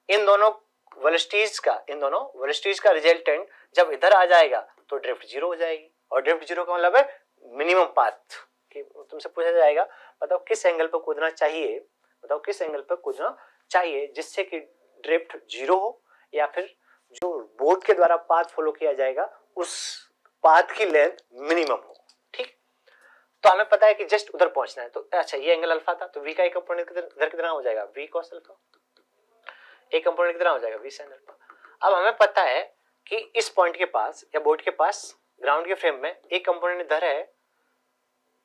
इन दोनों वेलोसिटीज का रिजल्टेंट जब इधर आ जाएगा तो ड्रिफ्ट जीरो हो जाएगी, और ड्रिफ्ट जीरो का मतलब है मिनिमम पाथ। तुमसे पूछा जाएगा बताओ किस एंगल पर कूदना चाहिए, बताओ किस एंगल पर कूदना चाहिए जिससे कि ड्रिफ्ट जीरो हो, या फिर जो बोट के द्वारा पाथ फॉलो किया जाएगा उस पाथ की लेंथ मिनिमम हो। ठीक, तो हमें पता है कि जस्ट उधर पहुंचना है, तो अच्छा ये एंगल अल्फा था, तो V का एक कंपोनेंट इधर कितना हो जाएगा V cos अल्फा, एक कंपोनेंट कितना हो जाएगा V sin अल्फा। अब हमें पता है कि इस पॉइंट के पास या बोट के पास ग्राउंड के फ्रेम में एक कंपोनेंट इधर है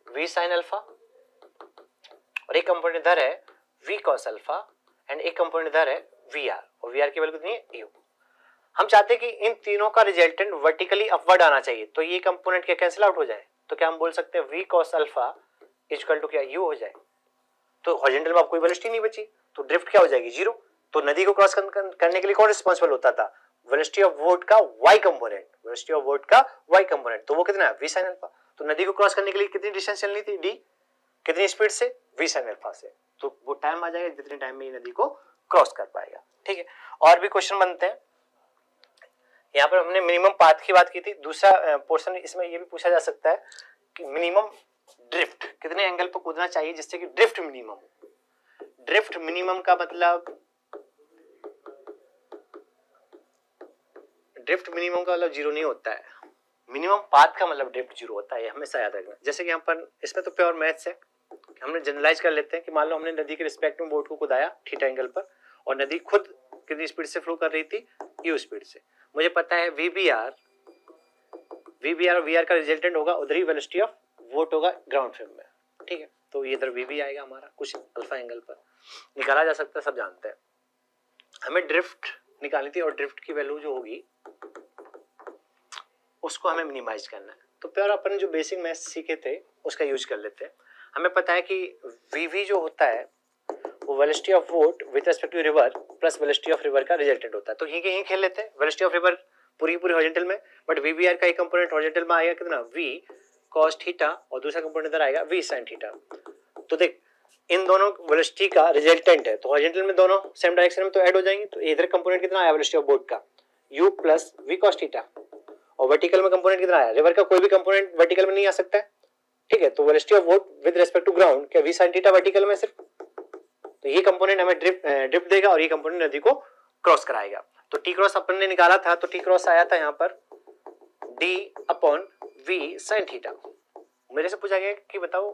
V sin अल्फा और एक कंपोनेंट इधर है V cos अल्फा एंड एक कंपोनेंट इधर है VR, और VR की वैल्यू कितनी है U। हम चाहते हैं कि इन तीनों का रिजल्टेंट वर्टिकली अपवर्ड आना चाहिए, तो ये कंपोनेंट क्या कैंसिल आउट हो जाए, तो क्या हम बोल सकते हैं v cos alpha equal to क्या u हो जाए, तो हॉरिजॉन्टल में अब कोई वेलोसिटी नहीं बची, तो ड्रिफ्ट क्या हो जाएगी, जीरो। तो नदी को क्रॉस करने के लिए कौन रिस्पांसिबल होता था, वेलोसिटी ऑफ बोट का y component, velocity of boat का y कंपोनेंट, तो वो कितना है v sin अल्फा। तो नदी को क्रॉस करने के लिए कितनी डिस्टेंस चलनी थी, d, कितनी स्पीड से, v sin अल्फा से, तो वो टाइम आ जाएगा जितने टाइम में ये नदी को क्रॉस कर पाएगा। ठीक है, और भी क्वेश्चन बनते हैं। यहाँ पर हमने मिनिमम पाथ की बात की थी, दूसरा पोर्शन इसमें ये भी पूछा जा सकता है कि मिनिमम ड्रिफ्ट कितने एंगल पर कूदना चाहिए जिससे कि ड्रिफ्ट मिनिमम हो। ड्रिफ्ट मिनिमम का मतलब, ड्रिफ्ट मिनिमम का मतलब जीरो नहीं होता है, मिनिमम पाथ का मतलब ड्रिफ्ट जीरो होता है, हमेशा याद रखना। जैसे कि यहाँ पर इसमें तो प्योर मैथ्स है, हमने जनरलाइज कर लेते हैं कि मान लो हमने नदी के रिस्पेक्ट में बोट को कुदाया थीटा एंगल पर, और नदी खुद कितनी स्पीड से फ्लो कर रही थी, यू स्पीड से। मुझे पता है वीबीआर और वीआर का रिजल्टेंट होगा, उधर ही वेलोसिटी ऑफ बोट होगा ग्राउंड फ्रेम में। ठीक है, तो ये इधर वीबी आएगा हमारा, कुछ अल्फा एंगल पर निकाला जा सकता है, सब जानते हैं। हमें ड्रिफ्ट निकालनी थी और ड्रिफ्ट की वैल्यू जो होगी उसको हमें मिनिमाइज करना है, तो प्योर अपन जो बेसिक मैथ्स सीखे थे उसका यूज कर लेते हैं। हमें पता है कि वीवी जो होता है वो velocity of boat with respect to river plus velocity of river का रिजल्टेंट होता है, तो यहीं खेल लेते हैं। वेलोसिटी ऑफ रिवर पूरी हॉरिजॉन्टल में, बट वीवीआर का एक कंपोनेंट हॉरिजॉन्टल में आएगा कितना, v cos थीटा, और दूसरा कंपोनेंट इधर आएगा v sin थीटा। तो देख इन दोनों वेलोसिटी का रिजल्टेंट है, तो हॉरिजॉन्टल में दोनों सेम डायरेक्शन में तो ऐड हो जाएंगे, तो इधर कंपोनेंट कितना आया वेलोसिटी ऑफ बोट का, u plus v cos theta, और वर्टिकल में कंपोनेंट कितना आया, रिवर का कोई भी कंपोनेंट वर्टिकल में नहीं आ सकता है। ठीक है, तो velocity of boat with respect to ground क्या v sin थीटा वर्टिकल में सिर्फ, तो ये कंपोनेंट हमें ड्रिफ्ट देगा और ये कंपोनेंट नदी को क्रॉस कराएगा। तो टी क्रॉस अपन ने निकाला था, तो टी क्रॉस आया था यहाँ पर d upon v sin theta. मेरे से पूछा गया कि बताओ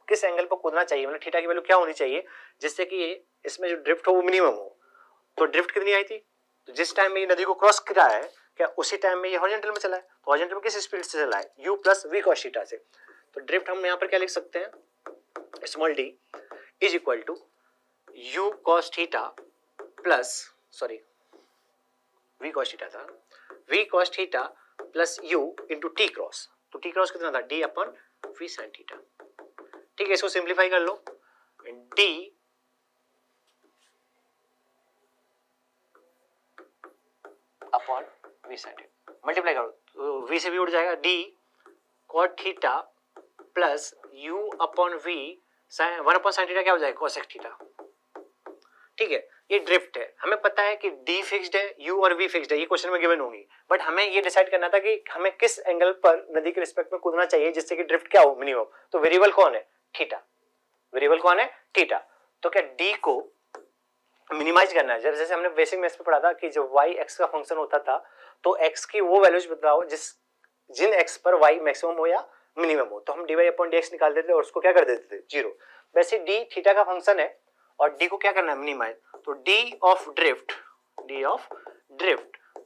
किस एंगल पर कूदना चाहिए, मतलब थीटा की वैल्यू क्या होनी चाहिए जिससे कि इसमें जो ड्रिफ्ट हो वो मिनिमम हो। तो ड्रिफ्ट कितनी आई थी, तो जिस टाइम में ये नदी को क्रॉस करा है क्या उसी टाइम में ये हॉरिजॉन्टल में चला है, तो हॉरिजॉन्टल में किस स्पीड से चला है, u plus v cos theta से। तो ड्रिफ्ट हम यहाँ पर क्या लिख सकते हैं, small d is equal to u cos theta plus, sorry v cos theta था, v cos theta plus u into T cross, तो टी क्रॉस कितना था, d upon v sin theta. ठीक है, इसको सिंप्लीफाई कर लो, d अपॉन v sin थीटा, मल्टीप्लाई करो तो v से v उड़ जाएगा, d cot theta plus u upon v sin 1 upon sin theta क्या हो जाएगा, cosec थीटा। ठीक है, ये ड्रिफ्ट है, हमें पता है कि d फिक्स्ड है, u और v फिक्स्ड है, ये क्वेश्चन में गिवन होंगी, बट हमें ये डिसाइड करना था कि हमें किस एंगल पर नदी के रिस्पेक्ट में कूदना चाहिए जिससे कि ड्रिफ्ट क्या हो, मिनिमम। तो वेरिएबल कौन है, थीटा, वेरिएबल कौन है, थीटा। तो क्या d को मिनिमाइज करना है, जैसे हमने बेसिक मैथ्स में पढ़ा था कि जब y x का फंक्शन होता था तो x की वो वैल्यूज बताओ जिन x पर y मैक्सिमम हो या मिनिमम हो, तो हम dy अपॉन dx निकाल देते और उसको क्या कर देते थे, जीरो। वैसे d थीटा का फंक्शन है और d को क्या करना है, मिनिमाइज, तो d of drift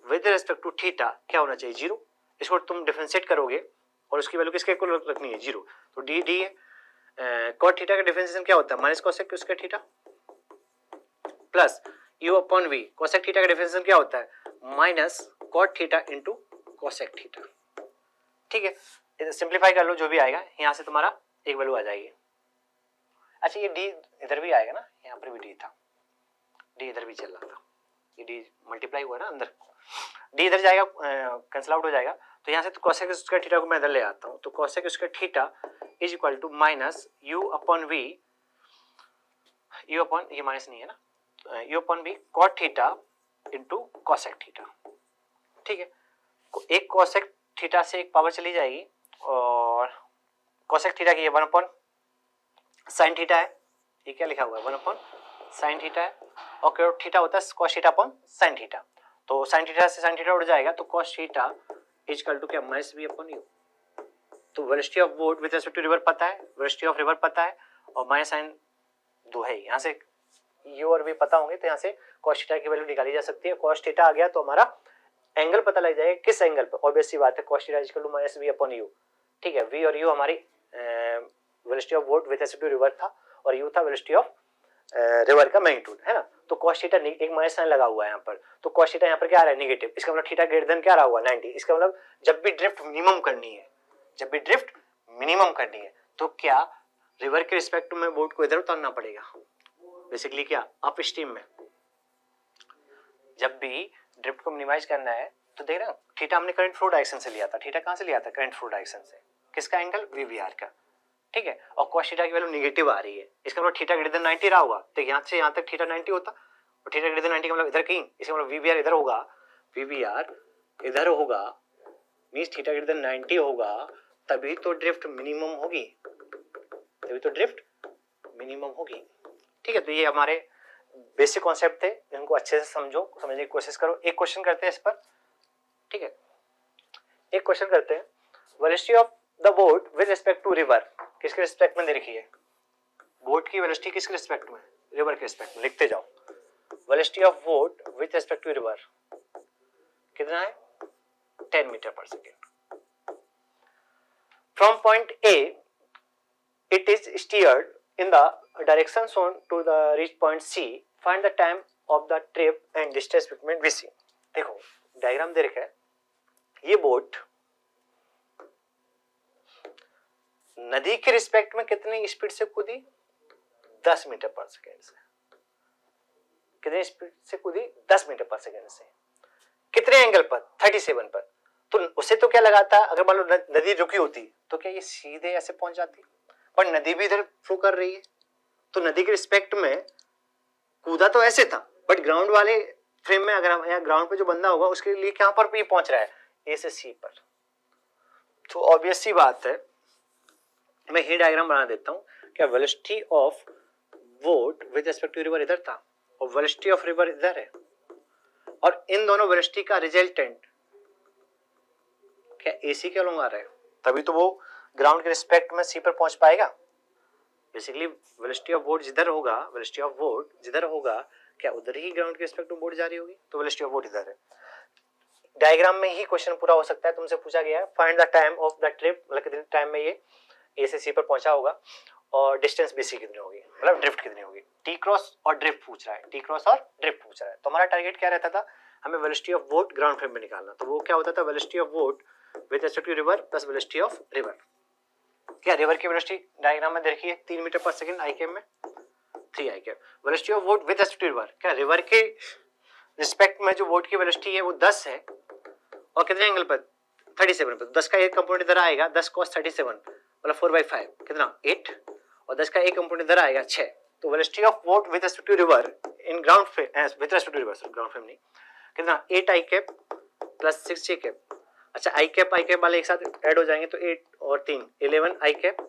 with respect to theta क्या होना चाहिए, जीरो। इसको तुम डिफरेंशिएट करोगे और उसकी वैल्यू किसके इक्वल रखनी है, जीरो। तो d है, cot थीटा का डिफरेंशिएशन क्या होता है, minus cosec square theta plus u upon v, cosec theta का डिफरेंशिएशन क्या होता है, minus cot theta into cosec theta. ठीक है, सिंप्लीफाई कर लो, जो भी आएगा यहाँ से तुम्हारा एक वैल्यू आ जाएगी। अच्छा ये d इधर भी आएगा ना, यहाँ पर भी d था, d इधर भी चल रहा था, ये d मल्टीप्लाई हुआ ना अंदर, d इधर जाएगा, कैंसिल आउट हो जाएगा, तो यहाँ से तो कोसेक स्क्वायर थीटा को मैं इधर ले आता हूँ, तो cosec square theta is equal to minus u upon v, u upon, ये माइनस नहीं है ना, u upon v cot theta into cosec theta. ठीक है, एक कोसेक थीटा से एक पावर चली जाएगी और कोसेक थीटा की ये 1 अपॉन साइन थीटा है, ये क्या लिखा हुआ है, 1 अपॉन साइन थीटा है, और cot थीटा होता है cos थीटा अपॉन साइन थीटा, तो साइन थीटा से साइन थीटा उड़ जाएगा, तो cos theta is equal to क्या, माइनस v अपॉन u। तो velocity of boat with respect to river पता है, वेलोसिटी ऑफ रिवर पता है, और माइनस साइन दो है, यहाँ से u और v पता होंगे, तो यहाँ से cos थीटा की वैल्यू निकाली जा सकती है। cos थीटा आ गया तो हमारा एंगल पता लग जाएगा किस एंगल पर, ऑब्वियस सी बात है, cos theta is equal to minus v upon u। ठीक है, v और u हमारी velocity of boat with respect to river था और u था वेलोसिटी ऑफ रिवर का मैग्नीट्यूड, है ना। तो cos थीटा एक माइनस साइन लगा हुआ है यहाँ पर, तो cos थीटा यहाँ पर क्या आ रहा है नेगेटिव, इसका मतलब थीटा ग्रेटर देन क्या रहा हुआ 90, इसका मतलब जब भी ड्रिफ्ट मिनिमम करनी है, जब भी ड्रिफ्ट मिनिमम करनी है तो क्या रिवर के रिस्पेक्ट में बोट को इधर उतारना पड़ेगा, बेसिकली क्या अप स्ट्रीम में। जब भी ड्रिफ्ट को मिनिमाइज करना है तो देख रहे हो थीटा हमने करंट फ्लो डायरेक्शन से लिया था, थीटा कहां से लिया था करंट फ्लो डायरेक्शन से, किसका एंगल वीवीआर का, ठीक है। और cos थीटा की वैल्यू नेगेटिव आ रही है, इसका मतलब थीटा ग्रेटर देन 90 रहा होगा, तो यहां से यहां तक थीटा 90 होता और थीटा ग्रेटर देन 90 का मतलब इधर कहीं, इसका मतलब वीवीआर इधर होगा, वीवीआर इधर होगा, मींस थीटा ग्रेटर देन 90 होगा, तभी तो ड्रिफ्ट मिनिमम होगी, तभी तो ड्रिफ्ट मिनिमम होगी, ठीक है। तो ये हमारे बेसिक कॉन्सेप्ट थे, इनको अच्छे से समझो, समझने की कोशिश करो। एक क्वेश्चन करते हैं इस पर, ठीक है। एक क्वेश्चन करते हैं, velocity of the boat with respect to river, किसके रिस्पेक्ट में दे रखी है, बोट की वेलोसिटी किसके रिस्पेक्ट में, रिवर के रिस्पेक्ट में, लिखते जाओ। Velocity of boat with respect to river कितना है 10 metre per second. From point A it is steered in the direction shown to the reach point C, find the time of the trip and distance between BC। देखो diagram दे रखा है, ये boat नदी के respect में कितनी speed से कूदी 10 मीटर पर सेकेंड से, कितनी स्पीड से कूदी 10 मीटर पर सेकेंड से, कितने एंगल पर 37 पर। तो उसे तो क्या लगा था, अगर मान लो नदी रुकी होती तो क्या ये सीधे ऐसे पहुंच जाती, पर नदी भी इधर फ्लो कर रही है, तो नदी के रिस्पेक्ट में कूदा तो ऐसे था, बट ग्राउंड वाले फ्रेम में अगर हम यहाँ ग्राउंड पे जो बंदा होगा उसके लिए कहां पर भी पहुंच रहा है ए से सी पर। तो ऑब्वियस सी बात है, मैं ये डायग्राम बना देता हूं, क्या velocity of boat with respect to river इधर था और वेलोसिटी ऑफ रिवर इधर है, और इन दोनों वेलोसिटी का रिजल्टेंट क्या एसी के अलॉन्ग आ रहा है, तभी तो वो ग्राउंड के रिस्पेक्ट में सी पर पहुंच पाएगा। बेसिकली वेलोसिटी ऑफ बोट जिधर होगा, वेलोसिटी ऑफ बोट जिधर होगा क्या उधर ही ग्राउंड के रिस्पेक्ट में बोट जा रही होगी, तो वेलोसिटी ऑफ बोट इधर है। डायग्राम में ही क्वेश्चन पूरा हो सकता है, तुमसे पूछा गया है find the time of the trip, मतलब कितने टाइम में ये ए से सी पर पहुंचा होगा और डिस्टेंस बीसी कितनी होगी, मतलब ड्रिफ्ट कितनी होगी। टी क्रॉस और ड्रिफ्ट पूछ रहा है, टी क्रॉस और ड्रिफ्ट पूछ रहा है, तो हमारा टारगेट क्या रहता था, हमें velocity of boat ground frame में निकालना, तो वो क्या होता था velocity of boat with respect to river plus velocity of river. क्या रिवर की वेलोसिटी डायग्राम में देखिए 3 मीटर पर सेकंड आई कैप में 3 i cap. Velocity of boat with respect to river, क्या रिवर के रिस्पेक्ट में जो बोट की वेलोसिटी है वो 10 है और कितने एंगल पर 37 पर, 10 का एक कंपोनेंट इधर आएगा 10 cos 37 मतलब 4/5 कितना 8, और 10 का एक कंपोनेंट इधर आएगा 6। तो velocity of boat with respect to river in ground frame with respect to river, ground frame नहीं, कितना 8 I cap plus 6 J cap. अच्छा आई कैप वाले एक साथ ऐड हो जाएंगे तो 8 और 3 11 आई कैप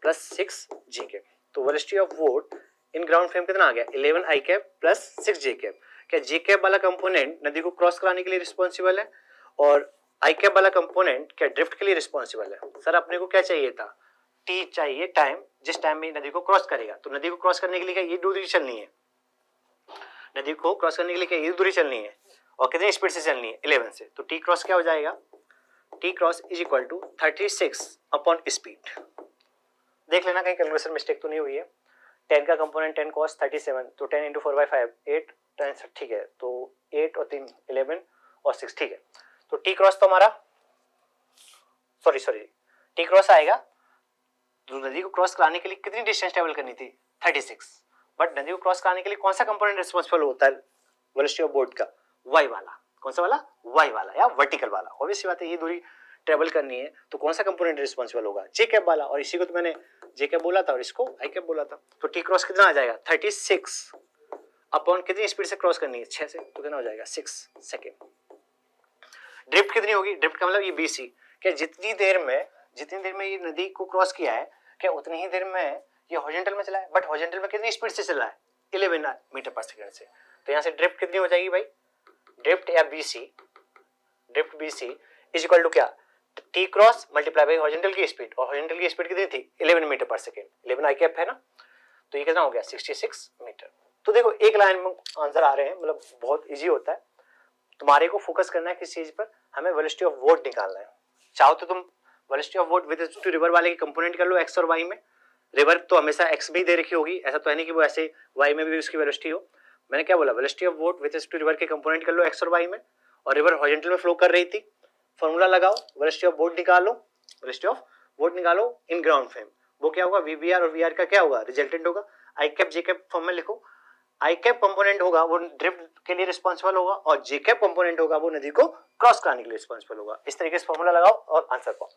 प्लस 6 जे कैप। तो velocity of boat in ground frame कितना आ गया 11 आई कैप प्लस 6 जे कैप। क्या जे कैप वाला कंपोनेंट नदी को क्रॉस कराने के लिए रिस्पॉन्सिबल है और आई कैप वाला कंपोनेंट क्या ड्रिफ्ट के लिए रिस्पॉन्सिबल है। सर अपने को क्या चाहिए था, टी चाहिए टाइम, जिस टाइम में नदी को क्रॉस करेगा। तो नदी को क्रॉस करने के लिए क्या ये दूरी चलनी है, नदी को क्रॉस करने के लिए क्या ये दूरी चलनी है और कितनी स्पीड से चलनी है 11 से। तो टी क्रॉस क्या हो जाएगा, T cross is equal to 36 upon speed. देख लेना कहीं कैलकुलेशन मिस्टेक तो नहीं हुई है। 10 का कंपोनेंट 10 cos 37 तो 10 इंटू 4/5 8 10 ठीक है, तो 8 और 3 11 और 6 ठीक है। तो टी क्रॉस तो हमारा सॉरी टी क्रॉस आएगा, तो नदी को क्रॉस कराने के लिए कितनी डिस्टेंस ट्रेवल करनी थी 36, बट नदी को क्रॉस कराने के लिए कौन सा कंपोनेंट रिस्पॉन्सिबल होता है वेलोसिटी ऑफ बोट का, वाई वाला। कौन सा वाला, वाई वाला या वर्टिकल वाला। ऑब्वियस बात है ये दूरी ट्रेवल करनी है तो कौन सा कंपोनेंट रिस्पॉन्सिबल होगा, जे कैप वाला, और इसी को तो मैंने जे कैप बोला था और इसको आई कैप बोला था। तो टी क्रॉस कितना आ जाएगा 36 अपॉन कितनी स्पीड से क्रॉस करनी है 6 से, तो कितना हो जाएगा 6 सेकेंड। ड्रिफ्ट कितनी होगी, ड्रिफ्ट का मतलब ये बीसी, क्या जितनी देर में ये नदी को क्रॉस किया है क्या उतनी ही देर में ये हॉरिजॉन्टल में चला है, बट हॉरिजॉन्टल में कितनी स्पीड से चला है 11 मीटर पर सेकंड से। तो यहाँ से ड्रिफ्ट कितनी हो जाएगी भाई, ड्रिफ्ट या BC, drift BC is equal to क्या T cross multiply by horizontal की स्पीड, और हॉरिजॉन्टल की स्पीड कितनी थी 11 मीटर पर सेकंड, 11 आई कैप है ना, तो ये कितना हो गया 66 मीटर। तो देखो एक लाइन में आंसर आ रहे हैं, मतलब बहुत इजी होता है। तुम्हारे को फोकस करना है किस चीज पर, हमें वेलोसिटी ऑफ बोट निकालना है। चाहो तो तुम velocity of boat with respect to river वाले के कंपोनेंट कर लो एक्स और वाई में, रिवर तो हमेशा एक्स भी दे रखी होगी, ऐसा तो है नहीं कि वो ऐसे वाई में भी उसकी वेलोसिटी हो। मैंने क्या बोला, velocity of boat with respect to river के कंपोनेंट कर लो एक्स और वाई में, और रिवर हॉरिजॉन्टल में फ्लो कर रही थी, फॉर्मूला लगाओ, वेलोसिटी ऑफ बोट निकालो, वेलोसिटी ऑफ बोट निकालो इन ग्राउंड फ्रेम, वो क्या होगा वीबीआर, और वीआर का क्या होगा रिजल्टेंट होगा, आई कैप जे कैप फॉर्म में लिखो, आई कैप कंपोनेंट होगा वो ड्रिफ्ट के लिए रिस्पॉन्सिबल होगा, और जे कैप कंपोनेंट होगा वो नदी को क्रॉस कराने के लिए रिस्पॉन्सिबल होगा। इस तरीके से फॉर्मूला लगाओ और आंसर पाओ,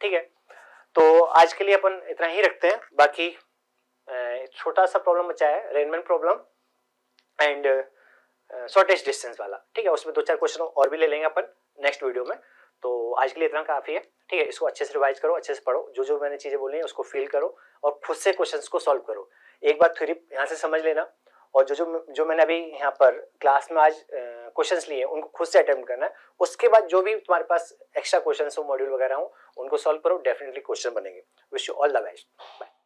ठीक है। तो आज के लिए अपन इतना ही रखते हैं, बाकी छोटा सा प्रॉब्लम बचा है Rain Man problem and shortage distance वाला, ठीक है, उसमें 2-4 क्वेश्चन और भी ले लेंगे अपन नेक्स्ट वीडियो में। तो आज के लिए इतना काफी है, ठीक है। इसको अच्छे से रिवाइज करो, अच्छे से पढ़ो, जो जो मैंने चीजें बोली हैं उसको फील करो और खुद से क्वेश्चंस को सॉल्व करो। एक बार थ्योरी यहाँ से समझ लेना, और जो मैंने अभी यहाँ पर क्लास में आज क्वेश्चंस लिए उनको खुद से अटेम्प्ट करना है। उसके बाद जो भी तुम्हारे पास एक्स्ट्रा क्वेश्चंस हो, मॉड्यूल वगैरह हो, उनको सॉल्व करो, डेफिनेटली क्वेश्चन बनेंगे। Wish you all the best, bye.